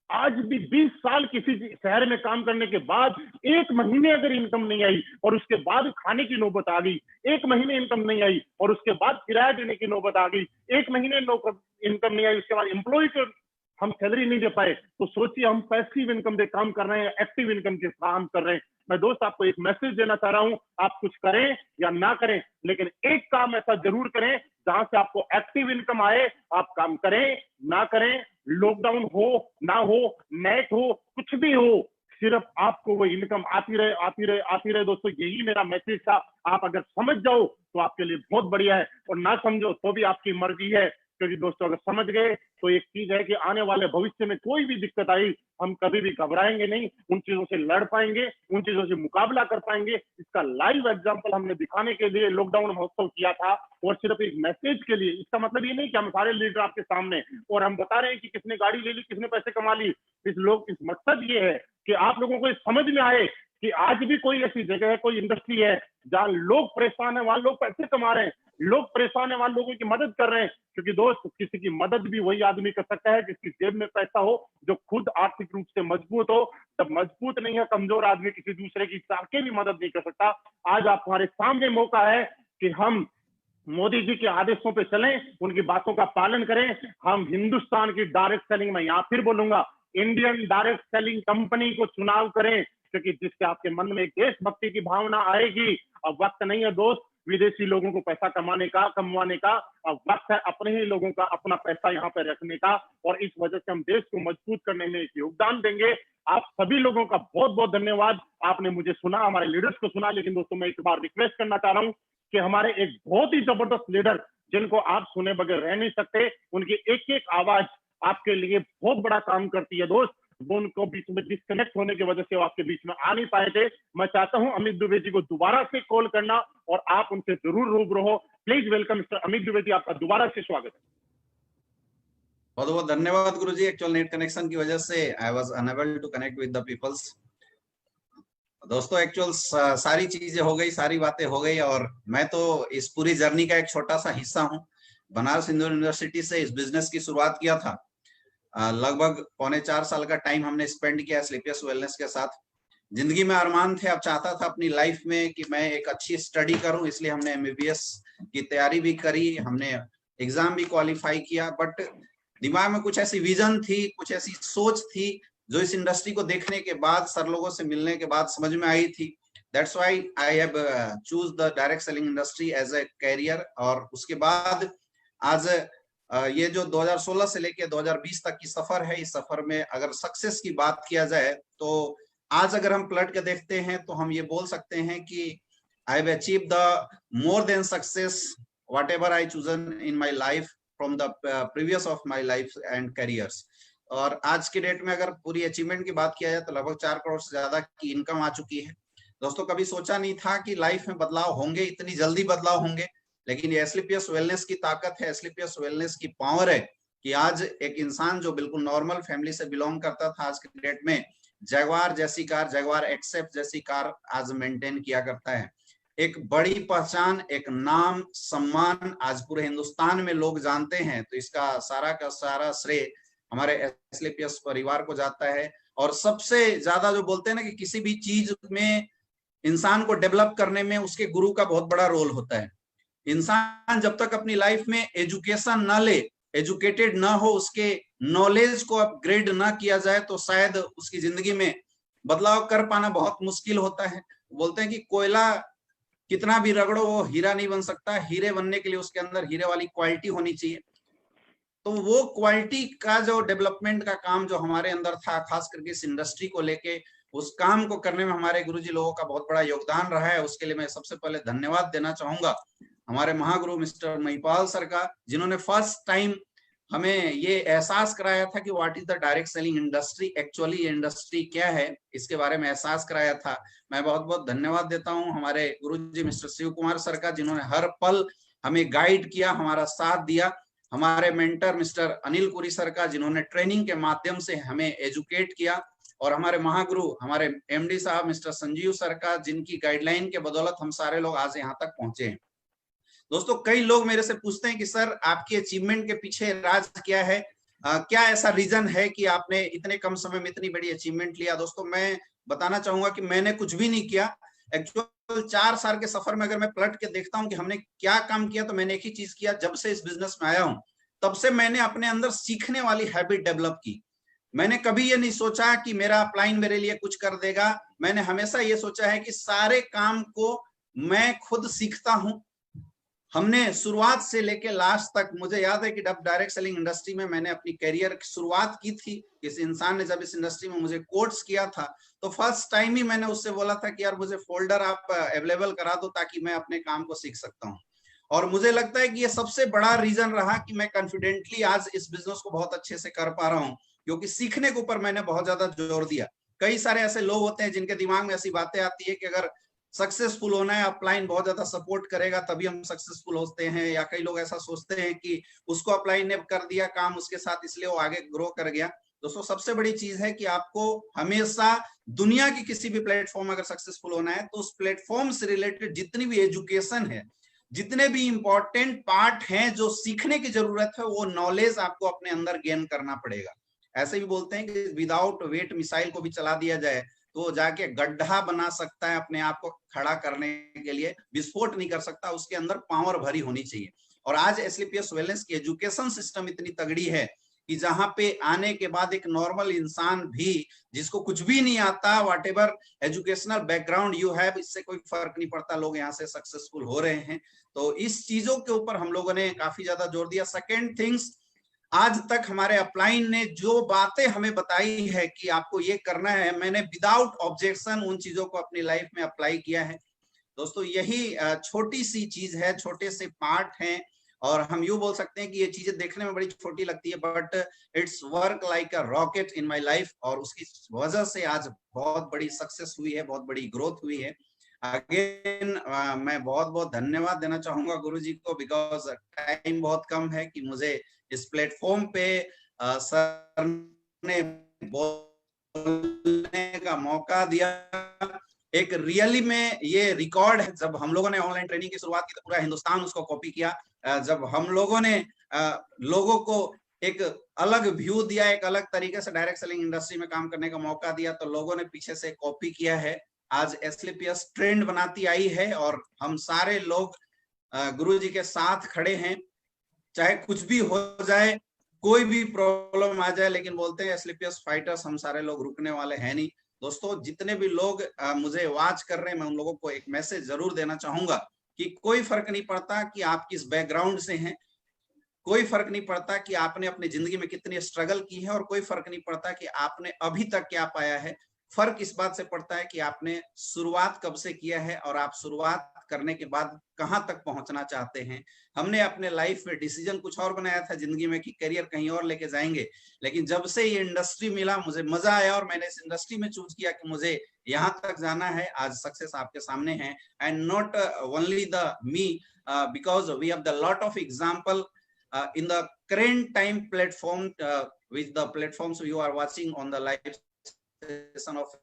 आज भी 20 साल किसी शहर में काम करने के बाद 1 महीने अगर इनकम नहीं आई और उसके बाद खाने की नौबत आ गई, 1 महीने इनकम नहीं आई और उसके बाद किराया देने की नौबत आ गई, 1 महीने इनकम नहीं आई, उसके बाद एम्प्लॉय को हम सैलरी नहीं दे पाए, तो सोचिए हम पैसिव इनकम पे काम कर रहे हैं, एक्टिव इनकम के काम कर रहे हैं। मैं दोस्त आपको एक मैसेज देना चाह रहा हूं, आप कुछ करें या ना करें, लेकिन एक काम ऐसा जरूर करें जहां से आपको एक्टिव इनकम आए। आप काम करें ना करें, लॉकडाउन हो ना हो, नेट हो, कुछ भी हो, सिर्फ आपको वो इनकम आती रहे, आती रहे, आती रहे। दोस्तों, यही मेरा मैसेज था। आप अगर समझ जाओ तो आपके लिए बहुत बढ़िया है, और ना समझो तो भी आपकी मर्जी है। क्योंकि दोस्तों अगर समझ गए तो एक चीज है कि आने वाले भविष्य में कोई भी दिक्कत आई, हम कभी भी घबराएंगे नहीं, उन चीजों से लड़ पाएंगे, उन चीजों से मुकाबला कर पाएंगे। इसका लाइव एग्जांपल हमने दिखाने के लिए लॉकडाउन महोत्सव किया था, और सिर्फ एक मैसेज के लिए। इसका मतलब ये नहीं कि हम सारे लीडर आपके सामने और हम बता रहे हैं कि किसने गाड़ी ले ली, किसने पैसे कमा ली। इस मकसद ये है कि आप लोगों को समझ में आए कि आज भी कोई ऐसी जगह है, कोई इंडस्ट्री है जहां लोग परेशान है, वहां लोग पैसे कमा रहे हैं, लोग परेशान है वहां लोगों की मदद कर रहे हैं। क्योंकि दोस्त, किसी की मदद भी वही आदमी कर सकता है जिसकी जेब में पैसा हो, जो खुद आर्थिक रूप से मजबूत हो। जब मजबूत नहीं है, कमजोर आदमी किसी दूसरे की चाहके भी मदद नहीं कर सकता। आज आप हमारे सामने मौका है कि हम मोदी जी के आदेशों पे चलें, उनकी बातों का पालन करें। हम हिंदुस्तान की डायरेक्ट सेलिंग में, यहाँ फिर बोलूंगा, इंडियन डायरेक्ट सेलिंग कंपनी को चुनाव करें, क्योंकि जिससे आपके मन में एक देशभक्ति की भावना आएगी। अब वक्त नहीं है दोस्त विदेशी लोगों को पैसा कमाने का, अब वक्त है अपने ही लोगों का अपना पैसा यहाँ पे रखने का, और इस वजह से हम देश को मजबूत करने में एक योगदान देंगे। आप सभी लोगों का बहुत बहुत धन्यवाद। आपने मुझे सुना, हमारे लीडर्स को सुना, लेकिन दोस्तों मैं एक बार रिक्वेस्ट करना चाह रहा हूँ कि हमारे एक बहुत ही जबरदस्त लीडर, जिनको आप सुने बगैर रह नहीं सकते, उनकी एक एक आवाज आपके लिए बहुत बड़ा काम करती है दोस्त। वो उनको बीच में डिस्कनेक्ट होने की वजह से वो आपके बीच में आ नहीं पाए थे। मैं चाहता हूं अमित दुबे जी को दोबारा से कॉल करना और आप उनसे जरूर रूबरू हो। Please welcome mister Amit Dubey ji, आपका दोबारा से स्वागत है। बहुत बहुत धन्यवाद गुरुजी। एक्चुअल नेट कनेक्शन की वजह से I was unable to connect with the peoples. दोस्तों एक्चुअल सारी चीजें हो गई, सारी बातें हो गई, और मैं तो इस पूरी जर्नी का एक छोटा सा हिस्सा हूँ। बनारस हिंदू यूनिवर्सिटी से इस बिजनेस की शुरुआत किया था। लगभग 3.25 साल का टाइम हमने स्पेंड किया स्लीपियस वेलनेस के साथ। जिंदगी में अरमान थे, अब चाहता था अपनी लाइफ में कि मैं एक अच्छी स्टडी करूं, इसलिए हमने MBBS की तैयारी भी करी, हमने एग्जाम भी क्वालिफाई किया। बट दिमाग में कुछ ऐसी विजन थी, कुछ ऐसी सोच थी जो इस इंडस्ट्री को देखने के बाद, सर लोगों से मिलने के बाद समझ में आई थी। That's why I have choose the direct selling industry as a career. और उसके बाद आज ये जो 2016 से लेके 2020 तक की सफर है, इस सफर में अगर सक्सेस की बात किया जाए तो आज अगर हम पलट के देखते हैं तो हम ये बोल सकते हैं कि I have achieved the more than success what ever I chosen in my life from the previous of my life and careers. और आज के डेट में अगर पूरी अचीवमेंट की बात किया जाए तो लगभग 4 करोड़ से ज्यादा की इनकम आ चुकी है। दोस्तों कभी सोचा नहीं था कि लाइफ में बदलाव होंगे, इतनी जल्दी बदलाव होंगे, लेकिन ये एस्क्लेपियस वेलनेस की ताकत है, एस्क्लेपियस वेलनेस की पावर है कि आज एक इंसान जो बिल्कुल नॉर्मल फैमिली से बिलोंग करता था, आज के डेट में जगवार जैसी कार, जगवार एक्सेप्ट जैसी कार आज मेंटेन किया करता है। एक बड़ी पहचान, एक नाम, सम्मान आज पूरे हिंदुस्तान में लोग जानते हैं। तो इसका सारा का सारा श्रेय हमारे एस्क्लेपियस परिवार को जाता है। और सबसे ज्यादा जो बोलते हैं ना कि किसी भी चीज में इंसान को डेवलप करने में उसके गुरु का बहुत बड़ा रोल होता है। इंसान जब तक अपनी लाइफ में एजुकेशन ना ले, एजुकेटेड ना हो, उसके नॉलेज को अपग्रेड ना किया जाए तो शायद उसकी जिंदगी में बदलाव कर पाना बहुत मुश्किल होता है। बोलते हैं कि कोयला कितना भी रगड़ो वो हीरा नहीं बन सकता, हीरे बनने के लिए उसके अंदर हीरे वाली क्वालिटी होनी चाहिए। तो वो क्वालिटी का जो डेवलपमेंट का काम जो हमारे अंदर था, खास करके इस इंडस्ट्री को लेके, उस काम को करने में हमारे गुरुजी लोगों का बहुत बड़ा योगदान रहा है। उसके लिए मैं सबसे पहले धन्यवाद देना चाहूंगा हमारे महागुरु मिस्टर महिपाल सर का, जिन्होंने फर्स्ट टाइम हमें ये एहसास कराया था कि what is the direct selling industry, actually ये इंडस्ट्री क्या है, इसके बारे में एहसास कराया था। मैं बहुत बहुत धन्यवाद देता हूँ हमारे गुरुजी मिस्टर शिव कुमार सर का, जिन्होंने हर पल हमें गाइड किया, हमारा साथ दिया। हमारे mentor mister Anil Puri sir का, जिन्होंने ट्रेनिंग के माध्यम से हमें एजुकेट किया। और हमारे महागुरु हमारे MD साहब मिस्टर संजीव सर का, जिनकी गाइडलाइन के बदौलत हम सारे लोग आज यहाँ तक पहुंचे हैं। दोस्तों कई लोग मेरे से पूछते हैं कि सर आपकी अचीवमेंट के पीछे राज क्या है, क्या ऐसा रीजन है कि आपने इतने कम समय में इतनी बड़ी अचीवमेंट लिया। दोस्तों मैं बताना चाहूंगा कि मैंने कुछ भी नहीं किया। एक्चुअल 4 साल के सफर में अगर मैं पलट के देखता हूं कि हमने क्या काम किया, तो मैंने एक ही चीज किया। जब से इस बिजनेस में आया हूं तब से मैंने अपने अंदर सीखने वाली हैबिट डेवलप की। मैंने कभी ये नहीं सोचा कि मेरा अपलाइन मेरे लिए कुछ कर देगा। मैंने हमेशा ये सोचा है कि सारे काम को मैं खुद सीखता हूं। हमने शुरुआत से लेके लास्ट तक, मुझे याद है कि जब डायरेक्ट सेलिंग इंडस्ट्री में मैंने अपनी करियर की शुरुआत की थी, किसी इंसान ने जब इस इंडस्ट्री में मुझे कोर्स किया था तो फर्स्ट टाइम ही मैंने उससे बोला था कि यार मुझे फोल्डर आप अवेलेबल करा दो ताकि मैं अपने काम को सीख सकता हूँ। और मुझे लगता है कि ये सबसे बड़ा रीजन रहा कि मैं कॉन्फिडेंटली आज इस बिजनेस को बहुत अच्छे से कर पा रहा हूँ, क्योंकि सीखने के ऊपर मैंने बहुत ज्यादा जोर दिया। कई सारे ऐसे लोग होते हैं जिनके दिमाग में ऐसी बातें आती है कि अगर सक्सेसफुल होना है, अपलाइन बहुत ज्यादा सपोर्ट करेगा तभी हम सक्सेसफुल होते हैं, या कई लोग ऐसा सोचते हैं कि उसको अपलाइन ने कर दिया काम उसके साथ इसलिए वो आगे ग्रो कर गया। दोस्तों सबसे बड़ी चीज है कि आपको हमेशा दुनिया की किसी भी प्लेटफॉर्म अगर सक्सेसफुल होना है तो उस प्लेटफॉर्म से रिलेटेड जितनी भी एजुकेशन है, जितने भी इंपॉर्टेंट पार्ट हैं जो सीखने की जरूरत है, वो नॉलेज आपको अपने अंदर गेन करना पड़ेगा। ऐसे भी बोलते हैं कि विदाउट वेट मिसाइल को भी चला दिया जाए तो जाके गड्ढा बना सकता है, अपने आप को खड़ा करने के लिए विस्फोट नहीं कर सकता, उसके अंदर पावर भरी होनी चाहिए। और आज एसलीपीएस वेलनेस की एजुकेशन सिस्टम इतनी तगड़ी है कि जहां पे आने के बाद एक नॉर्मल इंसान भी जिसको कुछ भी नहीं आता, what ever educational background you have, इससे कोई फर्क नहीं पड़ता, लोग यहाँ से सक्सेसफुल हो रहे हैं। तो इस चीजों के ऊपर हम लोगों ने काफी ज्यादा जोर दिया। सेकेंड थिंग्स, आज तक हमारे अपलाइन ने जो बातें हमें बताई है कि आपको ये करना है, मैंने विदाउट ऑब्जेक्शन उन चीजों को अपनी लाइफ में अप्लाई किया है। दोस्तों यही छोटी सी चीज है, छोटे से पार्ट हैं, और हम यूं बोल सकते हैं कि ये चीजें देखने में बड़ी छोटी लगती है, but it's work like a rocket in my life, और उसकी वजह से आज बहुत बड़ी सक्सेस हुई है, बहुत बड़ी ग्रोथ हुई है। अगेन मैं बहुत बहुत धन्यवाद देना चाहूंगा गुरुजी को, बिकॉज टाइम बहुत कम है कि मुझे इस प्लेटफॉर्म पे सर ने बोलने का मौका दिया। एक रियली में ये रिकॉर्ड है, जब हम लोगों ने ऑनलाइन ट्रेनिंग की शुरुआत की तो पूरा हिंदुस्तान उसको कॉपी किया। जब हम लोगों ने लोगों को एक अलग व्यू दिया, एक अलग तरीके से डायरेक्ट सेलिंग इंडस्ट्री में काम करने का मौका दिया, तो लोगों ने पीछे से कॉपी किया है। आज एसलीपीएस ट्रेंड बनाती आई है और हम सारे लोग गुरुजी के साथ खड़े हैं, चाहे कुछ भी हो जाए, कोई भी प्रॉब्लम आ जाए, लेकिन बोलते हैं एसलीपीएस फाइटर्स, हम सारे लोग रुकने वाले हैं नहीं। दोस्तों जितने भी लोग मुझे वॉच कर रहे हैं, मैं उन लोगों को एक मैसेज जरूर देना चाहूंगा कि कोई फर्क नहीं पड़ता कि आप किस बैकग्राउंड से हैं, कोई फर्क नहीं पड़ता कि आपने अपनी जिंदगी में कितनी स्ट्रगल की है, और कोई फर्क नहीं पड़ता कि आपने अभी तक क्या पाया है। फर्क इस बात से पड़ता है कि आपने शुरुआत कब से किया है और आप शुरुआत करने के बाद कहां तक पहुंचना चाहते हैं। हमने अपने लाइफ में डिसीजन कुछ और बनाया था जिंदगी में कि करियर कहीं और लेके जाएंगे, लेकिन जब से ये इंडस्ट्री मिला मुझे मजा आया और मैंने इस इंडस्ट्री में चूज किया कि मुझे यहाँ तक जाना है। आज सक्सेस आपके सामने है, and not only the me, because we have the lot of example in the current time platform, with the platforms you are watching on the live session of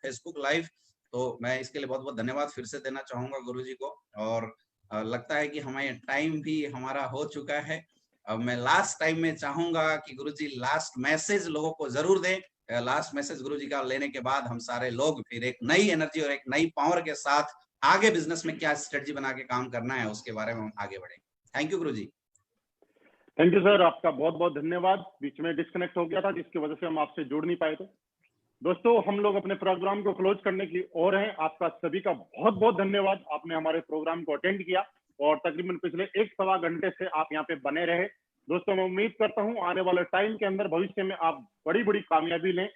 Facebook live। तो मैं इसके लिए बहुत बहुत धन्यवाद फिर से देना चाहूंगा गुरुजी को, और लगता है कि हमें टाइम भी हमारा हो चुका है। अब मैं लास्ट टाइम में चाहूंगा कि गुरुजी लास्ट मैसेज लोगों को जरूर दें। लास्ट मैसेज गुरुजी का लेने के बाद हम सारे लोग फिर एक नई एनर्जी और एक नई पावर के साथ आगे बिजनेस में क्या स्ट्रेटजी बना के काम करना है उसके बारे में हम आगे बढ़ेंगे। Thank you Guruji. Thank you sir, आपका बहुत बहुत धन्यवाद। बीच में डिस्कनेक्ट हो गया था जिसकी वजह से हम आपसे जुड़ नहीं पाए थे। दोस्तों हम लोग अपने प्रोग्राम को क्लोज करने की ओर हैं। आपका सभी का बहुत बहुत धन्यवाद, आपने हमारे प्रोग्राम को अटेंड किया और तकरीबन पिछले 1-1.25 घंटे से आप यहाँ पे बने रहे। दोस्तों मैं उम्मीद करता हूँ आने वाले टाइम के अंदर भविष्य में आप बड़ी बड़ी कामयाबी लें,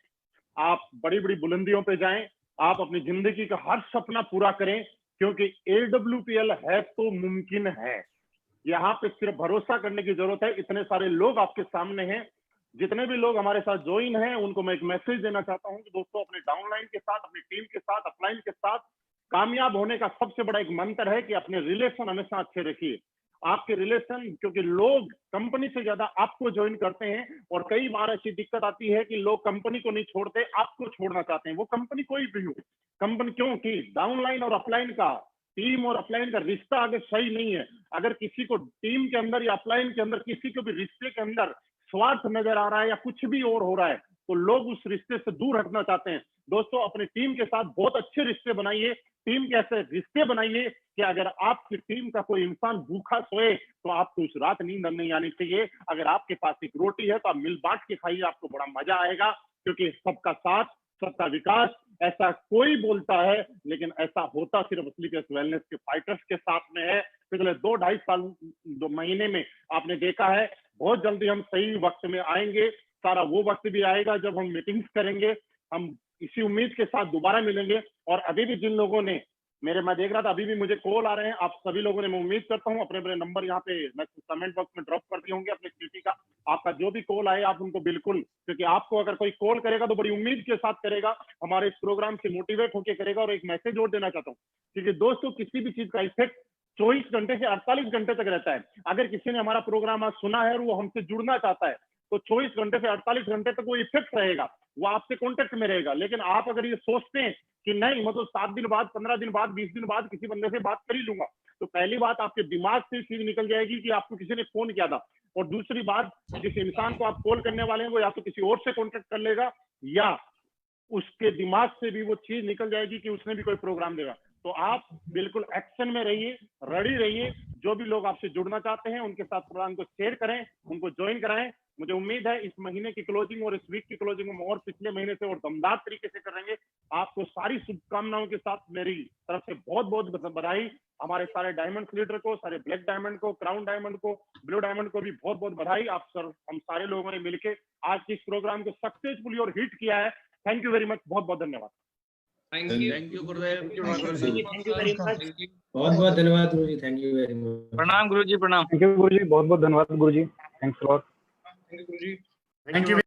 आप बड़ी बड़ी बुलंदियों पे जाएं, आप अपनी जिंदगी का हर सपना पूरा करें, क्योंकि AWPL है तो मुमकिन है। यहाँ पे सिर्फ भरोसा करने की जरूरत है। इतने सारे लोग आपके सामने हैं, जितने भी लोग हमारे साथ ज्वाइन हैं उनको मैं एक मैसेज देना चाहता हूँ कि दोस्तों अपने डाउनलाइन के साथ, अपनी टीम के साथ, अपलाइन के साथ कामयाब होने का सबसे बड़ा एक मंत्र है कि अपने रिलेशन हमेशा अच्छे रखिए। आपके रिलेशन, क्योंकि लोग कंपनी से ज्यादा आपको ज्वाइन करते हैं, और कई बार ऐसी दिक्कत आती है कि लोग कंपनी को नहीं छोड़ते, आपको छोड़ना चाहते हैं। वो कंपनी कोई भी हो, कंपनी क्योंकि डाउनलाइन और अपलाइन का, टीम और अपलाइन का रिश्ता अगर सही नहीं है, अगर किसी को टीम के अंदर या अपलाइन के अंदर किसी को भी रिश्ते के अंदर स्वार्थ नजर आ रहा है या कुछ भी और हो रहा है, तो लोग उस रिश्ते से दूर हटना चाहते हैं। दोस्तों अपनी टीम के साथ बहुत अच्छे रिश्ते बनाइए। टीम के ऐसे रिश्ते बनाइए कि अगर आपकी टीम का कोई इंसान भूखा सोए तो आपको उस रात नींद नहीं आनी चाहिए। अगर आपके पास एक रोटी है तो आप मिल बांट के खाइए, आपको बड़ा मजा आएगा, क्योंकि सबका साथ सबका विकास ऐसा कोई बोलता है, लेकिन ऐसा होता सिर्फ एसलीपीएस वेलनेस के फाइटर्स के साथ में है। पिछले 2-2.5 साल 2 महीने में आपने देखा है, बहुत जल्दी हम सही वक्त में आएंगे। सारा वो वक्त भी आएगा जब हम मीटिंग्स करेंगे। हम इसी उम्मीद के साथ दोबारा मिलेंगे। और अभी भी जिन लोगों ने मैं देख रहा था अभी भी मुझे कॉल आ रहे हैं आप सभी लोगों ने। मैं उम्मीद करता हूँ अपने अपने नंबर यहाँ पे मैं कमेंट बॉक्स में ड्रॉप कर दिए होंगे अपने सिटी का। आपका जो भी कॉल आए आप उनको बिल्कुल, क्योंकि आपको अगर कोई कॉल करेगा तो बड़ी उम्मीद के साथ करेगा, हमारे इस प्रोग्राम से मोटिवेट होकर करेगा। और एक मैसेज और देना चाहता हूँ, क्योंकि दोस्तों किसी भी चीज का इफेक्ट 24 घंटे से 48 घंटे तक रहता है। अगर किसी ने हमारा प्रोग्राम आज सुना है और वो हमसे जुड़ना चाहता है तो 24 घंटे से 48 घंटे तक वो इफेक्ट रहेगा, वो आपसे कांटेक्ट में रहेगा। लेकिन आप अगर ये सोचते हैं कि नहीं मतलब 7 दिन बाद, 15 दिन बाद, 20 दिन बाद किसी बंदे से बात कर ही लूंगा, तो पहली बात आपके दिमाग से चीज निकल जाएगी कि आपको किसी ने फोन किया था। और दूसरी बात, जिस इंसान को आप कॉल करने वाले हैं वो या तो किसी और से कांटेक्ट कर लेगा या उसके दिमाग से भी वो चीज निकल जाएगी कि उसने भी कोई प्रोग्राम देगा। तो आप बिल्कुल एक्शन में रहिए, रेडी रहिए। जो भी लोग आपसे जुड़ना चाहते हैं उनके साथ प्रोग्राम को शेयर करें, उनको ज्वाइन कराएं। मुझे उम्मीद है इस महीने की क्लोजिंग और इस वीक की क्लोजिंग में और पिछले महीने से और दमदार तरीके से करेंगे। आपको सारी शुभकामनाओं के साथ मेरी तरफ से बहुत बहुत बधाई। हमारे सारे डायमंड लीडर को, सारे ब्लैक डायमंड को, क्राउन डायमंड को, ब्लू डायमंड को भी बहुत बहुत बधाई। आप सर हम सारे लोगों ने मिलकर आज के इस प्रोग्राम को सक्सेसफुली और हिट किया है। थैंक यू वेरी मच, बहुत बहुत धन्यवाद। Thank you Gurudev, thank you very much. बहुत बहुत धन्यवाद गुरु जी, थैंक यू वेरी मच। प्रणाम गुरु जी, प्रणाम। थैंक यू गुरु जी, बहुत बहुत धन्यवाद गुरु जी, थैंक्स लॉट। गुरु जी। Thank you.